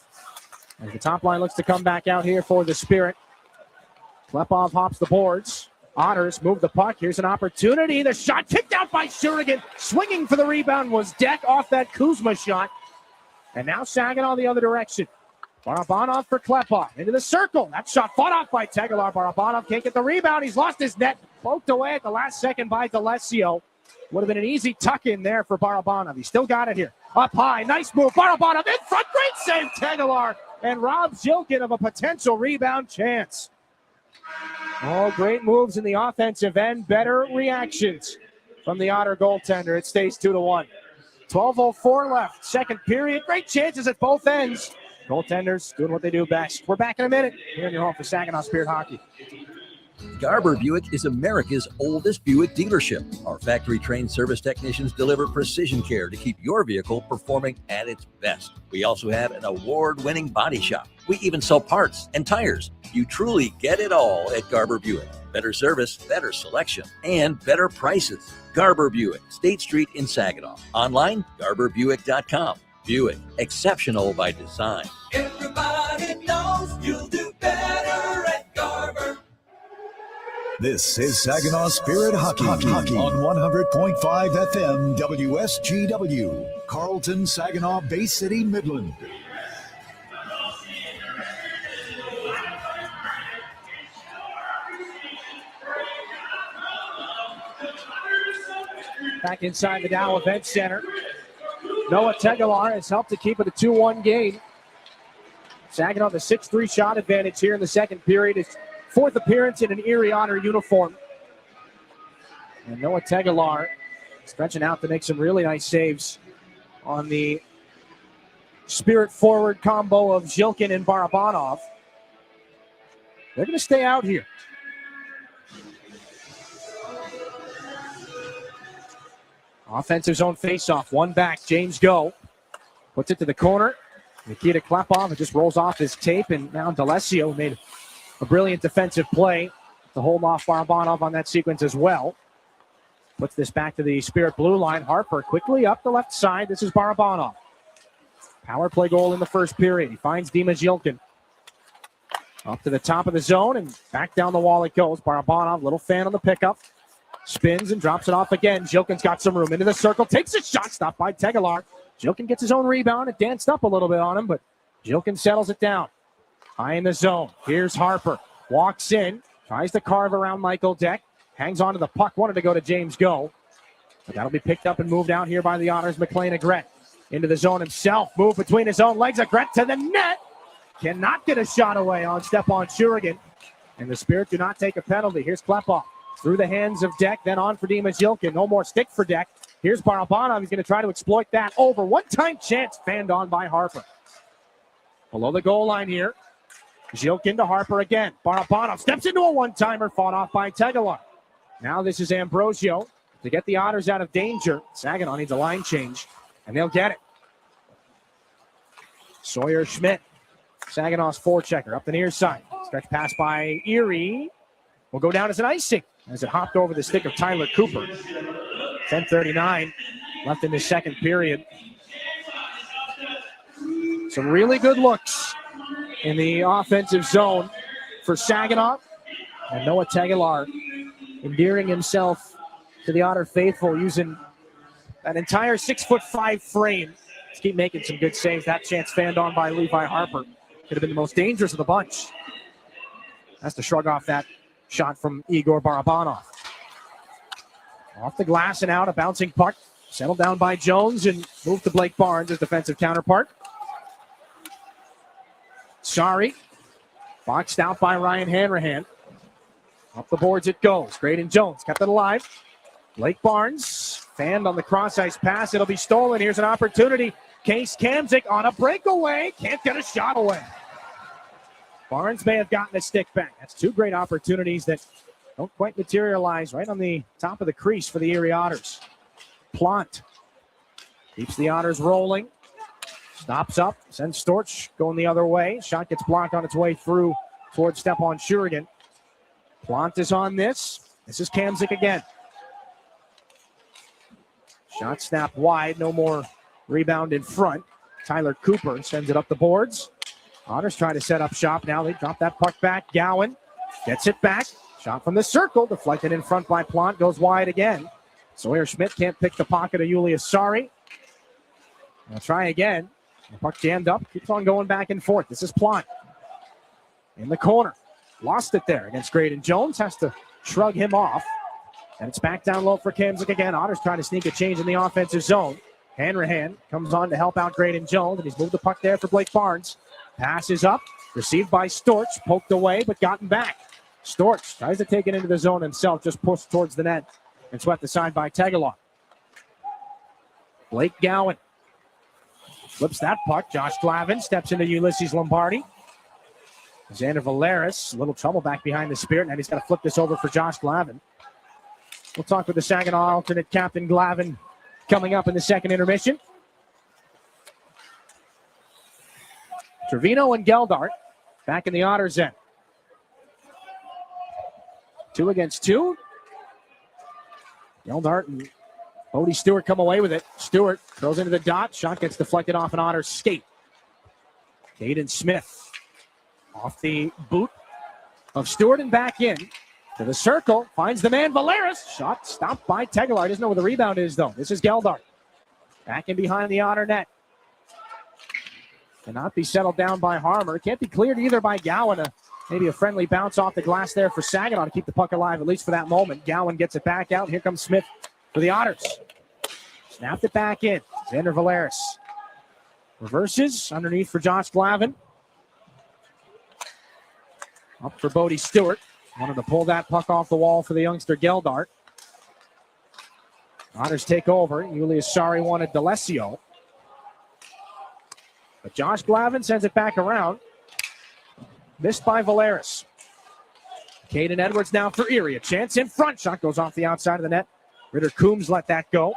As the top line looks to come back out here for the Spirit. Klepov hops the boards. Otters move the puck. Here's an opportunity. The shot kicked out by Shurigan. Swinging for the rebound was Deck off that Kuzma shot. And now Saginaw the other direction. Barabanov for Klepov. Into the circle. That shot fought off by Tegelar. Barabanov can't get the rebound. He's lost his net. Poked away at the last second by D'Alessio. Would have been an easy tuck in there for Barabanov. He still got it here. Up high. Nice move. Barabanov in front. Great save. Tegelar. And Rob Zilkin of a potential rebound chance. All great moves in the offensive end. Better reactions from the Otter goaltender. It stays 2-1. 12:04 left. Second period. Great chances at both ends. Goaltenders doing what they do best. We're back in a minute here in your home for Saginaw Spirit Hockey. Garber Buick is America's oldest Buick dealership. Our factory-trained service technicians deliver precision care to keep your vehicle performing at its best. We also have an award-winning body shop. We even sell parts and tires. You truly get it all at Garber Buick. Better service, better selection, and better prices. Garber Buick, State Street in Saginaw. Online, garberbuick.com. Buick, exceptional by design. Everybody knows you'll do better at Garber. This is Saginaw Spirit Hockey on 100.5 FM WSGW, Carlton, Saginaw, Bay City, Midland. Back inside the Dow Event Center. Noah Tegelar has helped to keep it a 2-1 game. Saginaw the 6-3 shot advantage here in the second period. His fourth appearance in an Erie Otter uniform. And Noah Tegelar stretching out to make some really nice saves on the Spirit forward combo of Zhilkin and Barabanov. They're going to stay out here. Offensive zone faceoff. One back. James Go puts it to the corner. Nikita Klepov, it just rolls off his tape, and now D'Alessio made a brilliant defensive play to hold off Barabanov on that sequence as well. Puts this back to the Spirit blue line. Harper quickly up the left side. This is Barabanov. Power play goal in the first period. He finds Dima Zhilkin. Up to the top of the zone and back down the wall it goes. Barabanov, little fan on the pickup. Spins and drops it off again. Zhilkin's got some room. Into the circle. Takes a shot. Stopped by Tegelar. Zhilkin gets his own rebound. It danced up a little bit on him, but Zhilkin settles it down. High in the zone. Here's Harper. Walks in. Tries to carve around Michael Deck. Hangs on to the puck. Wanted to go to James Go. But that'll be picked up and moved out here by the Otters. McLean Agret into the zone himself. Move between his own legs. Agret to the net. Cannot get a shot away on Stepan Shurigan. And the Spirit do not take a penalty. Here's Klepov. Through the hands of Deck, then on for Dima Zhilkin. No more stick for Deck. Here's Barabanov. He's going to try to exploit that. Over. One-time chance fanned on by Harper. Below the goal line here. Zhilkin to Harper again. Barabanov steps into a one-timer, fought off by Tegelar. Now this is Ambrosio to get the Otters out of danger. Saginaw needs a line change, and they'll get it. Sawyer Schmidt, Saginaw's forechecker, up the near side. Stretch pass by Erie. Will go down as an icing as it hopped over the stick of Tyler Cooper. 10:39 left in the second period. Some really good looks in the offensive zone for Saginaw. And Noah Tegelar endearing himself to the Otter faithful using that entire 6'5" frame to keep making some good saves. That chance fanned on by Levi Harper. Could have been the most dangerous of the bunch. Has to shrug off that shot from Igor Barabanov. Off the glass and out, a bouncing puck. Settled down by Jones and moved to Blake Barnes, his defensive counterpart. Sorry. Boxed out by Ryan Hanrahan. Up the boards it goes. Graydon Jones kept it alive. Blake Barnes fanned on the cross-ice pass. It'll be stolen. Here's an opportunity. Case Kamzik on a breakaway. Can't get a shot away. Barnes may have gotten a stick back. That's two great opportunities that don't quite materialize right on the top of the crease for the Erie Otters. Plant keeps the Otters rolling. Stops up, sends Storch going the other way. Shot gets blocked on its way through towards Stepan Shurigan. Plant is on this. This is Kamzik again. Shot snapped wide. No more rebound in front. Tyler Cooper sends it up the boards. Otters trying to set up shop now. They drop that puck back. Gowan gets it back. Shot from the circle. Deflected in front by Plant. Goes wide again. Sawyer Schmidt can't pick the pocket of Julius Sari. They'll try again. The puck jammed up. Keeps on going back and forth. This is Plant. In the corner. Lost it there against Graydon Jones. Has to shrug him off. And it's back down low for Kamzik again. Otters trying to sneak a change in the offensive zone. Hanrahan comes on to help out Graydon Jones. And he's moved the puck there for Blake Barnes. Pass is up. Received by Storch. Poked away but gotten back. Storch tries to take it into the zone himself. Just pushed towards the net. And swept aside by Tegelar. Blake Gowan flips that puck. Josh Glavin steps into Ulysses Lombardi. Xander Valeris, a little trouble back behind the Spirit, and he's got to flip this over for Josh Glavin. We'll talk with the Saginaw alternate captain Glavin coming up in the second intermission. Trevino and Geldart back in the Otters end. 2 against 2. Geldart and Bodie Stewart come away with it. Stewart throws into the dot. Shot gets deflected off an Otters skate. Caden Smith off the boot of Stewart and back in to the circle. Finds the man, Valeris. Shot stopped by Tegelar. Doesn't know where the rebound is, though. This is Geldart. Back in behind the Otter net. Cannot be settled down by Harmer. Can't be cleared either by Gowan. Maybe a friendly bounce off the glass there for Saginaw to keep the puck alive, at least for that moment. Gowan gets it back out. Here comes Smith for the Otters. Snapped it back in. Xander Valeris. Reverses underneath for Josh Glavin. Up for Bodie Stewart. Wanted to pull that puck off the wall for the youngster Geldart. Otters take over. Julius Sari wanted D'Alessio. But Josh Glavin sends it back around. Missed by Valeris. Caden Edwards now for Erie. A chance in front. Shot goes off the outside of the net. Ritter Coombs let that go.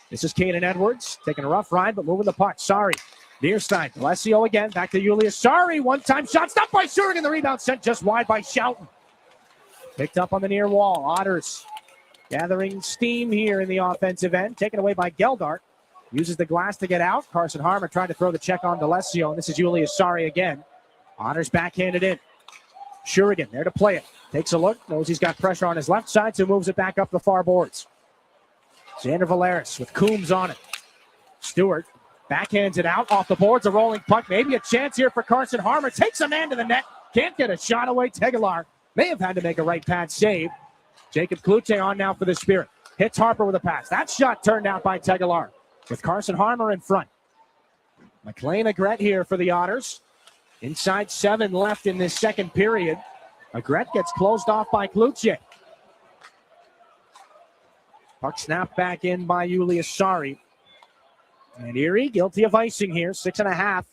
This is Caden Edwards taking a rough ride, but moving the puck. Sorry. Near side. D'Alessio again. Back to Julius. Sorry. One-time shot. Stopped by Shurigan. The rebound sent just wide by Schouten. Picked up on the near wall. Otters gathering steam here in the offensive end. Taken away by Geldart. Uses the glass to get out. Carson Harmer tried to throw the check on D'Alessio. And this is Julius Sari again. Otters backhanded in. Shurigan there to play it. Takes a look. Knows he's got pressure on his left side, so moves it back up the far boards. Xander Valeris with Coombs on it. Stewart backhands it out off the boards. A rolling puck. Maybe a chance here for Carson Harmer. Takes a man to the net. Can't get a shot away. Tegelar may have had to make a right pad save. Jacob Klute on now for the Spirit. Hits Harper with a pass. That shot turned out by Tegelar with Carson Harmer in front. McLean Agrette here for the Otters. Inside 7 left in this second period. Agrette gets closed off by Klute. Puck snapped back in by Julius Sari. And Erie guilty of icing here. 6.5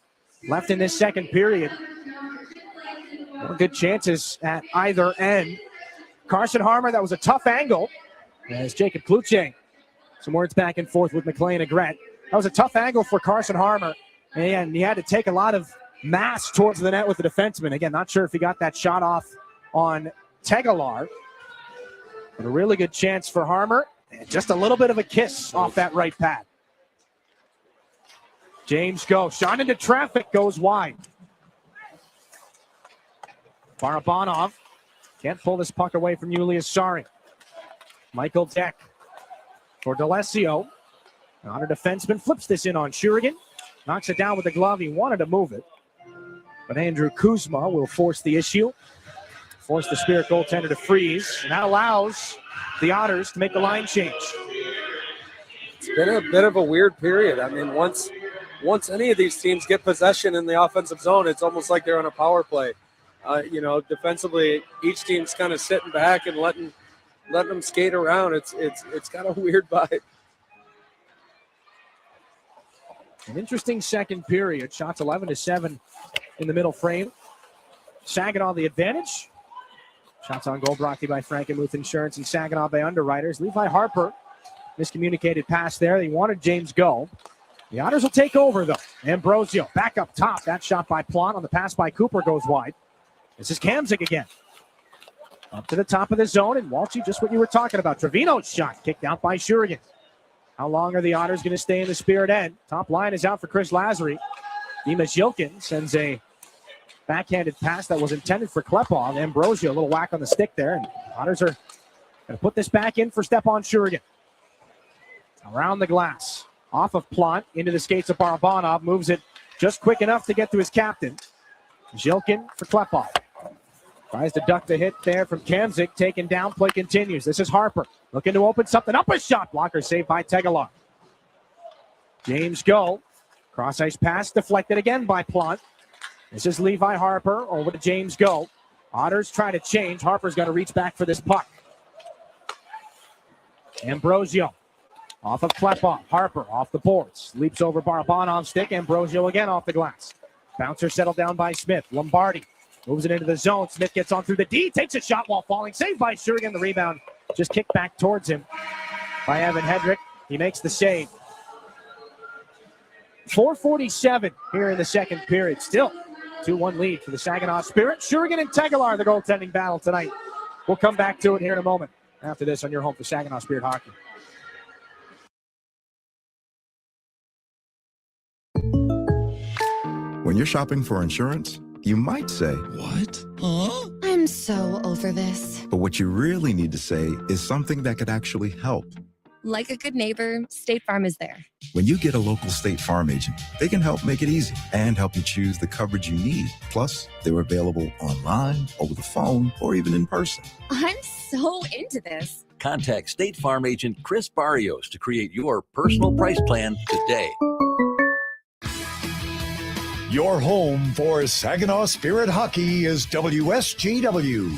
left in this second period. No good chances at either end. Carson Harmer, that was a tough angle. As Jacob Klute, some words back and forth with McLean Agrette. That was a tough angle for Carson Harmer. And he had to take a lot of mass towards the net with the defenseman. Again, not sure if he got that shot off on Tegelar. But a really good chance for Harmer. And just a little bit of a kiss off that right pad. James Go. Shot into traffic. Goes wide. Barabanov can't pull this puck away from Julius Sari. Michael Deck for D'Alessio. Otter defenseman flips this in on Shurigan. Knocks it down with the glove. He wanted to move it. But Andrew Kuzma will force the issue. Force the Spirit goaltender to freeze. And that allows the Otters to make the line change. It's been a bit of a weird period. I mean, once any of these teams get possession in the offensive zone, it's almost like they're on a power play. Defensively, each team's kind of sitting back and letting them skate around. It's kind of a weird vibe. An interesting second period. Shots 11-7 in the middle frame. Saginaw the advantage. Shots on goal brought to you by Frankenmuth Insurance and Saginaw Bay Underwriters. Levi Harper, miscommunicated pass there. They wanted James Go. The Otters will take over, though. Ambrosio back up top. That shot by Plante on the pass by Cooper goes wide. This is Kamzik again. Up to the top of the zone, and Walshy, just what you were talking about. Trevino's shot kicked out by Shurigan. How long are the Otters going to stay in the Spirit end? Top line is out for Chris Lazary. Dimas Yilkin sends a backhanded pass that was intended for Klepov. Ambrosio, a little whack on the stick there, and Otters are going to put this back in for Stepan Shurigan. Around the glass. Off of Plante, into the skates of Barabanov. Moves it just quick enough to get to his captain. Yilkin for Klepov. Tries to duck the hit there from Kamzik. Taken down, play continues. This is Harper. Looking to open something up. A shot blocker saved by Tegelar. James Go. Cross ice pass deflected again by Plante. This is Levi Harper over to James Go. Otters try to change. Harper's going to reach back for this puck. Ambrosio off of Klepov. Harper off the boards. Leaps over Barabanov's stick. Ambrosio again off the glass. Bouncer settled down by Smith. Lombardi Moves it into the zone. Smith gets on through the D, takes a shot while falling. Saved by Shurigan. The rebound just kicked back towards him by Evan Hedrick. He makes the save. 4:47 here in the second period. Still 2-1 lead for the Saginaw Spirit. Shurigan and Tegelar, the goaltending battle tonight. We'll come back to it here in a moment after this on your home for Saginaw Spirit Hockey. When you're shopping for insurance, you might say, "What? Huh?" I'm so over this. But what you really need to say is something that could actually help. Like a good neighbor, State Farm is there. When you get a local State Farm agent, they can help make it easy and help you choose the coverage you need. Plus, they're available online, over the phone, or even in person. I'm so into this. Contact State Farm agent Chris Barrios to create your personal price plan today. Your home for Saginaw Spirit Hockey is WSGW.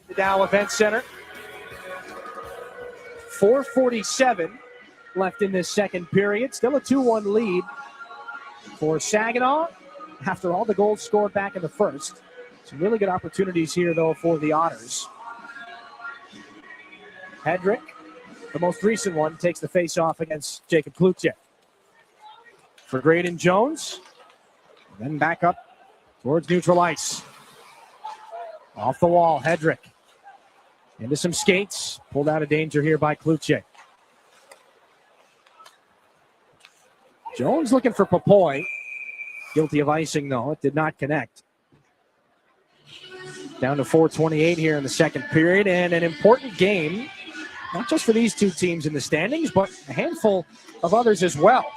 The Dow Event Center. 4:47 left in this second period. Still a 2-1 lead for Saginaw after all the goals scored back in the first. Some really good opportunities here, though, for the Otters. Hedrick, the most recent one, takes the face-off against Jacob Klutje. For Graydon Jones, then back up towards neutral ice. Off the wall, Hedrick. Into some skates. Pulled out of danger here by Klutje. Jones looking for Popoy. Guilty of icing, though. It did not connect. Down to 4:28 here in the second period, and an important game, not just for these two teams in the standings, but a handful of others as well.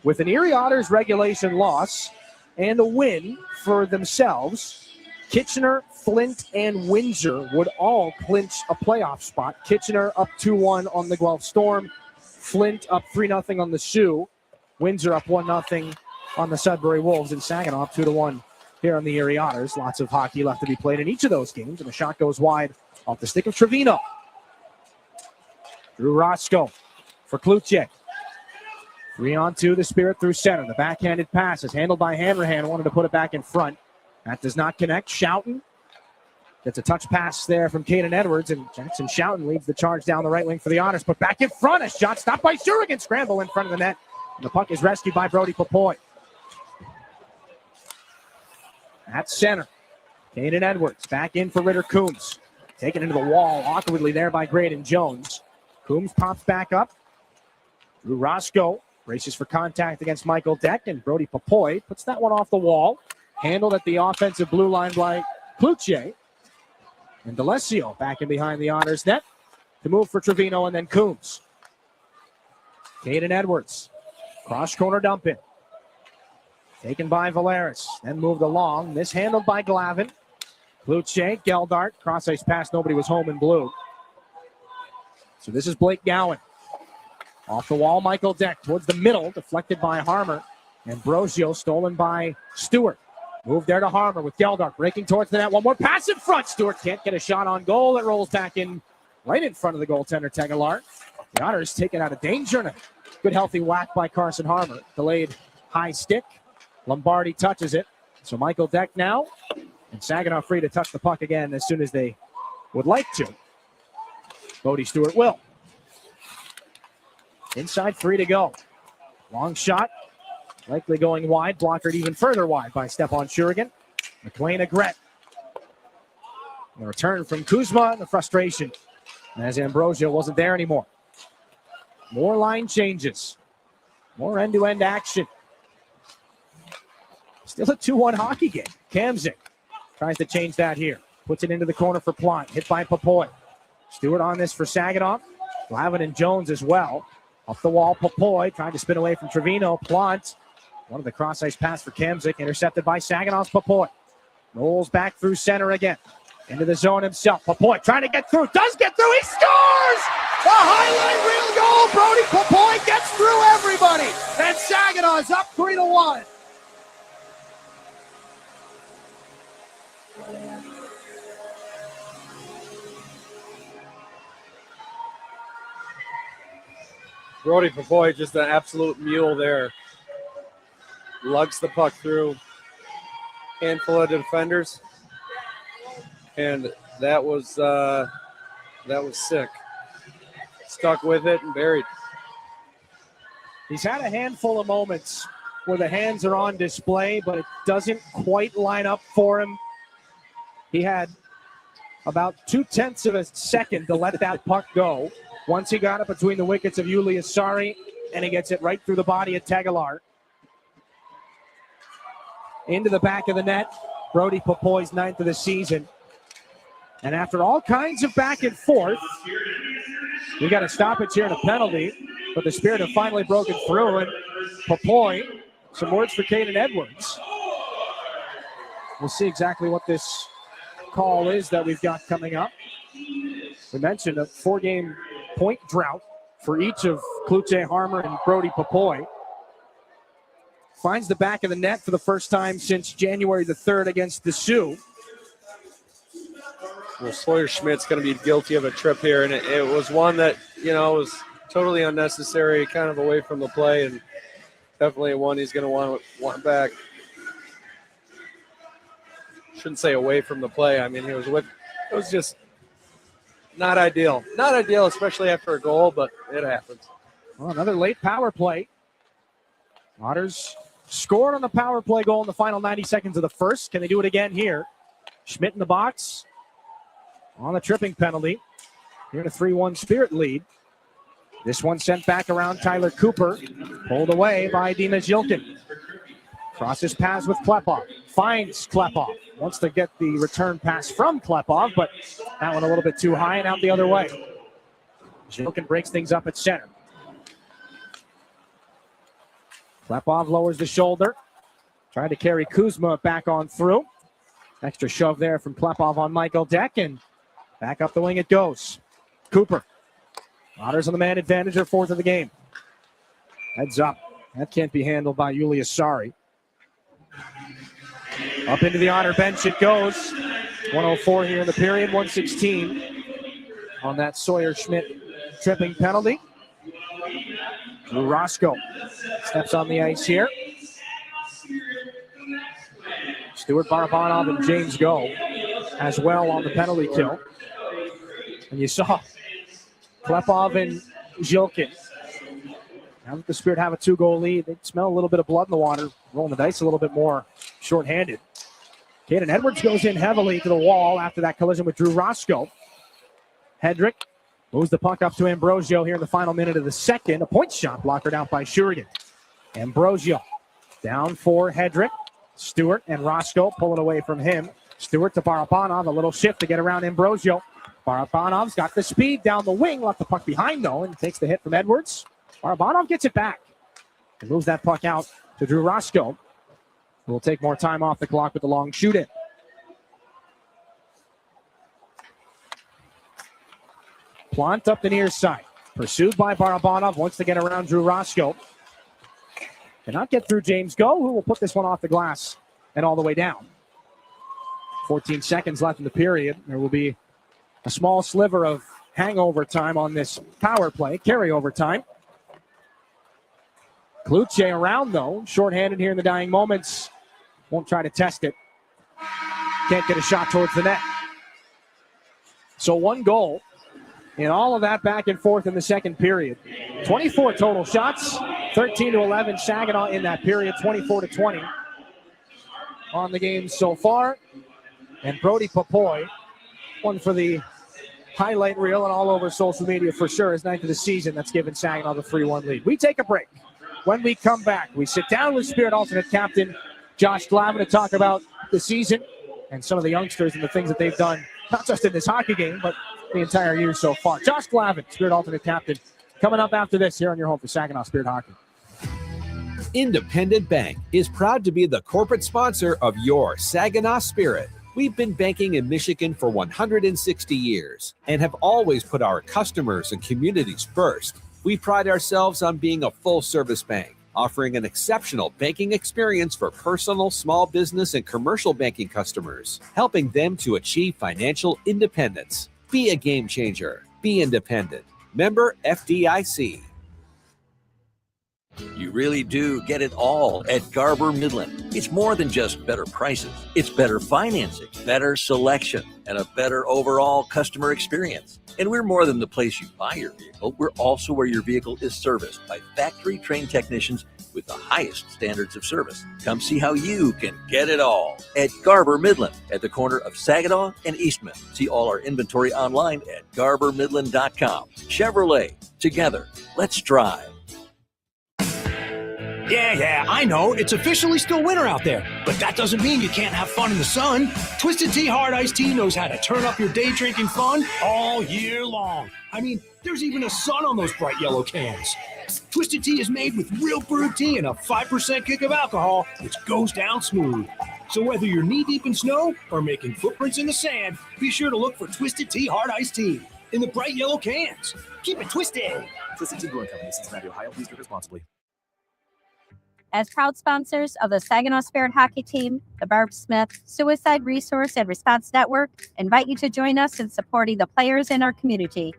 With an Erie Otters regulation loss and a win for themselves, Kitchener, Flint, and Windsor would all clinch a playoff spot. Kitchener up 2-1 on the Guelph Storm. Flint up 3-0 on the Sioux. Windsor up 1-0 on the Sudbury Wolves. And Saginaw up 2-1 here on the Erie Otters. Lots of hockey left to be played in each of those games. And the shot goes wide off the stick of Trevino. Drew Roscoe for Klutje. 3-on-2, the Spirit through center. The backhanded pass is handled by Hanrahan. Wanted to put it back in front. That does not connect. Schouten gets a touch pass there from Caden Edwards, and Jackson Schouten leads the charge down the right wing for the Otters. But back in front, a shot stopped by Shurigan. Scramble in front of the net. And the puck is rescued by Brody Popoy. At center, Caden Edwards back in for Ritter Coombs. Taken into the wall awkwardly there by Graydon Jones. Coombs pops back up. Drew Roscoe races for contact against Michael Deck, and Brody Popoy puts that one off the wall. Handled at the offensive blue line by Klutje. And D'Alessio back in behind the Otters net to move for Trevino and then Coombs. Caden Edwards. Cross corner dump in. Taken by Valeris. Then moved along. Mishandled by Glavin. Klutje, Geldart. Cross ice pass. Nobody was home in blue. So this is Blake Gowan. Off the wall, Michael Deck towards the middle. Deflected by Harmer. Ambrosio stolen by Stewart. Move there to Harmer with Geldart breaking towards the net. One more pass in front. Stewart can't get a shot on goal. It rolls back in right in front of the goaltender, Tegelar. The Otters taken out of danger, and a good healthy whack by Carson Harmer. Delayed high stick. Lombardi touches it. So Michael Deck now, and Saginaw free to touch the puck again as soon as they would like to. Bodie Stewart will. Inside 3 to go. Long shot. Likely going wide, blockered even further wide by Stepan Shurigan. McLean Agret. The return from Kuzma and the frustration as Ambrosio wasn't there anymore. More line changes. More end-to-end action. Still a 2-1 hockey game. Kamzik tries to change that here. Puts it into the corner for Plante. Hit by Popoy. Stewart on this for Saginaw. Glavin and Jones as well. Off the wall, Popoy trying to spin away from Trevino. Plante. One of the cross-ice pass for Kamzik, intercepted by Saginaw's Popoy. Rolls back through center again. Into the zone himself. Popoy trying to get through. Does get through. He scores! The highlight reel goal. Brody Popoy gets through everybody. And Saginaw's up 3-1. Brody Papoy, just an absolute mule there. Lugs the puck through. Handful of defenders. And that was sick. Stuck with it and buried. He's had a handful of moments where the hands are on display, but it doesn't quite line up for him. He had about 0.2 of a second to let that puck go. Once he got it between the wickets of Julius Sari, and he gets it right through the body of Tegelar. Into the back of the net. Brody Papoy's 9th of the season. And after all kinds of back and forth, we got a stoppage here and a penalty, but the Spirit have finally broken through, and Papoy, some words for Caden Edwards. We'll see exactly what this call is that we've got coming up. We mentioned a 4-game point drought for each of Klutze Harmer and Brody Papoy. Finds the back of the net for the first time since January the 3rd against the Sioux. Well, Sawyer Schmidt's going to be guilty of a trip here, and it was one that, was totally unnecessary, kind of away from the play, and definitely one he's going to want back. Shouldn't say away from the play. I mean, it was just not ideal. Not ideal, especially after a goal, but it happens. Well, another late power play. Otters scored on the power play goal in the final 90 seconds of the first. Can they do it again here? Schmidt in the box on the tripping penalty. Here in a 3-1 Spirit lead. This one sent back around Tyler Cooper. Pulled away by Dima Zilkin. Crosses pass with Klepov. Finds Klepov. Wants to get the return pass from Klepov, but that one a little bit too high and out the other way. Zilkin breaks things up at center. Klepov lowers the shoulder. Trying to carry Kuzma back on through. Extra shove there from Klepov on Michael Deck, and back up the wing it goes. Cooper. Otters on the man advantage, their 4th of the game. Heads up. That can't be handled by Julius Sari. Up into the Otter bench it goes. 1:04 here in the period, 1:16 on that Sawyer Schmidt tripping penalty. Drew Roscoe steps on the ice here. Stuart Barabanov and James Go as well on the penalty kill. And you saw Klepov and Zilkin. Now that the Spirit have a 2-goal lead, they smell a little bit of blood in the water, rolling the dice a little bit more shorthanded. Caden Edwards goes in heavily to the wall after that collision with Drew Roscoe. Hedrick moves the puck up to Ambrosio here in the final minute of the second. A point shot blockered out by Shurigan. Ambrosio down for Hedrick. Stewart and Roscoe pulling away from him. Stewart to Barabanov, a little shift to get around Ambrosio. Barabanov's got the speed down the wing, left the puck behind though, and takes the hit from Edwards. Barabanov gets it back and moves that puck out to Drew Roscoe, who will take more time off the clock with the long shoot-in. Plant up the near side. Pursued by Barabanov, wants to get around Drew Roscoe. Cannot get through James Go, who will put this one off the glass and all the way down. 14 seconds left in the period. There will be a small sliver of hangover time on this power play, carryover time. Klutze around, though, shorthanded here in the dying moments. Won't try to test it. Can't get a shot towards the net. So 1 goal in all of that back and forth in the second period. 24 total shots, 13-11 Saginaw in that period, 24-20 on the game so far. And Brody Papoy, one for the highlight reel and all over social media for sure, his 9th of the season. That's given Saginaw the 3-1 lead. We take a break. When we come back, we sit down with Spirit alternate captain Josh Glavin to talk about the season and some of the youngsters and the things that they've done, not just in this hockey game, but the entire year so far. Josh Glavin, Spirit alternate captain, coming up after this here on your home for Saginaw Spirit Hockey. Independent Bank is proud to be the corporate sponsor of your Saginaw Spirit. We've been banking in Michigan for 160 years and have always put our customers and communities first. We pride ourselves on being a full-service bank, offering an exceptional banking experience for personal, small business, and commercial banking customers, helping them to achieve financial independence. Be a game changer. Be independent. Member FDIC. You really do get it all at Garber Midland. It's more than just better prices. It's better financing, better selection, and a better overall customer experience. And we're more than the place you buy your vehicle. We're also where your vehicle is serviced by factory-trained technicians with the highest standards of service. Come see how you can get it all at Garber Midland at the corner of Saginaw and Eastman. See all our inventory online at garbermidland.com. Chevrolet, together, let's drive. Yeah, I know. It's officially still winter out there, but that doesn't mean you can't have fun in the sun. Twisted Tea Hard Iced Tea knows how to turn up your day drinking fun all year long. I mean, there's even a sun on those bright yellow cans. Twisted Tea is made with real brewed tea and a 5% kick of alcohol, which goes down smooth. So whether you're knee-deep in snow or making footprints in the sand, be sure to look for Twisted Tea Hard Iced Tea in the bright yellow cans. Keep it twisted. Twisted Tea Brewing Company, Cincinnati, Ohio. Please drink responsibly. As proud sponsors of the Saginaw Spirit Hockey Team, the Barb Smith Suicide Resource and Response Network invite you to join us in supporting the players in our community.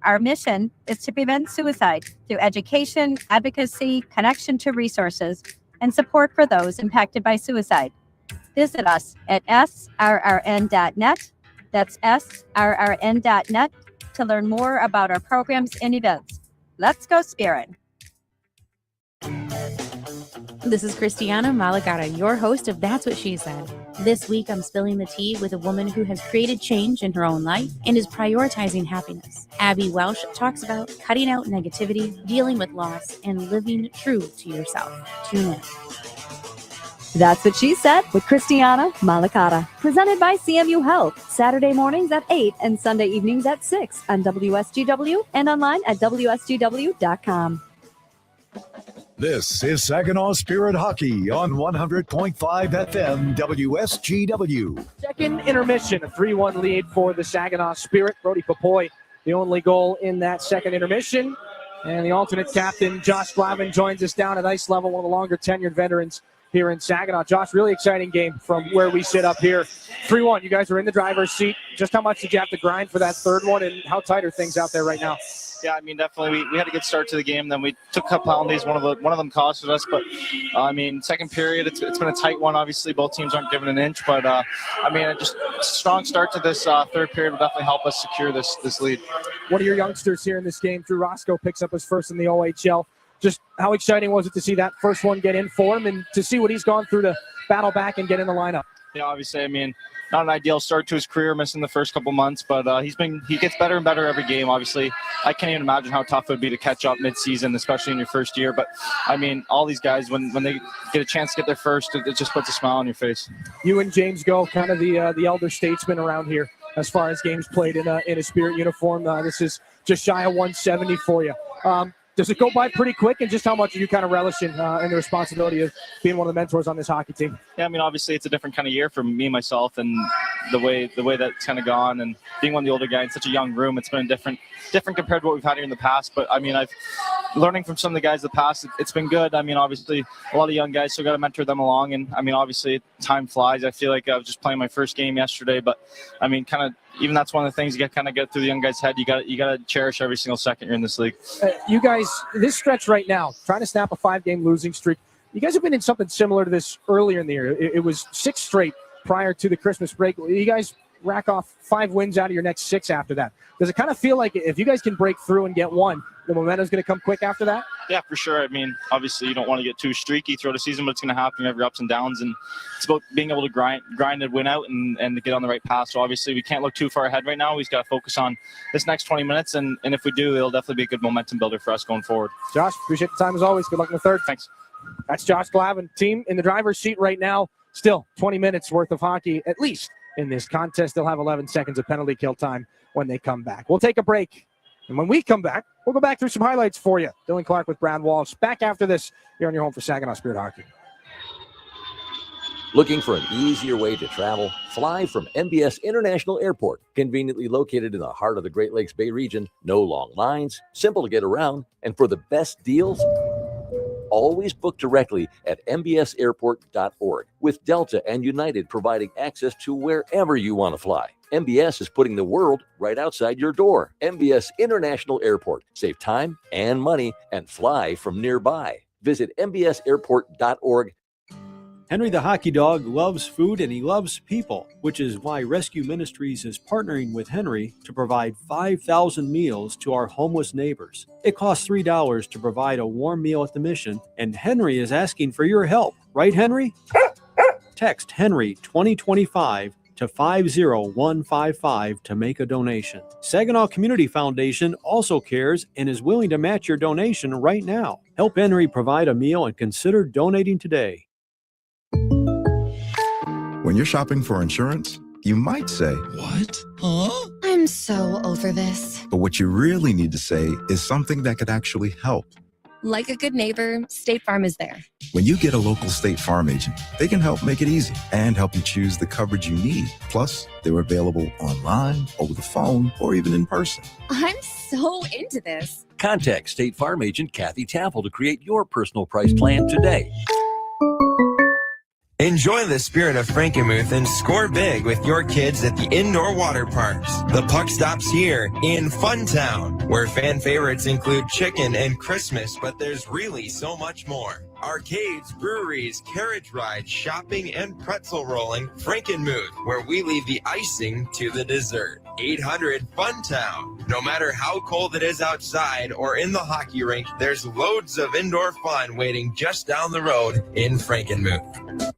Our mission is to prevent suicide through education, advocacy, connection to resources, and support for those impacted by suicide. Visit us at srrn.net. That's srrn.net to learn more about our programs and events. Let's go, Spirit. This is Christiana Malagata, your host of That's What She Said. This week, I'm spilling the tea with a woman who has created change in her own life and is prioritizing happiness. Abby Welsh talks about cutting out negativity, dealing with loss, and living true to yourself. Tune in. That's What She Said with Christiana Malagata. Presented by CMU Health. Saturday mornings at 8 and Sunday evenings at 6 on WSGW and online at WSGW.com. This is Saginaw Spirit Hockey on 100.5 FM WSGW. Second intermission, a 3-1 lead for the Saginaw Spirit. Brody Papoy, the only goal in that second intermission. And the alternate captain, Josh Glavin, joins us down at ice level, one of the longer tenured veterans here in Saginaw. Josh, really exciting game from where we sit up here. 3-1, you guys are in the driver's seat. Just how much did you have to grind for that third one, and how tight are things out there right now? Yeah, I mean, definitely we had a good start to the game. Then we took a couple penalties. One of them costed us. But, I mean, second period, it's been a tight one. Obviously, both teams aren't giving an inch. But, I mean, just a strong start to this third period will definitely help us secure this lead. One of your youngsters here in this game, Drew Roscoe, picks up his first in the OHL. Just how exciting was it to see that first one get in for him and to see what he's gone through to battle back and get in the lineup? Yeah, obviously, I mean, not an ideal start to his career, missing the first couple months, but he gets better and better every game. Obviously, I can't even imagine how tough it would be to catch up mid-season, especially in your first year. But I mean, all these guys, when they get a chance to get their first, it just puts a smile on your face. You and James Go, kind of the elder statesman around here as far as games played in a Spirit uniform. This is just shy of 170 for you. Does it go by pretty quick, and just how much are you kind of relishing in the responsibility of being one of the mentors on this hockey team? Yeah, I mean, obviously it's a different kind of year for me, myself, and the way that's kind of gone, and being one of the older guys in such a young room, it's been different compared to what we've had here in the past. But I mean, I've learning from some of the guys in the past, it's been good. I mean, obviously a lot of young guys, so got to mentor them along. And I mean, obviously time flies. I feel like I was just playing my first game yesterday, but I mean, kind of even that's one of the things you got to kind of get through the young guy's head. You got to cherish every single second you're in this league. You guys, this stretch right now, trying to snap a 5-game losing streak. You guys have been in something similar to this earlier in the year. It was 6 straight prior to the Christmas break. You guys rack off 5 wins out of your next 6 after that. Does it kind of feel like if you guys can break through and get one, the momentum's going to come quick after that? Yeah, for sure. I mean, obviously you don't want to get too streaky throughout the season, but it's going to happen. You have your ups and downs, and it's about being able to grind and win out and to get on the right path. So obviously we can't look too far ahead right now. We've got to focus on this next 20 minutes, and if we do, it'll definitely be a good momentum builder for us going forward. Josh, appreciate the time as always. Good luck in the third. Thanks. That's Josh Glavin, team in the driver's seat right now. Still 20 minutes worth of hockey, at least in this contest. They'll have 11 seconds of penalty kill time when they come back. We'll take a break. And when we come back, we'll go back through some highlights for you. Dylan Clark with Brad Walsh. Back after this here on your home for Saginaw Spirit Hockey. Looking for an easier way to travel? Fly from MBS International Airport, conveniently located in the heart of the Great Lakes Bay region. No long lines, simple to get around, and for the best deals, always book directly at mbsairport.org, with Delta and United providing access to wherever you want to fly. MBS is putting the world right outside your door. MBS International Airport. Save time and money and fly from nearby. Visit mbsairport.org. Henry the Hockey Dog loves food and he loves people, which is why Rescue Ministries is partnering with Henry to provide 5,000 meals to our homeless neighbors. It costs $3 to provide a warm meal at the mission, and Henry is asking for your help. Right, Henry? Text Henry 2025 to 50155 to make a donation. Saginaw Community Foundation also cares and is willing to match your donation right now. Help Henry provide a meal and consider donating today. When you're shopping for insurance, you might say, "What? Huh?" I'm so over this. But what you really need to say is something that could actually help. Like a good neighbor, State Farm is there. When you get a local State Farm agent, they can help make it easy and help you choose the coverage you need. Plus, they're available online, over the phone, or even in person. I'm so into this. Contact State Farm agent Kathy Taffel to create your personal price plan today. Enjoy the spirit of Frankenmuth and score big with your kids at the indoor water parks. The puck stops here in Funtown, where fan favorites include chicken and Christmas, but there's really so much more. Arcades, breweries, carriage rides, shopping, and pretzel rolling. Frankenmuth, where we leave the icing to the dessert. 800 Funtown. No matter how cold it is outside or in the hockey rink, there's loads of indoor fun waiting just down the road in Frankenmuth.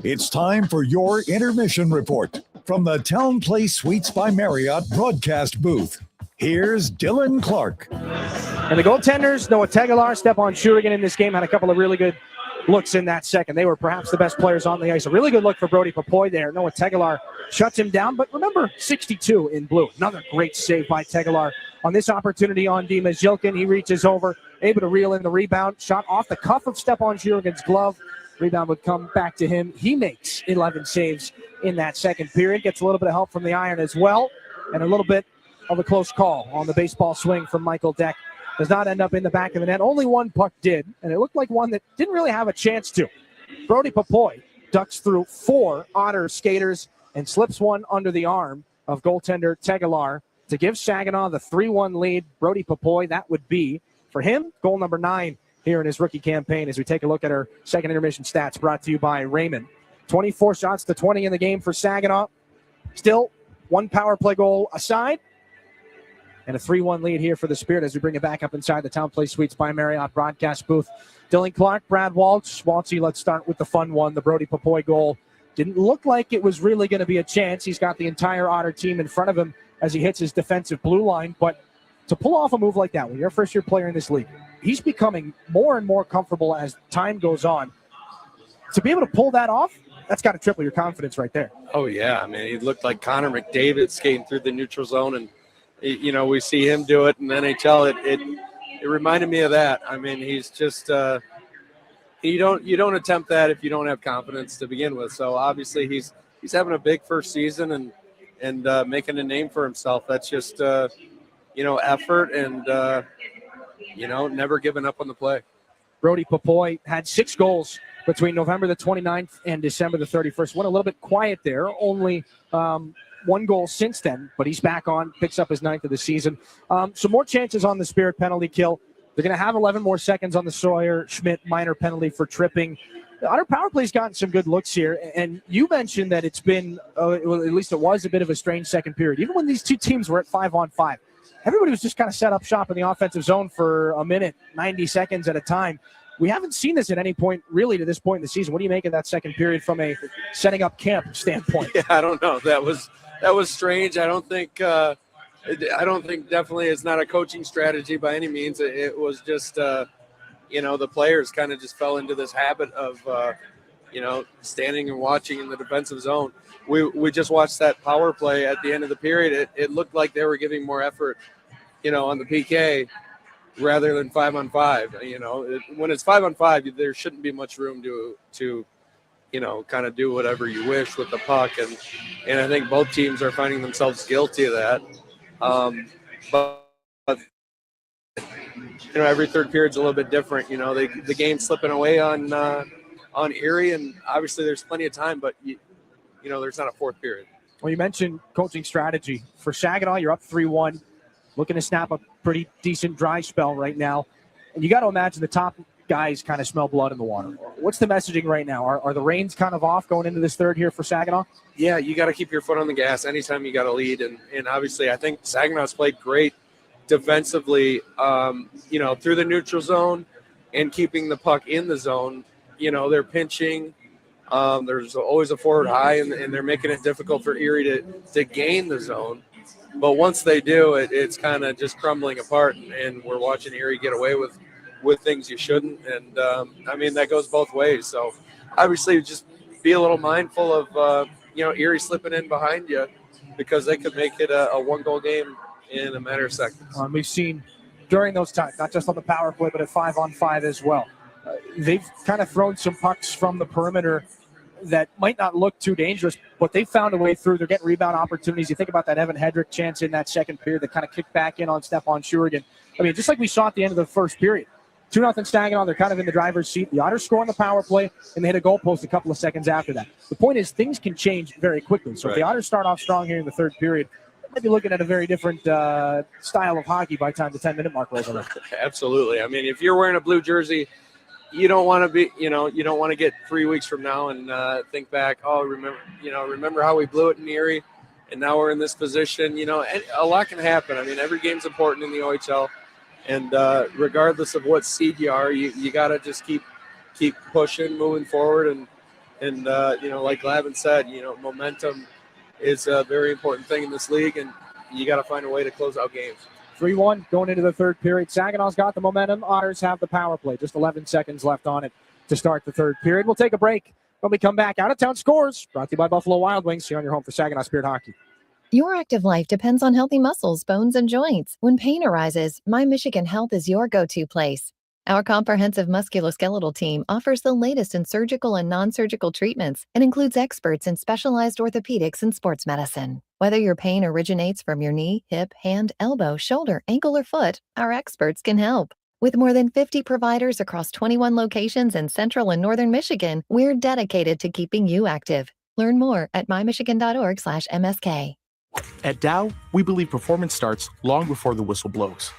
It's time for your intermission report from the Town Place Suites by Marriott broadcast booth. Here's Dylan Clark. And the goaltenders, Noah Tegelar, Stepan Shurigan in this game, had a couple of really good looks in that second. They were perhaps the best players on the ice. A really good look for Brody Popoy there. Noah Tegelar shuts him down, but remember, 62 in blue. Another great save by Tegelar on this opportunity on Dima Zhilkin. He reaches over, able to reel in the rebound. Shot off the cuff of Stepan Shurigan's glove. Rebound would come back to him. He makes 11 saves in that second period. Gets a little bit of help from the iron as well. And a little bit of a close call on the baseball swing from Michael Deck. Does not end up in the back of the net. Only one puck did, and it looked like one that didn't really have a chance to. Brody Popoy ducks through 4 Otter skaters and slips one under the arm of goaltender Tegelar to give Saginaw the 3-1 lead. Brody Popoy, that would be, for him, goal number 9 here in his rookie campaign as we take a look at our second intermission stats brought to you by Raymond. 24 shots to 20 in the game for Saginaw. Still 1 power play goal aside. And a 3-1 lead here for the Spirit as we bring it back up inside the Town Place Suites by Marriott broadcast booth. Dylan Clark, Brad Waltz. Waltzy, let's start with the fun one, the Brody Popoy goal. Didn't look like it was really going to be a chance. He's got the entire Otter team in front of him as he hits his defensive blue line. But to pull off a move like that when you're a first-year player in this league, he's becoming more and more comfortable as time goes on. To be able to pull that off, that's got to triple your confidence right there. Oh, yeah. I mean, he looked like Connor McDavid skating through the neutral zone, and, you know, we see him do it in the NHL. It reminded me of that. I mean, he's just you don't attempt that if you don't have confidence to begin with. So, obviously, he's having a big first season and making a name for himself. That's just effort and, never giving up on the play. Brody Popoy had 6 goals between November the 29th and December the 31st. Went a little bit quiet there, only 1 goal since then, but he's back on, picks up his 9th of the season. Some more chances on the Spirit penalty kill. They're going to have 11 more seconds on the Sawyer-Schmidt minor penalty for tripping. The Otter power play's gotten some good looks here, and you mentioned that it's been, at least it was a bit of a strange second period. Even when these two teams were at 5-on-5, everybody was just kind of set up shop in the offensive zone for a minute, 90 seconds at a time. We haven't seen this at any point, really, to this point in the season. What do you make of that second period from a setting up camp standpoint? Yeah, I don't know. That was strange. I don't think definitely it's not a coaching strategy by any means. It was just, the players kind of just fell into this habit of, standing and watching in the defensive zone. We just watched that power play at the end of the period. It looked like they were giving more effort, on the PK rather than 5-on-5. When it's 5-on-5, there shouldn't be much room to kind of do whatever you wish with the puck. And I think both teams are finding themselves guilty of that. But every third period's a little bit different. The game's slipping away on Erie, and obviously there's plenty of time, but there's not a fourth period. Well, you mentioned coaching strategy. For Saginaw, you're up 3-1, looking to snap a pretty decent dry spell right now. And you got to imagine the top guys kind of smell blood in the water. What's the messaging right now? Are the reins kind of off going into this third here for Saginaw? Yeah, you got to keep your foot on the gas anytime you got a lead. And obviously, I think Saginaw's played great defensively, through the neutral zone and keeping the puck in the zone. They're pinching. There's always a forward high, and they're making it difficult for Erie to gain the zone. But once they do, it's kind of just crumbling apart, and we're watching Erie get away with things you shouldn't. And, that goes both ways. So, obviously, just be a little mindful of, Erie slipping in behind you, because they could make it a one-goal game in a matter of seconds. We've seen during those times, not just on the power play, but at 5-on-5 as well. They've kind of thrown some pucks from the perimeter that might not look too dangerous, but they found a way through. They're getting rebound opportunities. You think about that Evan Hedrick chance in that second period that kind of kicked back in on Stephon Shurigan. Just like we saw at the end of the first period. 2-0 Saginaw, they're kind of in the driver's seat. The Otters score on the power play, and they hit a goal post a couple of seconds after that. The point is, things can change very quickly. So if the Otters start off strong here in the third period, they might be looking at a very different style of hockey by the time the 10-minute mark rolls around. Absolutely. If you're wearing a blue jersey, you don't want to be, you don't want to get 3 weeks from now and think back, remember how we blew it in Erie, and now we're in this position. And a lot can happen. Every game's important in the OHL. And regardless of what seed you are, you got to just keep pushing, moving forward. And like Glavin said, momentum is a very important thing in this league, and you got to find a way to close out games. 3-1 going into the third period. Saginaw's got the momentum. Otters have the power play. Just 11 seconds left on it to start the third period. We'll take a break. When we come back, Out of Town Scores, brought to you by Buffalo Wild Wings, here on your home for Saginaw Spirit Hockey. Your active life depends on healthy muscles, bones, and joints. When pain arises, My Michigan Health is your go-to place. Our comprehensive musculoskeletal team offers the latest in surgical and non-surgical treatments and includes experts in specialized orthopedics and sports medicine. Whether your pain originates from your knee, hip, hand, elbow, shoulder, ankle, or foot, our experts can help. With more than 50 providers across 21 locations in central and northern Michigan, we're dedicated to keeping you active. Learn more at mymichigan.org/MSK. At Dow, we believe performance starts long before the whistle blows.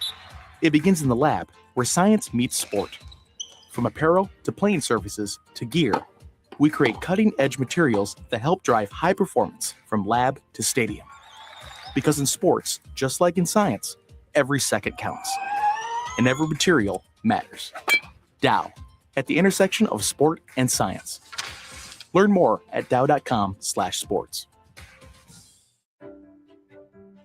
It begins in the lab, where science meets sport. From apparel to playing surfaces to gear, we create cutting-edge materials that help drive high performance from lab to stadium. Because in sports, just like in science, every second counts. And every material matters. Dow, at the intersection of sport and science. Learn more at dow.com/sports.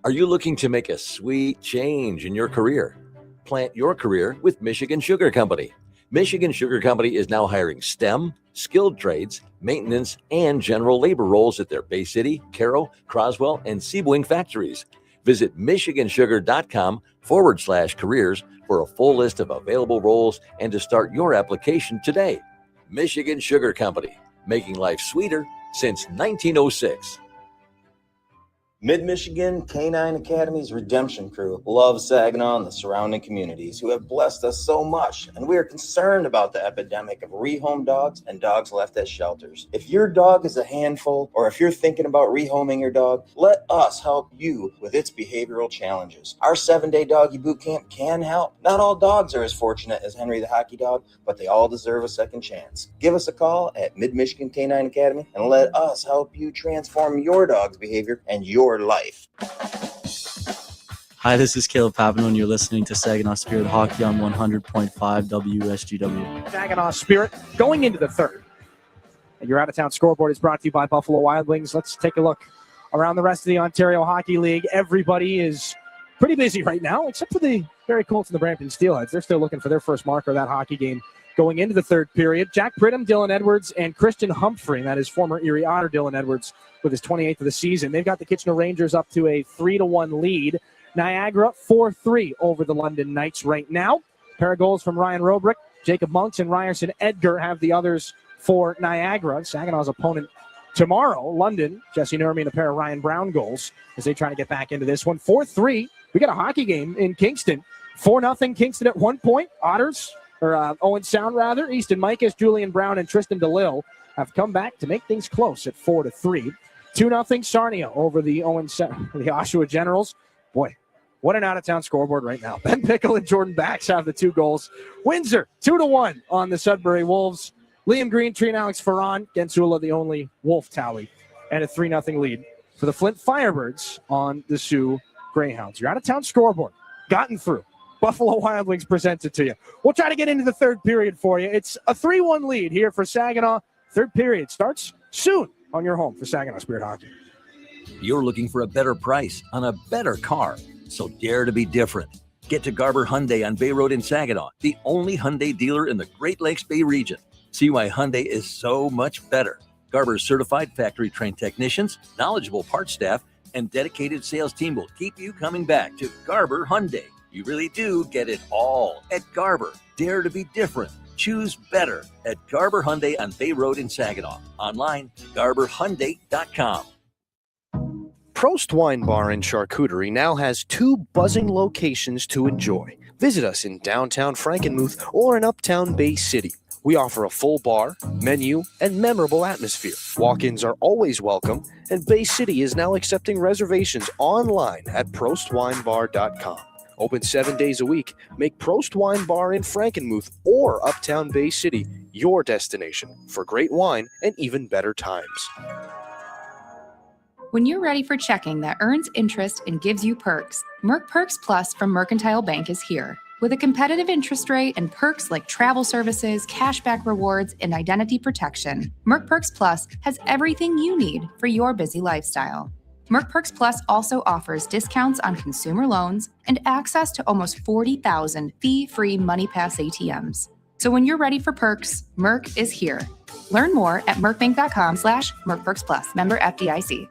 Are you looking to make a sweet change in your career? Plant your career with Michigan Sugar Company. Michigan Sugar Company is now hiring STEM, skilled trades, maintenance, and general labor roles at their Bay City, Carroll, Croswell, and Sebring factories. Visit michigansugar.com/careers for a full list of available roles and to start your application today. Michigan Sugar Company, making life sweeter since 1906. Mid-Michigan Canine Academy's Redemption Crew loves Saginaw and the surrounding communities who have blessed us so much, and we are concerned about the epidemic of rehome dogs and dogs left at shelters. If your dog is a handful, or if you're thinking about rehoming your dog, let us help you with its behavioral challenges. Our 7-day doggy boot camp can help. Not all dogs are as fortunate as Henry the Hockey Dog, but they all deserve a second chance. Give us a call at Mid-Michigan Canine Academy and let us help you transform your dog's behavior and your life. Hi, this is Caleb Papino, and you're listening to Saginaw Spirit Hockey on 100.5 WSGW. Saginaw Spirit going into the third. And your out-of-town scoreboard is brought to you by Buffalo Wild Wings. Let's take a look around the rest of the Ontario Hockey League. Everybody is pretty busy right now, except for the Barrie Colts and the Brampton Steelheads. They're still looking for their first marker of that hockey game going into the third period. Jack Pridham, Dylan Edwards, and Christian Humphrey, and that is former Erie Otter Dylan Edwards with his 28th of the season. They've got the Kitchener Rangers up to a 3-1 lead. Niagara 4-3 over the London Knights right now. A pair of goals from Ryan Robrick, Jacob Monks, and Ryerson Edgar have the others for Niagara. Saginaw's opponent tomorrow, London, Jesse Nurmi and a pair of Ryan Brown goals as they try to get back into this one. 4-3. We got a hockey game in Kingston. 4-0 Kingston at one point. Otters, or Owen Sound rather. Easton Mikas, Julian Brown, and Tristan DeLille have come back to make things close at 4-3. 2-0 Sarnia over the the Oshawa Generals. Boy, What an out-of-town scoreboard right now. Ben Pickle and Jordan Bax have the 2 goals. Windsor, 2-1 on the Sudbury Wolves. Liam Greentree and Alex Ferran. Gensula, the only Wolf tally. And a 3-0 lead for the Flint Firebirds on the Sioux Greyhounds. Your out-of-town scoreboard. Gotten through. Buffalo Wild Wings presents it to you. We'll try to get into the third period for you. It's a 3-1 lead here for Saginaw. Third period starts soon on your home for Saginaw Spirit Hockey. You're looking for a better price on a better car, so dare to be different. Get to Garber Hyundai on Bay Road in Saginaw, the only Hyundai dealer in the Great Lakes Bay region. See why Hyundai is so much better. Garber's certified factory-trained technicians, knowledgeable parts staff, and dedicated sales team will keep you coming back to Garber Hyundai. You really do get it all at Garber. Dare to be different. Choose better at Garber Hyundai on Bay Road in Saginaw. Online, garberhyundai.com. Prost Wine Bar and Charcuterie now has 2 buzzing locations to enjoy. Visit us in downtown Frankenmuth or in uptown Bay City. We offer a full bar, menu, and memorable atmosphere. Walk-ins are always welcome, and Bay City is now accepting reservations online at prostwinebar.com. Open 7 days a week. Make Prost Wine Bar in Frankenmuth or Uptown Bay City your destination for great wine and even better times. When you're ready for checking that earns interest and gives you perks, Merc Perks Plus from Mercantile Bank is here. With a competitive interest rate and perks like travel services, cashback rewards, and identity protection, Merc Perks Plus has everything you need for your busy lifestyle. Merc Perks Plus also offers discounts on consumer loans and access to almost 40,000 fee-free MoneyPass ATMs. So when you're ready for perks, Merc is here. Learn more at mercbank.com/mercperksplus. Member FDIC.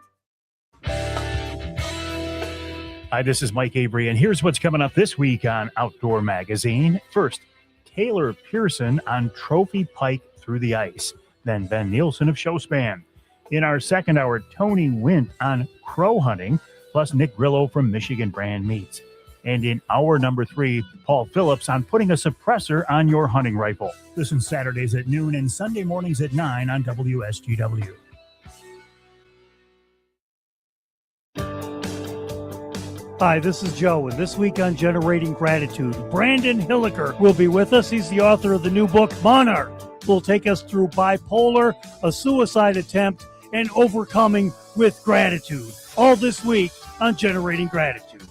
Hi, this is Mike Avery, and here's what's coming up this week on Outdoor Magazine. First, Taylor Pearson on Trophy Pike Through the Ice. Then Ben Nielsen of Showspan. In our second hour, Tony Wint on crow hunting, plus Nick Grillo from Michigan Brand Meats. And in hour number 3, Paul Phillips on putting a suppressor on your hunting rifle. Listen Saturdays at noon and Sunday mornings at 9 on WSGW. Hi, this is Joe, and this week on Generating Gratitude, Brandon Hilliker will be with us. He's the author of the new book, Monarch. Will take us through bipolar, a suicide attempt, and overcoming with gratitude. All this week on Generating Gratitude.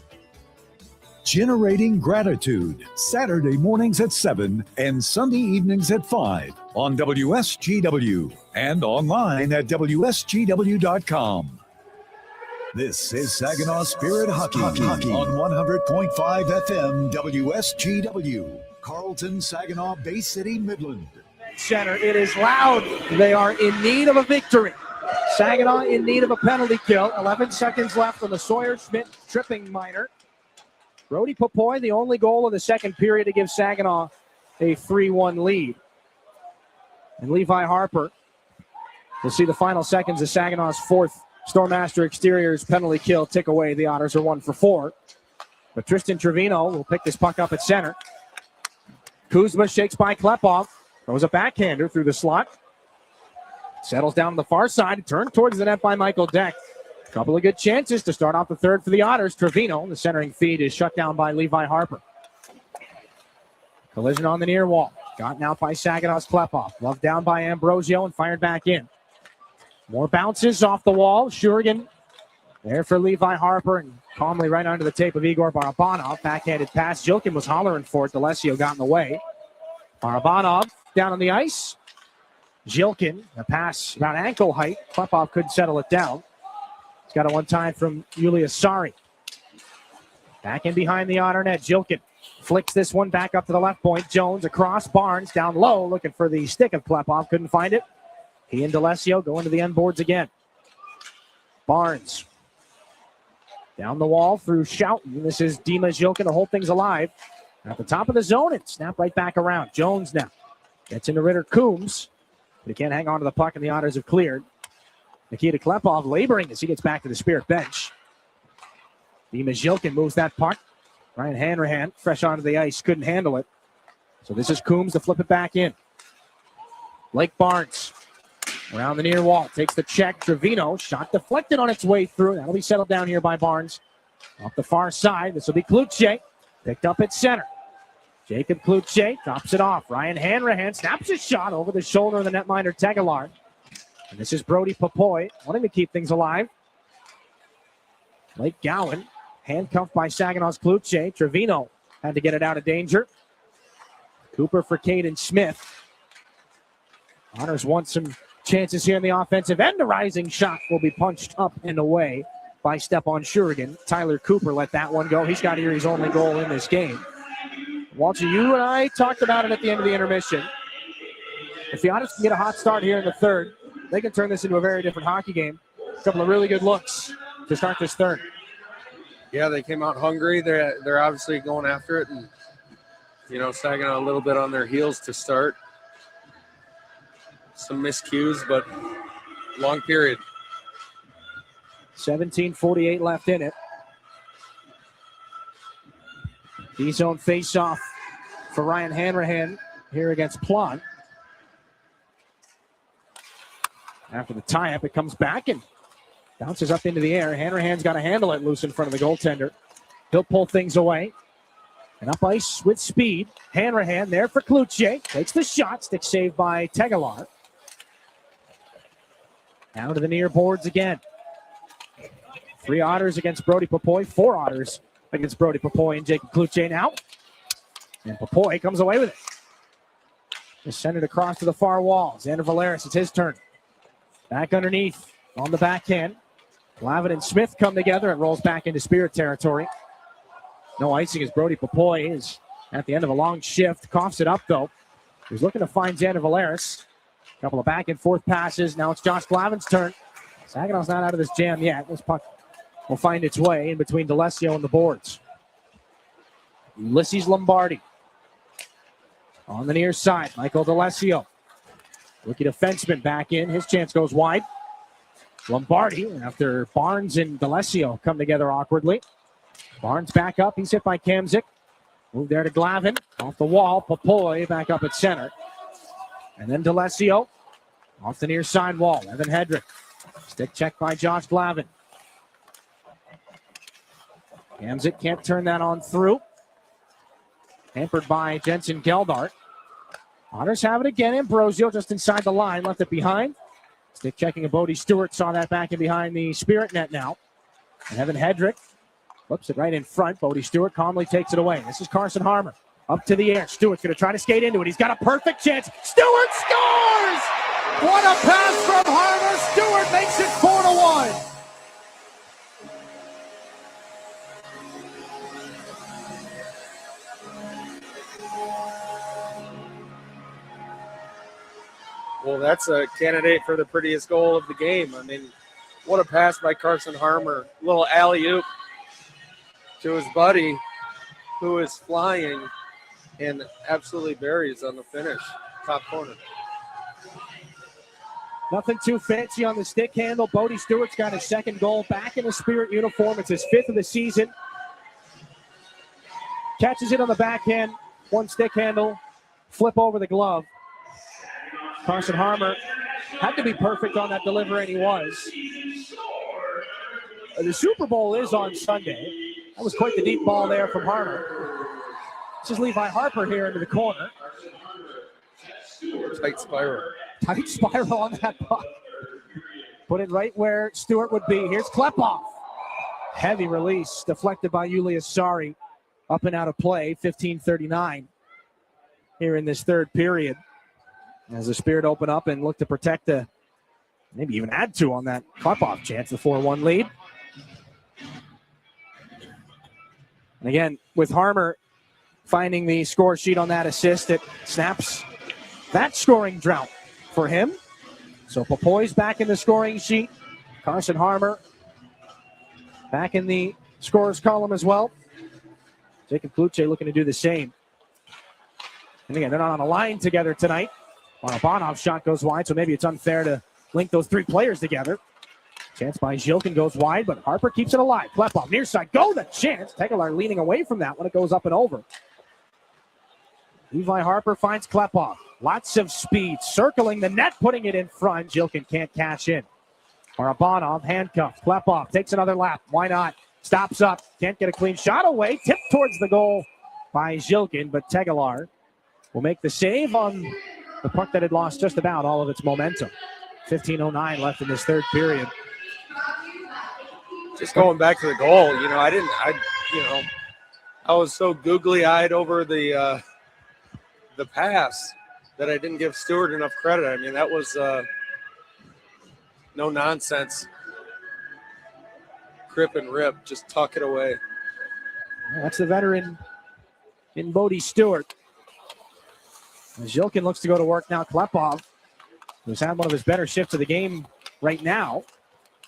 Generating Gratitude, Saturday mornings at 7 and Sunday evenings at 5 on WSGW and online at WSGW.com. This is Saginaw Spirit Hockey on 100.5 FM WSGW, Carlton, Saginaw, Bay City, Midland. Center, it is loud. They are in need of a victory. Saginaw in need of a penalty kill. 11 seconds left on the Sawyer-Schmidt tripping minor. Brody Popoy, the only goal of the second period to give Saginaw a 3-1 lead. And Levi Harper will see the final seconds of Saginaw's 4th Stormmaster Exteriors penalty kill tick away. The Otters are 1 for 4. But Tristan Trevino will pick this puck up at center. Kuzma shakes by Klepov. Throws a backhander through the slot. Settles down on the far side. Turned towards the net by Michael Deck. A couple of good chances to start off the third for the Otters. Trevino, the centering feed, is shut down by Levi Harper. Collision on the near wall. Gotten out by Saginaw's Klepov. Love down by Ambrosio and fired back in. More bounces off the wall. Shurigan there for Levi Harper and calmly right under the tape of Igor Barabanov. Backhanded pass. Jilkin was hollering for it. D'Alessio got in the way. Barabanov down on the ice. Jilkin, a pass about ankle height. Klepov couldn't settle it down. He's got a one-time from Julius Sari. Back in behind the Otter net. Jilkin flicks this one back up to the left point. Jones across. Barnes down low looking for the stick of Klepov. Couldn't find it. He and D'Alessio go into the end boards again. Barnes. Down the wall through Schouten. This is Dima Jilkin to hold things alive. At the top of the zone and snap right back around. Jones now gets into Ritter Coombs. But he can't hang on to the puck and the Otters have cleared. Nikita Klepov laboring as he gets back to the Spirit bench. Dima Jilkin moves that puck. Ryan Hanrahan fresh onto the ice. Couldn't handle it. So this is Coombs to flip it back in. Blake Barnes. Around the near wall, takes the check. Trevino, shot deflected on its way through. That'll be settled down here by Barnes. Off the far side, this will be Kluche. Picked up at center. Jacob Kluche drops it off. Ryan Hanrahan snaps a shot over the shoulder of the netminder Tegelar. And this is Brody Papoy wanting to keep things alive. Blake Gowan handcuffed by Saginaw's Kluche. Trevino had to get it out of danger. Cooper for Caden Smith. Otters want some chances here in the offensive end. A rising shot will be punched up and away by Stepan Shurigan. Tyler Cooper let that one go. He's got Erie's only goal in this game. Walter, you and I talked about it at the end of the intermission. If the Otters can get a hot start here in the third, they can turn this into a very different hockey game. A couple of really good looks to start this third. Yeah, they came out hungry. They're obviously going after it, and Saginaw a little bit on their heels to start. Some miscues, but long period. 17:48 left in it. D-zone face-off for Ryan Hanrahan here against Plon. After the tie-up, it comes back and bounces up into the air. Hanrahan's got to handle it loose in front of the goaltender. He'll pull things away. And up ice with speed. Hanrahan there for Kluche. Takes the shot. Stick saved by Tegelar. Down to the near boards again. 3 Otters against Brody Papoy. 4 Otters against Brody Papoy and Jacob Kluche now. And Papoy comes away with it. Just send it across to the far wall. Xander Valeris, it's his turn. Back underneath on the backhand. Glavin and Smith come together and rolls back into Spirit territory. No icing as Brody Papoy is at the end of a long shift. Coughs it up, though. He's looking to find Xander Valeris. A couple of back and forth passes. Now it's Josh Glavin's turn. Saginaw's not out of this jam yet. This puck will find its way in between D'Alessio and the boards. Ulysses Lombardi. On the near side, Michael D'Alessio. Rookie defenseman back in. His chance goes wide. Lombardi, after Barnes and D'Alessio come together awkwardly. Barnes back up. He's hit by Kamzik. Move there to Glavin. Off the wall. Papoy back up at center. And then D'Alessio off the near side wall. Evan Hedrick. Stick check by Josh Glavin. Kamzik can't turn that on through. Hampered by Jensen Geldart. Otters have it again. Ambrosio just inside the line. Left it behind. Stick checking of Bodie Stewart. Saw that back in behind the Spirit net now. And Evan Hedrick flips it right in front. Bodie Stewart calmly takes it away. This is Carson Harmer. Up to the air. Stewart's going to try to skate into it. He's got a perfect chance. Stewart scores! What a pass from Harmer. Stewart makes it 4-1. Well, that's a candidate for the prettiest goal of the game. I mean, what a pass by Carson Harmer. A little alley-oop to his buddy who is flying and absolutely buries on the finish. Top corner. Nothing too fancy on the stick handle. Bodie Stewart's got his second goal back in the Spirit uniform. It's his 5th of the season. Catches it on the backhand. One stick handle. Flip over the glove. Carson Harmer had to be perfect on that delivery, and he was. The Super Bowl is on Sunday. That was quite the deep ball there from Harmer. This is Levi Harper here into the corner. Tight spiral. Tight spiral on that puck. Put it right where Stewart would be. Here's Klepov. Heavy release deflected by Julius Sari. Up and out of play. 15:39 here in this third period. As the Spirit open up and look to protect maybe even add to on that Klepov chance, the 4-1 lead. And again, with Harmer finding the score sheet on that assist, it snaps that scoring drought for him. So Papoy's back in the scoring sheet. Carson Harmer back in the scorers column as well. Jacob Kluche looking to do the same. And again, they're not on a line together tonight. Bonov shot goes wide, so maybe it's unfair to link those 3 players together. Chance by Zhilkin goes wide, but Harper keeps it alive. Klepov near side, go the chance. Tegelar leaning away from that when it goes up and over. Levi Harper finds Klepov. Lots of speed, circling the net, putting it in front. Zhilkin can't cash in. Barabanov handcuffed. Klepov takes another lap. Why not? Stops up. Can't get a clean shot away. Tipped towards the goal by Zilkin, but Tegelar will make the save on the puck that had lost just about all of its momentum. 15:09 left in this third period. Just going back to the goal, I was so googly-eyed over the pass that I didn't give Stewart enough credit. I mean, that was no nonsense. Crip and rip, just tuck it away. That's the veteran in Bodie Stewart. Zilkin looks to go to work now. Klepov, who's had one of his better shifts of the game right now.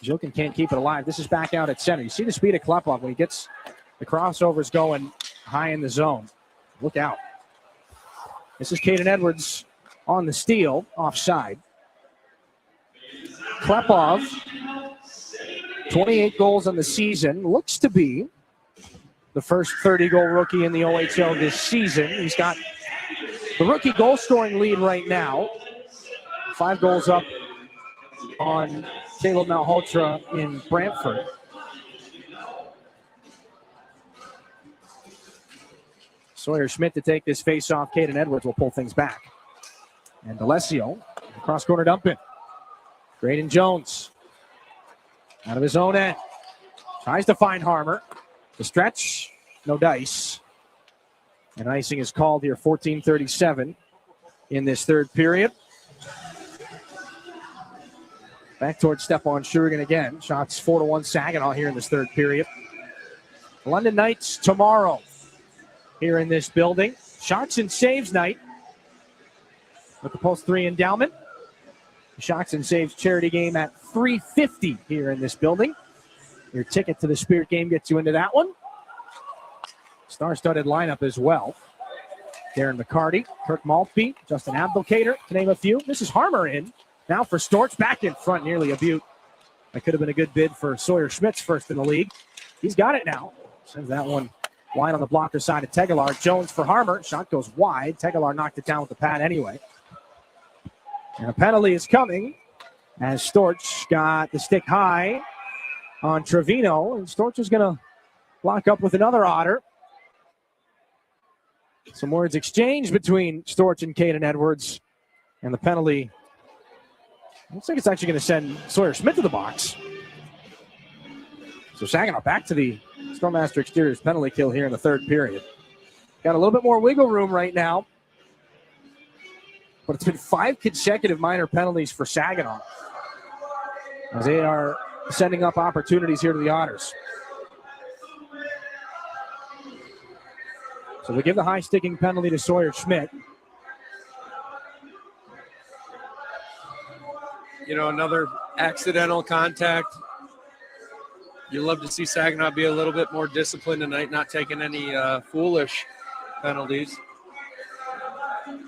Zilkin can't keep it alive. This is back out at center. You see the speed of Klepov when he gets the crossovers going high in the zone. Look out. This is Caden Edwards on the steal, offside. Klepov, 28 goals on the season. Looks to be the first 30-goal rookie in the OHL this season. He's got the rookie goal-scoring lead right now. 5 goals up on Caleb Malhotra in Brantford. Sawyer Schmidt to take this face-off. Caden Edwards will pull things back. And D'Alessio, cross-corner dump in. Graydon Jones out of his own end. Tries to find Harmer. The stretch, no dice. And icing is called here, 14:37 in this third period. Back towards Stephon Shurigan again. Shots 4-1 Saginaw here in this third period. London Knights tomorrow here in this building. Shots and saves night with the Post 3 endowment. The Shots and Saves charity game at 3:50 here in this building. Your ticket to the Spirit game gets you into that one. Star-studded lineup as well. Darren McCarty, Kirk Maltby, Justin Abdelkader, to name a few. This is Harmer in. Now for Storch, back in front, nearly a beaut. That could have been a good bid for Sawyer Schmidt's first in the league. He's got it now. Sends that one wide on the blocker side of Tegelar. Jones for Harmer. Shot goes wide. Tegelar knocked it down with the pad anyway. And a penalty is coming as Storch got the stick high on Trevino. And Storch is going to lock up with another Otter. Some words exchanged between Storch and Caden Edwards. And the penalty looks like it's actually going to send Sawyer Schmidt to the box. So Saginaw back to the Stormmaster Exteriors penalty kill here in the third period. Got a little bit more wiggle room right now. But it's been 5 consecutive minor penalties for Saginaw as they are sending up opportunities here to the Otters. So we give the high-sticking penalty to Sawyer Schmidt. Another accidental contact. You love to see Saginaw be a little bit more disciplined tonight, not taking any foolish penalties.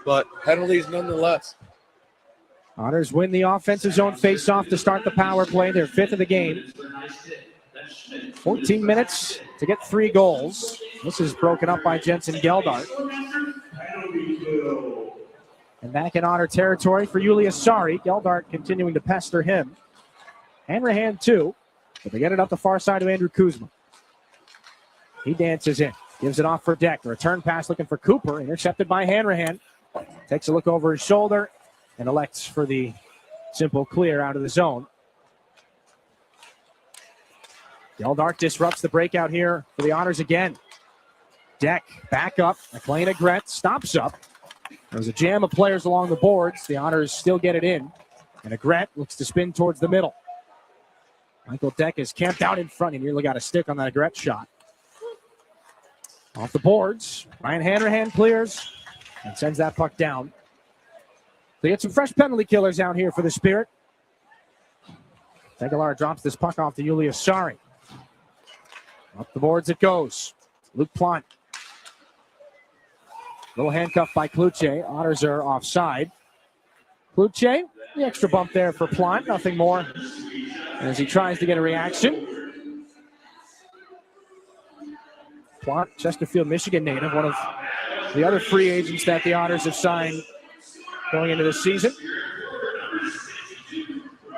But penalties nonetheless. Otters win the offensive zone face-off to start the power play. They're 5th of the game. 14 minutes to get 3 goals. This is broken up by Jensen Geldart. And back in Otter territory for Julius Sari. Geldart continuing to pester him. Hanrahan too, but they get it up the far side to Andrew Kuzma. He dances in, gives it off for Deck. The return pass looking for Cooper, intercepted by Hanrahan. Takes a look over his shoulder and elects for the simple clear out of the zone. Geldart disrupts the breakout here for the Otters again. Deck back up. McLean Agret stops up. There's a jam of players along the boards. The Otters still get it in. And Agret looks to spin towards the middle. Michael Deck is camped out in front. He nearly got a stick on that Agret shot. Off the boards. Ryan Hanrahan clears and sends that puck down. They get some fresh penalty killers out here for the Spirit. Tegelar drops this puck off to Julius Sari. Up the boards it goes. Luke Plant. Little handcuff by Kluche. Otters are offside. Kluche, the extra bump there for Plant. Nothing more as he tries to get a reaction. Plant, Chesterfield, Michigan native, one of the other free agents that the Otters have signed going into this season.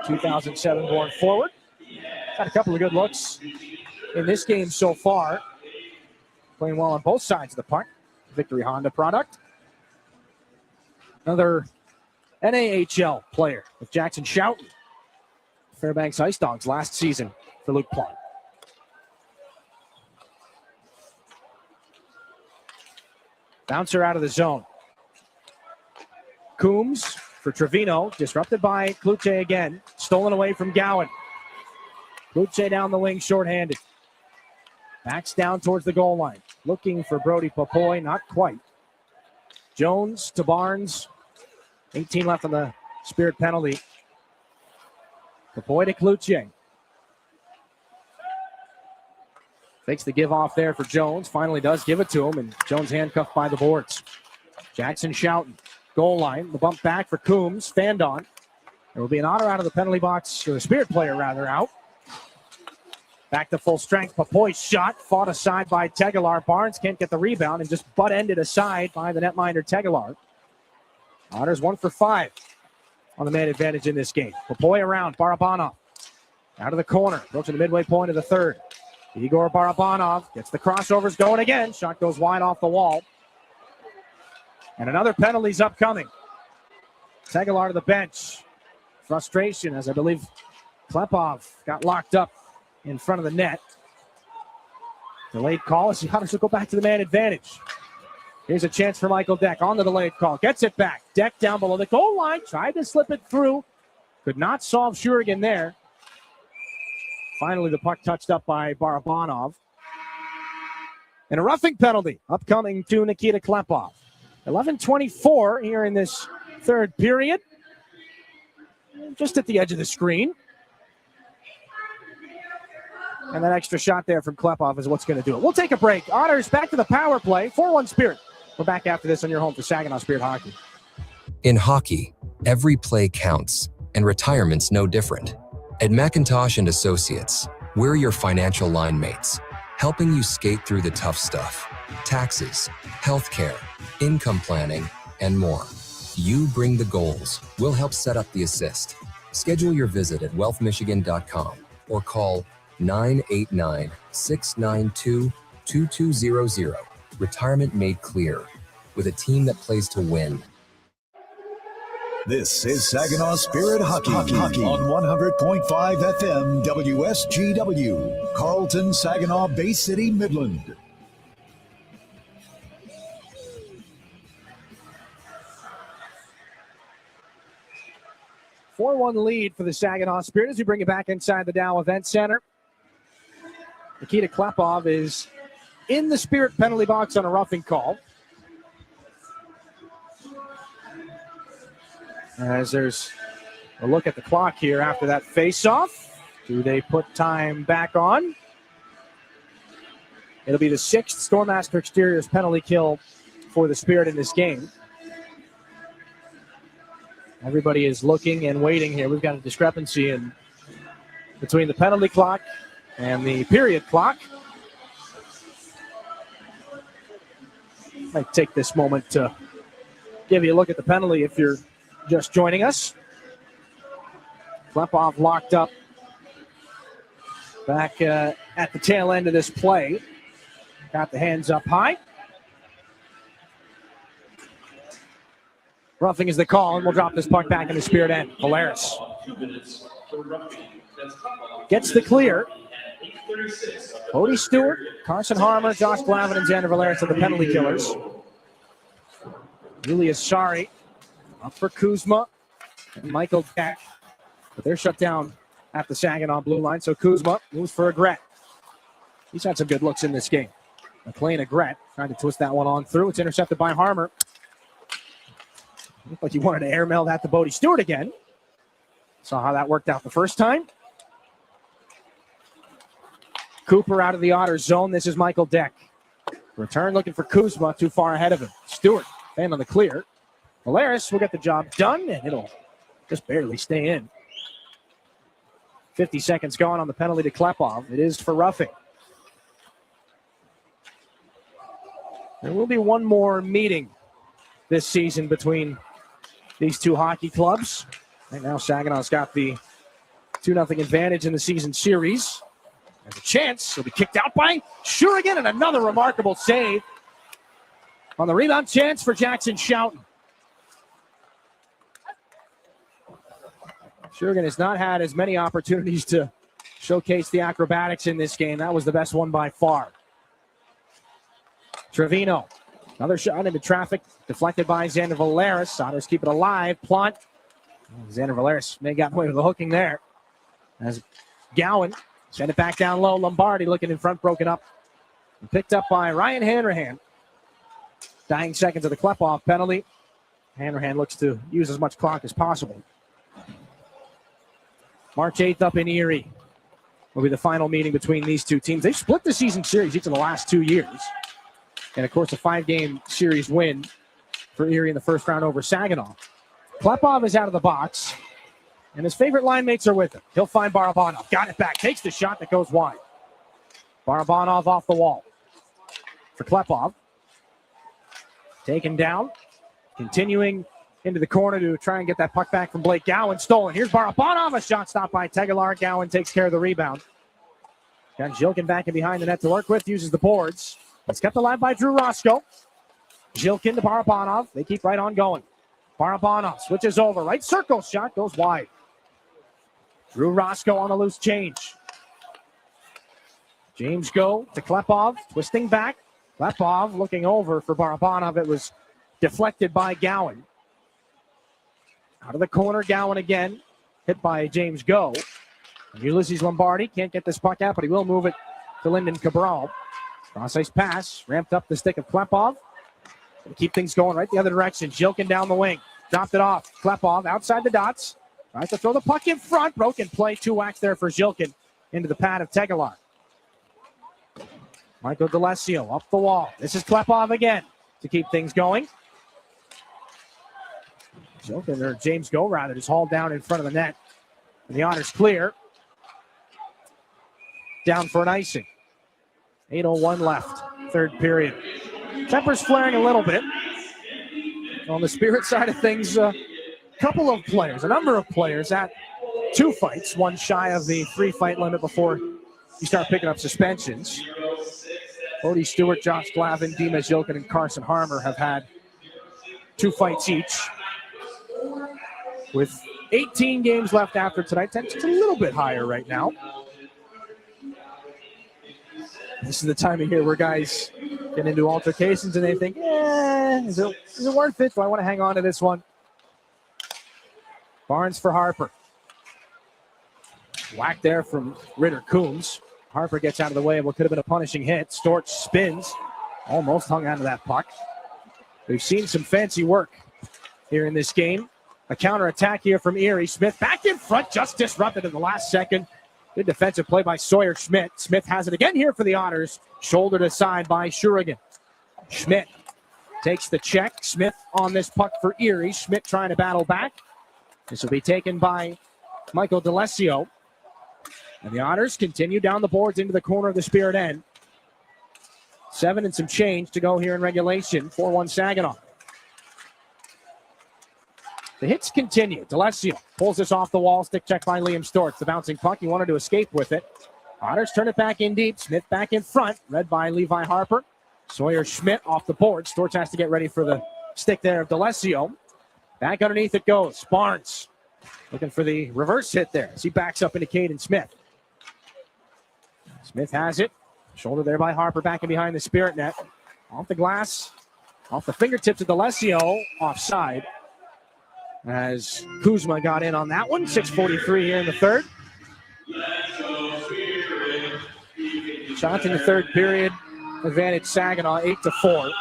2007 born forward. Got a couple of good looks in this game so far. Playing well on both sides of the puck. Victory Honda product. Another NAHL player with Jackson Schouten. Fairbanks Ice Dogs last season for Luke Plum. Bouncer out of the zone. Coombs for Trevino, disrupted by Cloutier again. Stolen away from Gowan. Cloutier down the wing, shorthanded. Backs down towards the goal line. Looking for Brody Popoy, not quite. Jones to Barnes. 18 left on the Spirit penalty. Popoy to Cloutier. Fakes the give off there for Jones. Finally does give it to him, and Jones handcuffed by the boards. Jackson Schouten, goal line. The bump back for Coombs. Fanned on. There will be an Otter out of the penalty box, or the Spirit player rather, out. Back to full strength. Popoy's shot fought aside by Tegelar. Barnes can't get the rebound and just butt-ended aside by the netminder Tegelar. Otters 1 for 5 on the man advantage in this game. Popoy around. Barabanov out of the corner. Approaching the midway point of the third. Igor Barabanov gets the crossovers going again. Shot goes wide off the wall. And another penalty's upcoming. Tegelar to the bench. Frustration as I believe Klepov got locked up in front of the net. Delayed call as the Otters will go back to the man advantage. Here's a chance for Michael Deck on the delayed call. Gets it back. Deck down below the goal line. Tried to slip it through. Could not solve Shurigan there. Finally, the puck touched up by Barabanov. And a roughing penalty upcoming to Nikita Klepov. 11:24 here in this third period. Just at the edge of the screen. And that extra shot there from Klepov is what's going to do it. We'll take a break. Otters back to the power play. 4-1 Spirit. We're back after this on your home for Saginaw Spirit Hockey. In hockey, every play counts, and retirement's no different. At McIntosh & Associates, we're your financial line mates, helping you skate through the tough stuff. Taxes, healthcare, income planning, and more. You bring the goals. We'll help set up the assist. Schedule your visit at wealthmichigan.com or call 989-692-2200. Retirement made clear with a team that plays to win. This is Saginaw Spirit Hockey on 100.5 FM WSGW, Carlton, Saginaw, Bay City, Midland. A 4-1 lead for the Saginaw Spirit as we bring it back inside the Dow Event Center. Nikita Klepov is in the Spirit penalty box on a roughing call. As there's a look at the clock here after that face-off. Do they put time back on? It'll be the 6th Stormmaster Exteriors penalty kill for the Spirit in this game. Everybody is looking and waiting here. We've got a discrepancy between the penalty clock and the period clock. Might take this moment to give you a look at the penalty if you're just joining us. Klepov locked up back at the tail end of this play. Got the hands up high. Roughing is the call, and we'll drop this puck back in the Spirit end. Valeris gets the clear. Cody Stewart, Carson Harmer, Josh Glavin, and Xander Valeris are the penalty killers. Julius Sari up for Kuzma and Michael Deck. But they're shut down at the Saginaw blue line, so Kuzma moves for Agret. He's had some good looks in this game. McLean Agret trying to twist that one on through. It's intercepted by Harmer. Looked like he wanted to airmail that to Bodie Stewart again. Saw how that worked out the first time. Cooper out of the Otters zone. This is Michael Deck. Return looking for Kuzma, too far ahead of him. Stewart, fan on the clear. Valeris will get the job done, and it'll just barely stay in. 50 seconds gone on the penalty to Klepov. It is for roughing. There will be one more meeting this season between these two hockey clubs. Right now, Saginaw's got the 2-0 advantage in the season series. There's a chance. He'll be kicked out by Shurigan, and another remarkable save on the rebound chance for Jackson Schouten. Shurigan has not had as many opportunities to showcase the acrobatics in this game. That was the best one by far. Trevino, another shot into traffic, deflected by Xander Valeris. Otters keep it alive. Plant. Xander Valeris may have gotten away with the hooking there. As Gowan sent it back down low. Lombardi looking in front, broken up. And picked up by Ryan Hanrahan. Dying seconds of the Klepov penalty. Hanrahan looks to use as much clock as possible. March 8th up in Erie will be the final meeting between these two teams. They've split the season series each of the last 2 years. And, of course, a 5-game series win for Erie in the first round over Saginaw. Klepov is out of the box, and his favorite line mates are with him. He'll find Barabanov. Got it back. Takes the shot that goes wide. Barabanov off the wall for Klepov. Taken down. Continuing into the corner to try and get that puck back from Blake Gowan. Stolen. Here's Barabanov. A shot stopped by Tegelar. Gowan takes care of the rebound. Got Jilkin back in behind the net to work with. Uses the boards. It's kept alive by Drew Roscoe. Jilkin to Barabanov. They keep right on going. Barabanov switches over. Right circle. Shot goes wide. Drew Roscoe on a loose change. James Go to Klepov. Twisting back. Klepov looking over for Barabanov. It was deflected by Gowan. Out of the corner, Gowan again. Hit by James Go. Ulysses Lombardi can't get this puck out, but he will move it to Lyndon Cabral. Cross-ice pass, ramped up the stick of Klepov. Gonna keep things going right the other direction. Jilkin down the wing. Dropped it off. Klepov outside the dots. Tries to throw the puck in front. Broken play. 2 whacks there for Jilkin into the pad of Tegelar. Michael DeLessio up the wall. This is Klepov again to keep things going. Jilkin, or James Go rather, just hauled down in front of the net. And the Otters clear. Down for an icing. 8:01 left, third period. Tempers flaring a little bit. On the Spirit side of things, a number of players at 2 fights, one shy of the 3-fight limit before you start picking up suspensions. Cody Stewart, Josh Glavin, Dima Jilkin, and Carson Harmer have had 2 fights each. With 18 games left after tonight, just a little bit higher right now. This is the time of year where guys get into altercations and they think, is it worth it? Do I want to hang on to this one? Barnes for Harper. Whack there from Ritter Coombs. Harper gets out of the way of what could have been a punishing hit. Storch spins. Almost hung onto that puck. We've seen some fancy work here in this game. A counterattack here from Erie. Smith back in front, just disrupted in the last second. Good defensive play by Sawyer Schmidt. Smith has it again here for the Otters. Shouldered aside by Shurigan. Schmidt takes the check. Smith on this puck for Erie. Schmidt trying to battle back. This will be taken by Michael DeLessio. And the Otters continue down the boards into the corner of the Spirit end. 7 and some change to go here in regulation. 4-1 Saginaw. The hits continue. DeLessio pulls this off the wall. Stick check by Liam Storch. The bouncing puck. He wanted to escape with it. Otters turn it back in deep. Smith back in front. Read by Levi Harper. Sawyer Schmidt off the board. Storch has to get ready for the stick there of DeLessio. Back underneath it goes. Barnes looking for the reverse hit there as he backs up into Caden Smith. Smith has it. Shoulder there by Harper. Back in behind the Spirit net. Off the glass. Off the fingertips of DeLessio. Offside. As Kuzma got in on that one. 6:43 here in the third. Shots in the third period. Advantage Saginaw 8-4.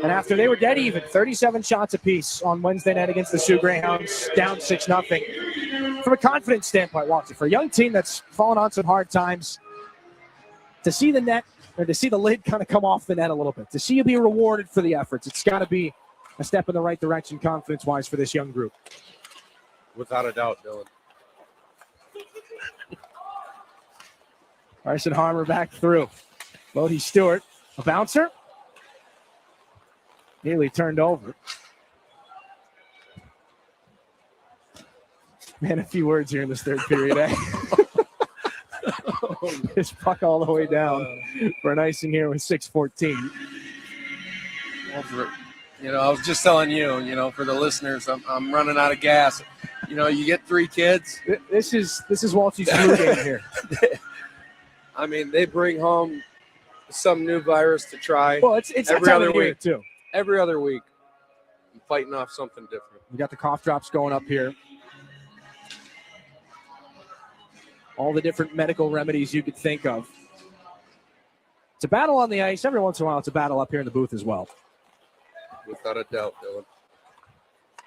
And after they were dead even, 37 shots apiece on Wednesday night against the Sioux Greyhounds, down 6-0. From a confidence standpoint, Walter, for a young team that's fallen on some hard times, to see the net, or to see the lid kind of come off the net a little bit, to see you be rewarded for the efforts, it's got to be a step in the right direction confidence-wise for this young group. Without a doubt, Dylan. Carson Harmer back through. Bodie Stewart, a bouncer. Nearly turned over. Man, a few words here in this third period, eh? this puck all the way down for an icing here with 6:14. I was just telling you, for the listeners, I'm running out of gas. You get 3 kids. This is Waltzy's flu game here. I mean, they bring home some new virus to try. Well, it's every that time other of year week too. Every other week, I'm fighting off something different. We got the cough drops going up here. All the different medical remedies you could think of. It's a battle on the ice. Every once in a while, it's a battle up here in the booth as well. Without a doubt, Dylan.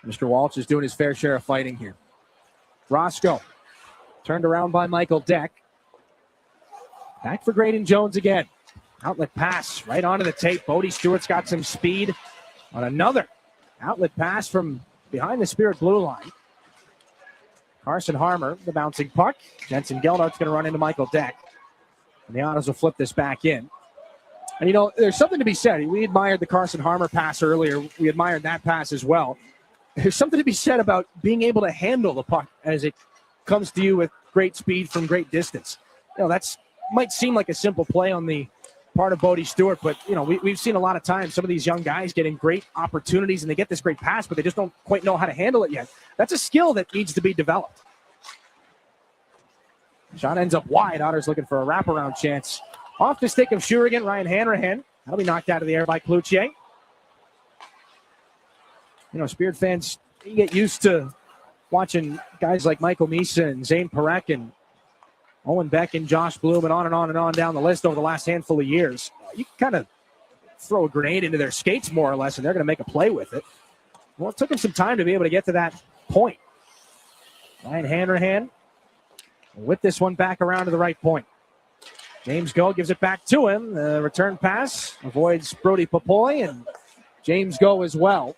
Mr. Walsh is doing his fair share of fighting here. Roscoe turned around by Michael Deck. Back for Graydon Jones again. Outlet pass right onto the tape. Bodie Stewart's got some speed on another outlet pass from behind the Spirit blue line. Carson Harmer, the bouncing puck. Jensen Geldart's going to run into Michael Deck. And the Otters will flip this back in. And, there's something to be said. We admired the Carson Harmer pass earlier. We admired that pass as well. There's something to be said about being able to handle the puck as it comes to you with great speed from great distance. That's might seem like a simple play on the part of Bodie Stewart, but, we've seen a lot of times some of these young guys getting great opportunities and they get this great pass, but they just don't quite know how to handle it yet. That's a skill that needs to be developed. Shot ends up wide. Otters looking for a wraparound chance. Off the stick of Shurigan, Ryan Hanrahan. That'll be knocked out of the air by Cloutier. Spirit fans, you get used to watching guys like Michael Misa and Zane Parekh and Owen Beck and Josh Bloom and on and on and on down the list over the last handful of years. You can kind of throw a grenade into their skates more or less, and they're going to make a play with it. Well, it took them some time to be able to get to that point. Ryan Hanrahan with this one back around to the right point. James Go gives it back to him. The return pass avoids Brody Popoy and James Go as well.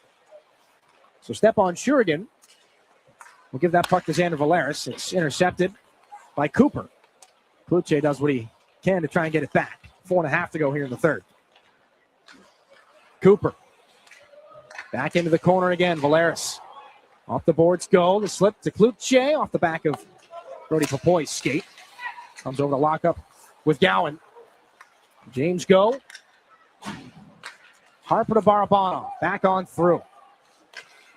So Stepan Shurigan will give that puck to Xander Valeris. It's intercepted by Cooper. Cloutier does what he can to try and get it back. 4.5 to go here in the third. Cooper back into the corner again. Valeris off the boards go. The slip to Cloutier off the back of Brody Popoy's skate. Comes over to lock up with Gowan. James Go. Harper to Barabanov. Back on through.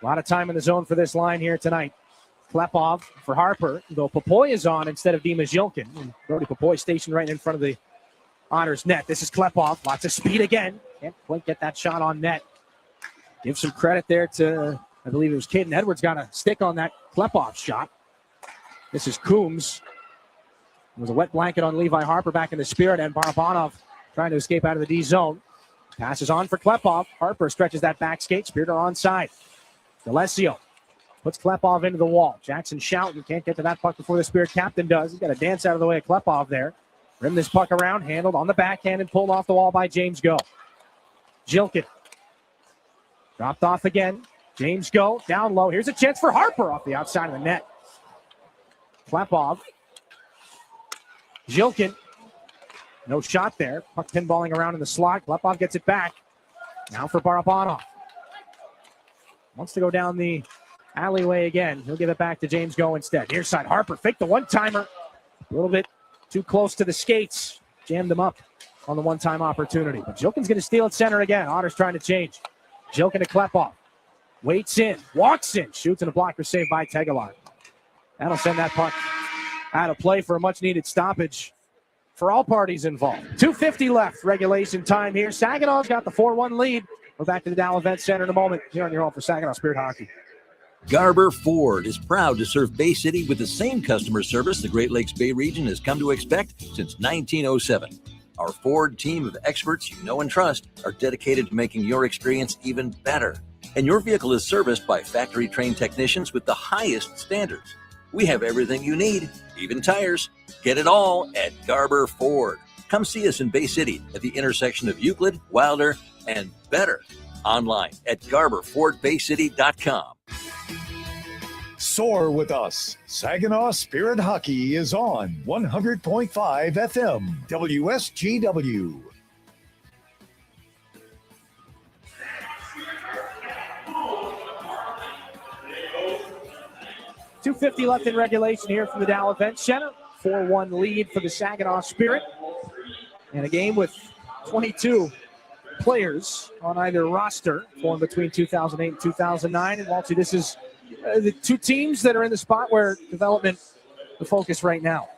A lot of time in the zone for this line here tonight. Klepov for Harper, though Popoy is on instead of Dima Zhilkin. And Brody Popoy stationed right in front of the Otters net. This is Klepov. Lots of speed again. Can't quite get that shot on net. Give some credit there to, I believe it was Caden Edwards got a stick on that Klepov shot. This is Coombs. It was a wet blanket on Levi Harper back in the Spirit, and Barabanov trying to escape out of the D zone. Passes on for Klepov. Harper stretches that back skate. Spirit are onside. D'Alessio puts Klepov into the wall. Jackson shouting. Can't get to that puck before the Spirit captain does. He's got to dance out of the way of Klepov there. Rim this puck around. Handled on the backhand and pulled off the wall by James Go. Zhilkin. Dropped off again. James Go down low. Here's a chance for Harper off the outside of the net. Klepov. Zhilkin. No shot there. Puck pinballing around in the slot. Klepov gets it back. Now for Barabanov. Wants to go down the alleyway again. He'll give it back to James Go instead. Near side, Harper faked the one-timer. A little bit too close to the skates. Jammed him up on the one-time opportunity. But Zhilkin's going to steal at center again. Otters trying to change. Zhilkin to Klepov. Waits in. Walks in. Shoots and a blocker save by Tegelar. That'll send that puck out of play for a much-needed stoppage for all parties involved. 2:50 left. Regulation time here. Saginaw's got the 4-1 lead. We're back to the Dow Event Center in a moment here on your home for Saginaw Spirit Hockey. Garber Ford is proud to serve Bay City with the same customer service the Great Lakes Bay region has come to expect since 1907. Our Ford team of experts you know and trust are dedicated to making your experience even better. And your vehicle is serviced by factory-trained technicians with the highest standards. We have everything you need, even tires. Get it all at Garber Ford. Come see us in Bay City at the intersection of Euclid, Wilder, and Better. Online at GarberFordBayCity.com. Soar with us. Saginaw Spirit Hockey is on 100.5 FM WSGW. $2.50 left in regulation here from the Dow Event Center. 4-1 lead for the Saginaw Spirit. And a game with 22 players on either roster formed between 2008 and 2009. And Walter, this is the two teams that are in the spot where development, the focus right now.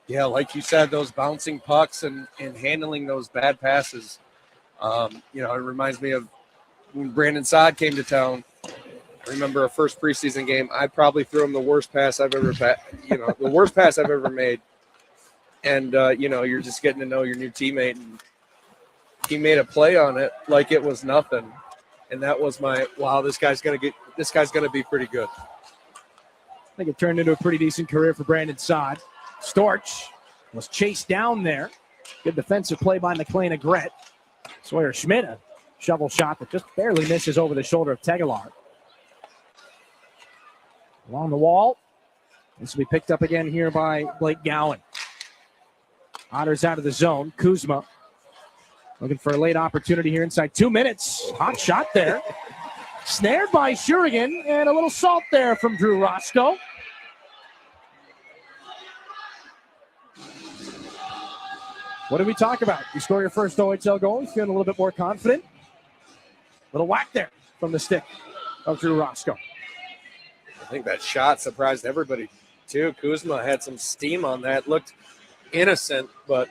Yeah, like you said, those bouncing pucks and handling those bad passes. It reminds me of when Brandon Saad came to town. I remember our first preseason game. I probably threw him the worst pass I've ever the worst pass I've ever made. And you're just getting to know your new teammate, and he made a play on it like it was nothing. And that was my wow, this guy's gonna be pretty good. I think it turned into a pretty decent career for Brandon Saad. Storch was chased down there. Good defensive play by McLean Agret. Sawyer Schmidt, a shovel shot that just barely misses over the shoulder of Tegelar. Along the wall. This will be picked up again here by Blake Gowan. Otters out of the zone. Kuzma looking for a late opportunity here inside 2 minutes. Hot shot there. Snared by Shurigan, and a little salt there from Drew Roscoe. What did we talk about? You score your first OHL goal, you're feeling a little bit more confident. Little whack there from the stick of Drew Roscoe. I think that shot surprised everybody, too. Kuzma had some steam on that. Looked innocent, but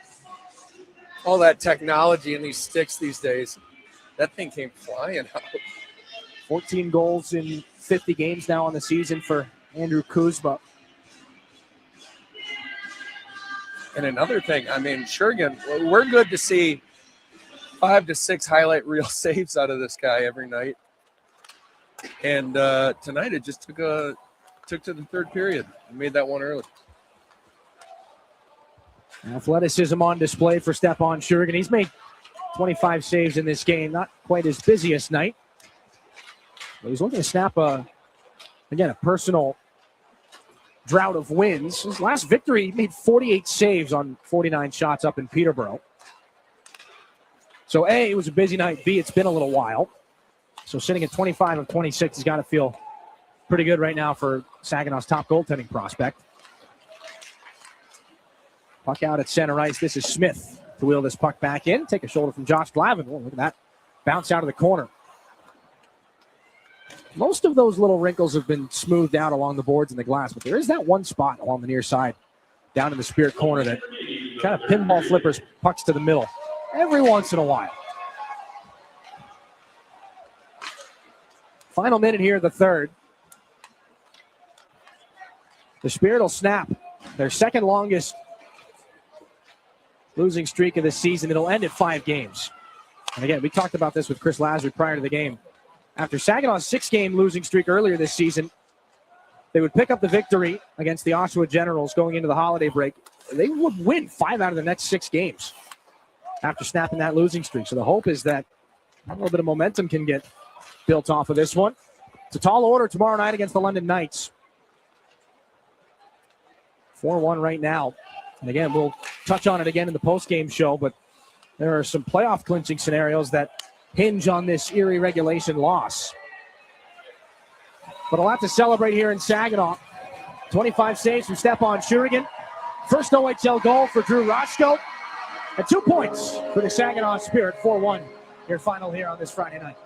all that technology in these sticks these days, that thing came flying out. 14 goals in 50 games now on the season for Andrew Kuzma. And another thing, Shurigan, we're good to see 5 to 6 highlight reel saves out of this guy every night. And tonight it just took to the third period and made that one early. Athleticism on display for Stepan Shurigan. He's made 25 saves in this game. Not quite his busiest night. But he's looking to snap a personal drought of wins. His last victory, he made 48 saves on 49 shots up in Peterborough. So A, it was a busy night. B, it's been a little while. So sitting at 25 of 26, he's got to feel pretty good right now for Saginaw's top goaltending prospect. Puck out at center ice. This is Smith to wheel this puck back in. Take a shoulder from Josh Glavin. Oh, look at that. Bounce out of the corner. Most of those little wrinkles have been smoothed out along the boards and the glass, but there is that one spot along the near side down in the Spirit corner that kind of pinball flippers pucks to the middle every once in a while. Final minute here, the third. The Spirit will snap their second longest losing streak of the season. It'll end at 5 games. And again, we talked about this with Chris Lazard prior to the game. After Saginaw's 6-game losing streak earlier this season, they would pick up the victory against the Oshawa Generals going into the holiday break. They would win 5 out of the next 6 games after snapping that losing streak. So the hope is that a little bit of momentum can get built off of this one. It's a tall order tomorrow night against the London Knights. 4-1 right now. And again, we'll touch on it again in the post-game show, but there are some playoff clinching scenarios that hinge on this Erie regulation loss. But a lot to celebrate here in Saginaw. 25 saves from Stepan Shurigan. First OHL goal for Drew Roscoe. And 2 points for the Saginaw Spirit. 4-1 your final here on this Friday night.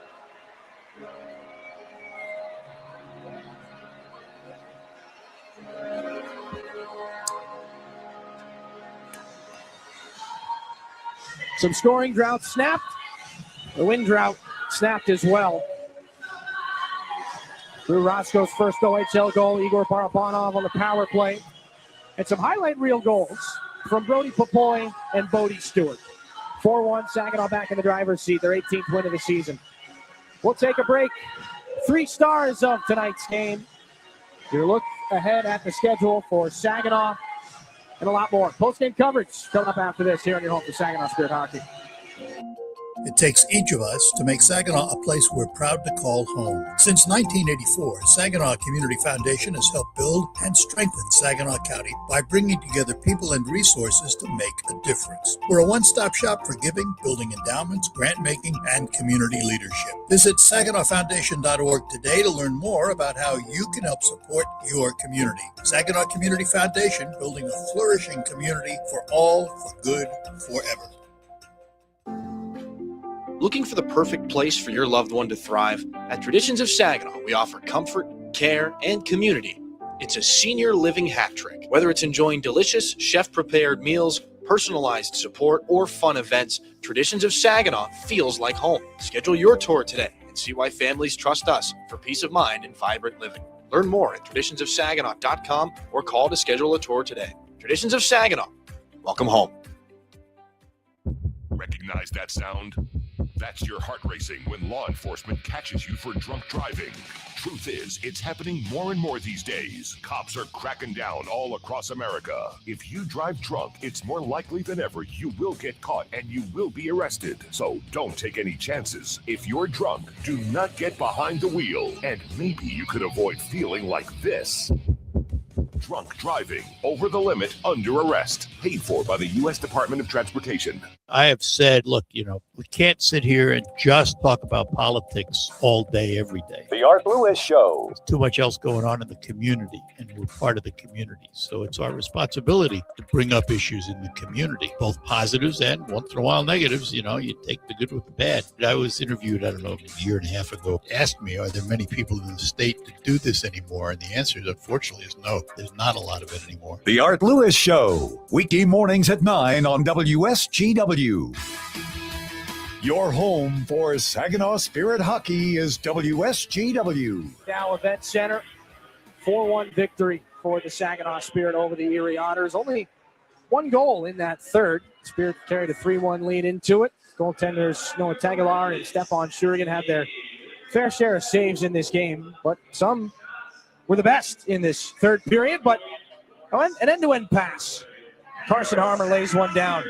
Some scoring drought snapped. The wind drought snapped as well. Drew Roscoe's first OHL goal, Igor Barabanov on the power play. And some highlight reel goals from Brody Popoy and Bodie Stewart. 4-1, Saginaw back in the driver's seat, their 18th win of the season. We'll take a break. 3 stars of tonight's game. Your look ahead at the schedule for Saginaw and a lot more. Post-game coverage coming up after this here on your home for Saginaw Spirit Hockey. It takes each of us to make Saginaw a place we're proud to call home. Since 1984, Saginaw Community Foundation has helped build and strengthen Saginaw County by bringing together people and resources to make a difference. We're a one-stop shop for giving, building endowments, grant making, and community leadership. Visit SaginawFoundation.org today to learn more about how you can help support your community. Saginaw Community Foundation, building a flourishing community for all, for good, forever. Looking for the perfect place for your loved one to thrive? At Traditions of Saginaw, we offer comfort, care, and community. It's a senior living hat trick. Whether it's enjoying delicious, chef-prepared meals, personalized support, or fun events, Traditions of Saginaw feels like home. Schedule your tour today and see why families trust us for peace of mind and vibrant living. Learn more at traditionsofsaginaw.com or call to schedule a tour today. Traditions of Saginaw. Welcome home. Recognize that sound? That's your heart racing when law enforcement catches you for drunk driving. Truth is, it's happening more and more these days. Cops are cracking down all across America. If you drive drunk, it's more likely than ever you will get caught and you will be arrested. So don't take any chances. If you're drunk, do not get behind the wheel. And maybe you could avoid feeling like this. Drunk driving, over the limit, under arrest. Paid for by the U.S. Department of Transportation. I have said, look, we can't sit here and just talk about politics all day, every day. The Art Lewis Show. There's too much else going on in the community, and we're part of the community. So it's our responsibility to bring up issues in the community, both positives and once in a while negatives. You take the good with the bad. I was interviewed, a year and a half ago, asked me, are there many people in the state that do this anymore? And the answer, unfortunately, is no. There's not a lot of it anymore. The Art Lewis Show. Weekday mornings at 9 on WSGW. Your home for Saginaw Spirit Hockey is WSGW. Dow Event Center, 4-1 victory for the Saginaw Spirit over the Erie Otters. Only one goal in that third. Spirit carried a 3-1 lead into it. Goaltenders Noah Taguilar and Stephon Shurigan had their fair share of saves in this game, but some were the best in this third period. But an end-to-end pass. Carson Harmer lays one down.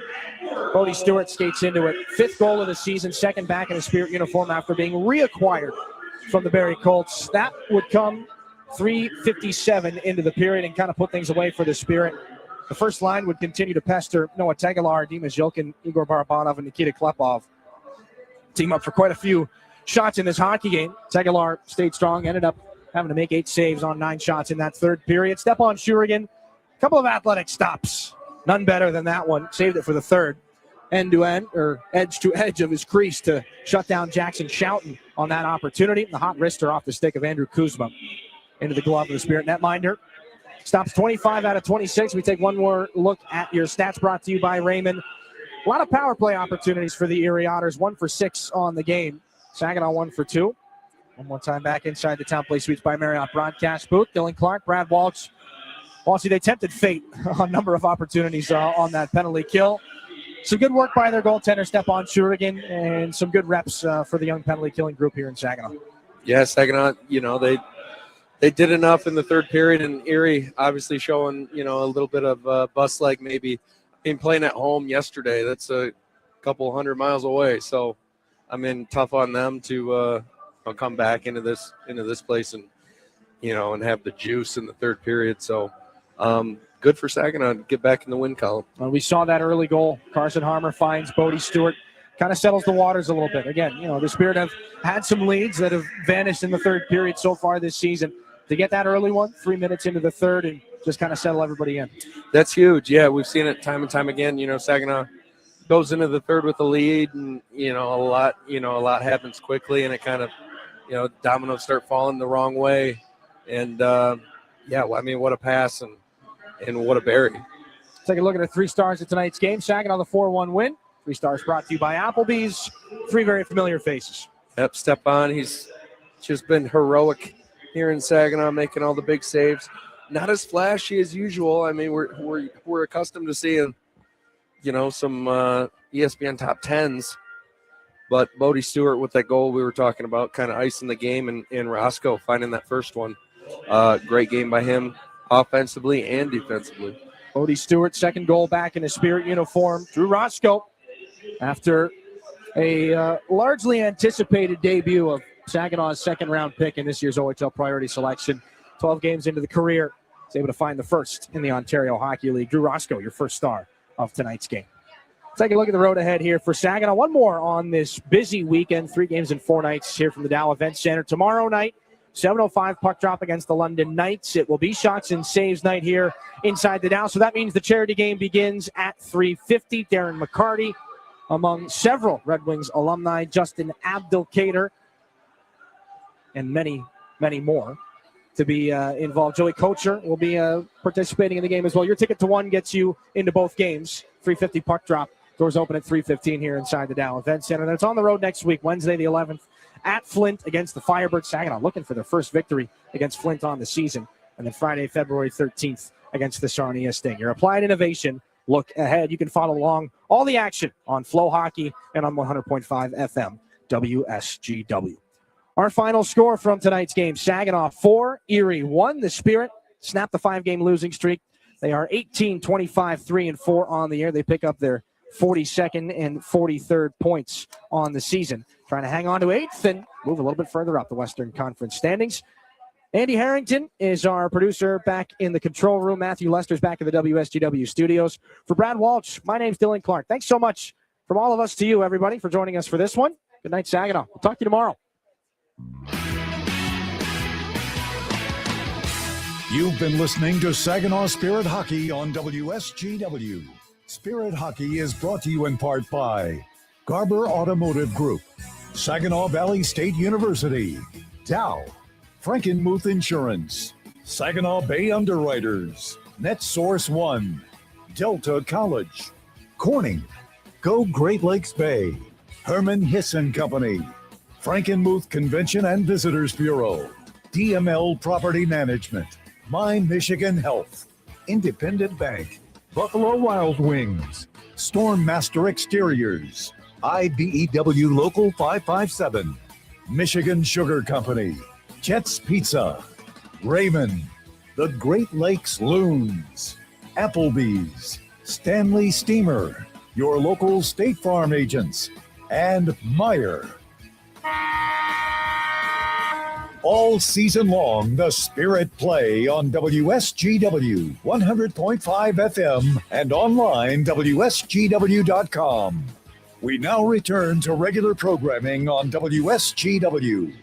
Bodie Stewart skates into it. Fifth goal of the season, second back in a Spirit uniform after being reacquired from the Barrie Colts. That would come 3:57 into the period and kind of put things away for the Spirit. The first line would continue to pester Noah Taguilar, Dimas Jilkin, Igor Barabanov, and Nikita Klepov. Team up for quite a few shots in this hockey game. Taguilar stayed strong, ended up having to make 8 saves on 9 shots in that third period. Stephon Shurigan, a couple of athletic stops. None better than that one. Saved it for the third. End-to-end, or edge-to-edge of his crease to shut down Jackson Schouten on that opportunity. The hot wrister off the stick of Andrew Kuzma into the glove of the Spirit netminder. Stops 25 out of 26. We take one more look at your stats brought to you by Raymond. A lot of power play opportunities for the Erie Otters. 1 for 6 on the game. Saginaw 1 for 2. One more time back inside the Town Place Suites by Marriott broadcast booth. Dylan Clark, Brad Walsh. Walshy, they tempted fate on a number of opportunities on that penalty kill. Some good work by their goaltender, Stephon Shurigan, and some good reps for the young penalty killing group here in Saginaw. Yeah, Saginaw, they did enough in the third period, and Erie obviously showing, a little bit of bus leg maybe. Playing at home yesterday, that's a couple 100 miles away. So, tough on them to come back into this place and, and have the juice in the third period. So, good for Saginaw to get back in the win column. Well, we saw that early goal. Carson Harmer finds Bodie Stewart, kind of settles the waters a little bit. Again, the Spirit have had some leads that have vanished in the third period so far this season. To get that early one, 3 minutes into the third, and just kind of settle everybody in. That's huge. Yeah, we've seen it time and time again. Saginaw goes into the third with a lead, and a lot happens quickly, and it kind of, dominoes start falling the wrong way. And what a pass and what a bury. Take a look at the 3 stars of tonight's game. Saginaw, the 4-1 win. 3 stars brought to you by Applebee's. 3 very familiar faces. Yep, Stephon, he's just been heroic here in Saginaw, making all the big saves. Not as flashy as usual. We're accustomed to seeing, some ESPN top 10s. But Bodie Stewart with that goal we were talking about, kind of icing the game, and Roscoe finding that first one. Great game by him, offensively and defensively. Bodie Stewart, second goal back in a Spirit uniform. Drew Roscoe, after A largely anticipated debut of Saginaw's second-round pick in this year's OHL priority selection. 12 games into the career, he's able to find the first in the Ontario Hockey League. Drew Roscoe, your first star of tonight's game. Let's take a look at the road ahead here for Saginaw. One more on this busy weekend, 3 games in 4 nights here from the Dow Event Center. Tomorrow night, 7:05 puck drop against the London Knights. It will be shots and saves night here inside the Dow. So that means the charity game begins at 3:50. Darren McCarty, among several Red Wings alumni, Justin Abdelkader, and many, many more to be involved. Joey Kocher will be participating in the game as well. Your ticket to 1 gets you into both games. 3:50 puck drop. Doors open at 3:15 here inside the Dow Event Center. Then it's on the road next week, Wednesday the 11th, at Flint against the Firebirds. Saginaw looking for their first victory against Flint on the season. And then Friday, February 13th against the Sarnia Sting. Your Applied Innovation look ahead. You can follow along all the action on Flow Hockey and on 100.5 FM WSGW. Our final score from tonight's game, Saginaw 4, Erie 1. The Spirit snapped the 5-game losing streak. They are 18-25, 3-4 on the year. They pick up their 42nd and 43rd points on the season. Trying to hang on to 8th and move a little bit further up the Western Conference standings. Andy Harrington is our producer back in the control room. Matthew Lester's back in the WSGW studios. For Brad Walsh, my name's Dylan Clark. Thanks so much from all of us to you, everybody, for joining us for this one. Good night, Saginaw. We'll talk to you tomorrow. You've been listening to Saginaw Spirit Hockey on WSGW. Spirit Hockey is brought to you in part by Garber Automotive Group, Saginaw Valley State University, Dow, Frankenmuth Insurance, Saginaw Bay Underwriters, NetSource One, Delta College, Corning, Go Great Lakes Bay, Herman Hisson Company, Frankenmuth Convention and Visitors Bureau, DML Property Management, My Michigan Health, Independent Bank, Buffalo Wild Wings, Stormmaster Exteriors, IBEW Local 557, Michigan Sugar Company, Jets Pizza, Raymond, the Great Lakes Loons, Applebee's, Stanley Steamer, your local State Farm agents, and Meyer. All season long, the Spirit play on WSGW 100.5 FM and online WSGW.com. We now return to regular programming on WSGW.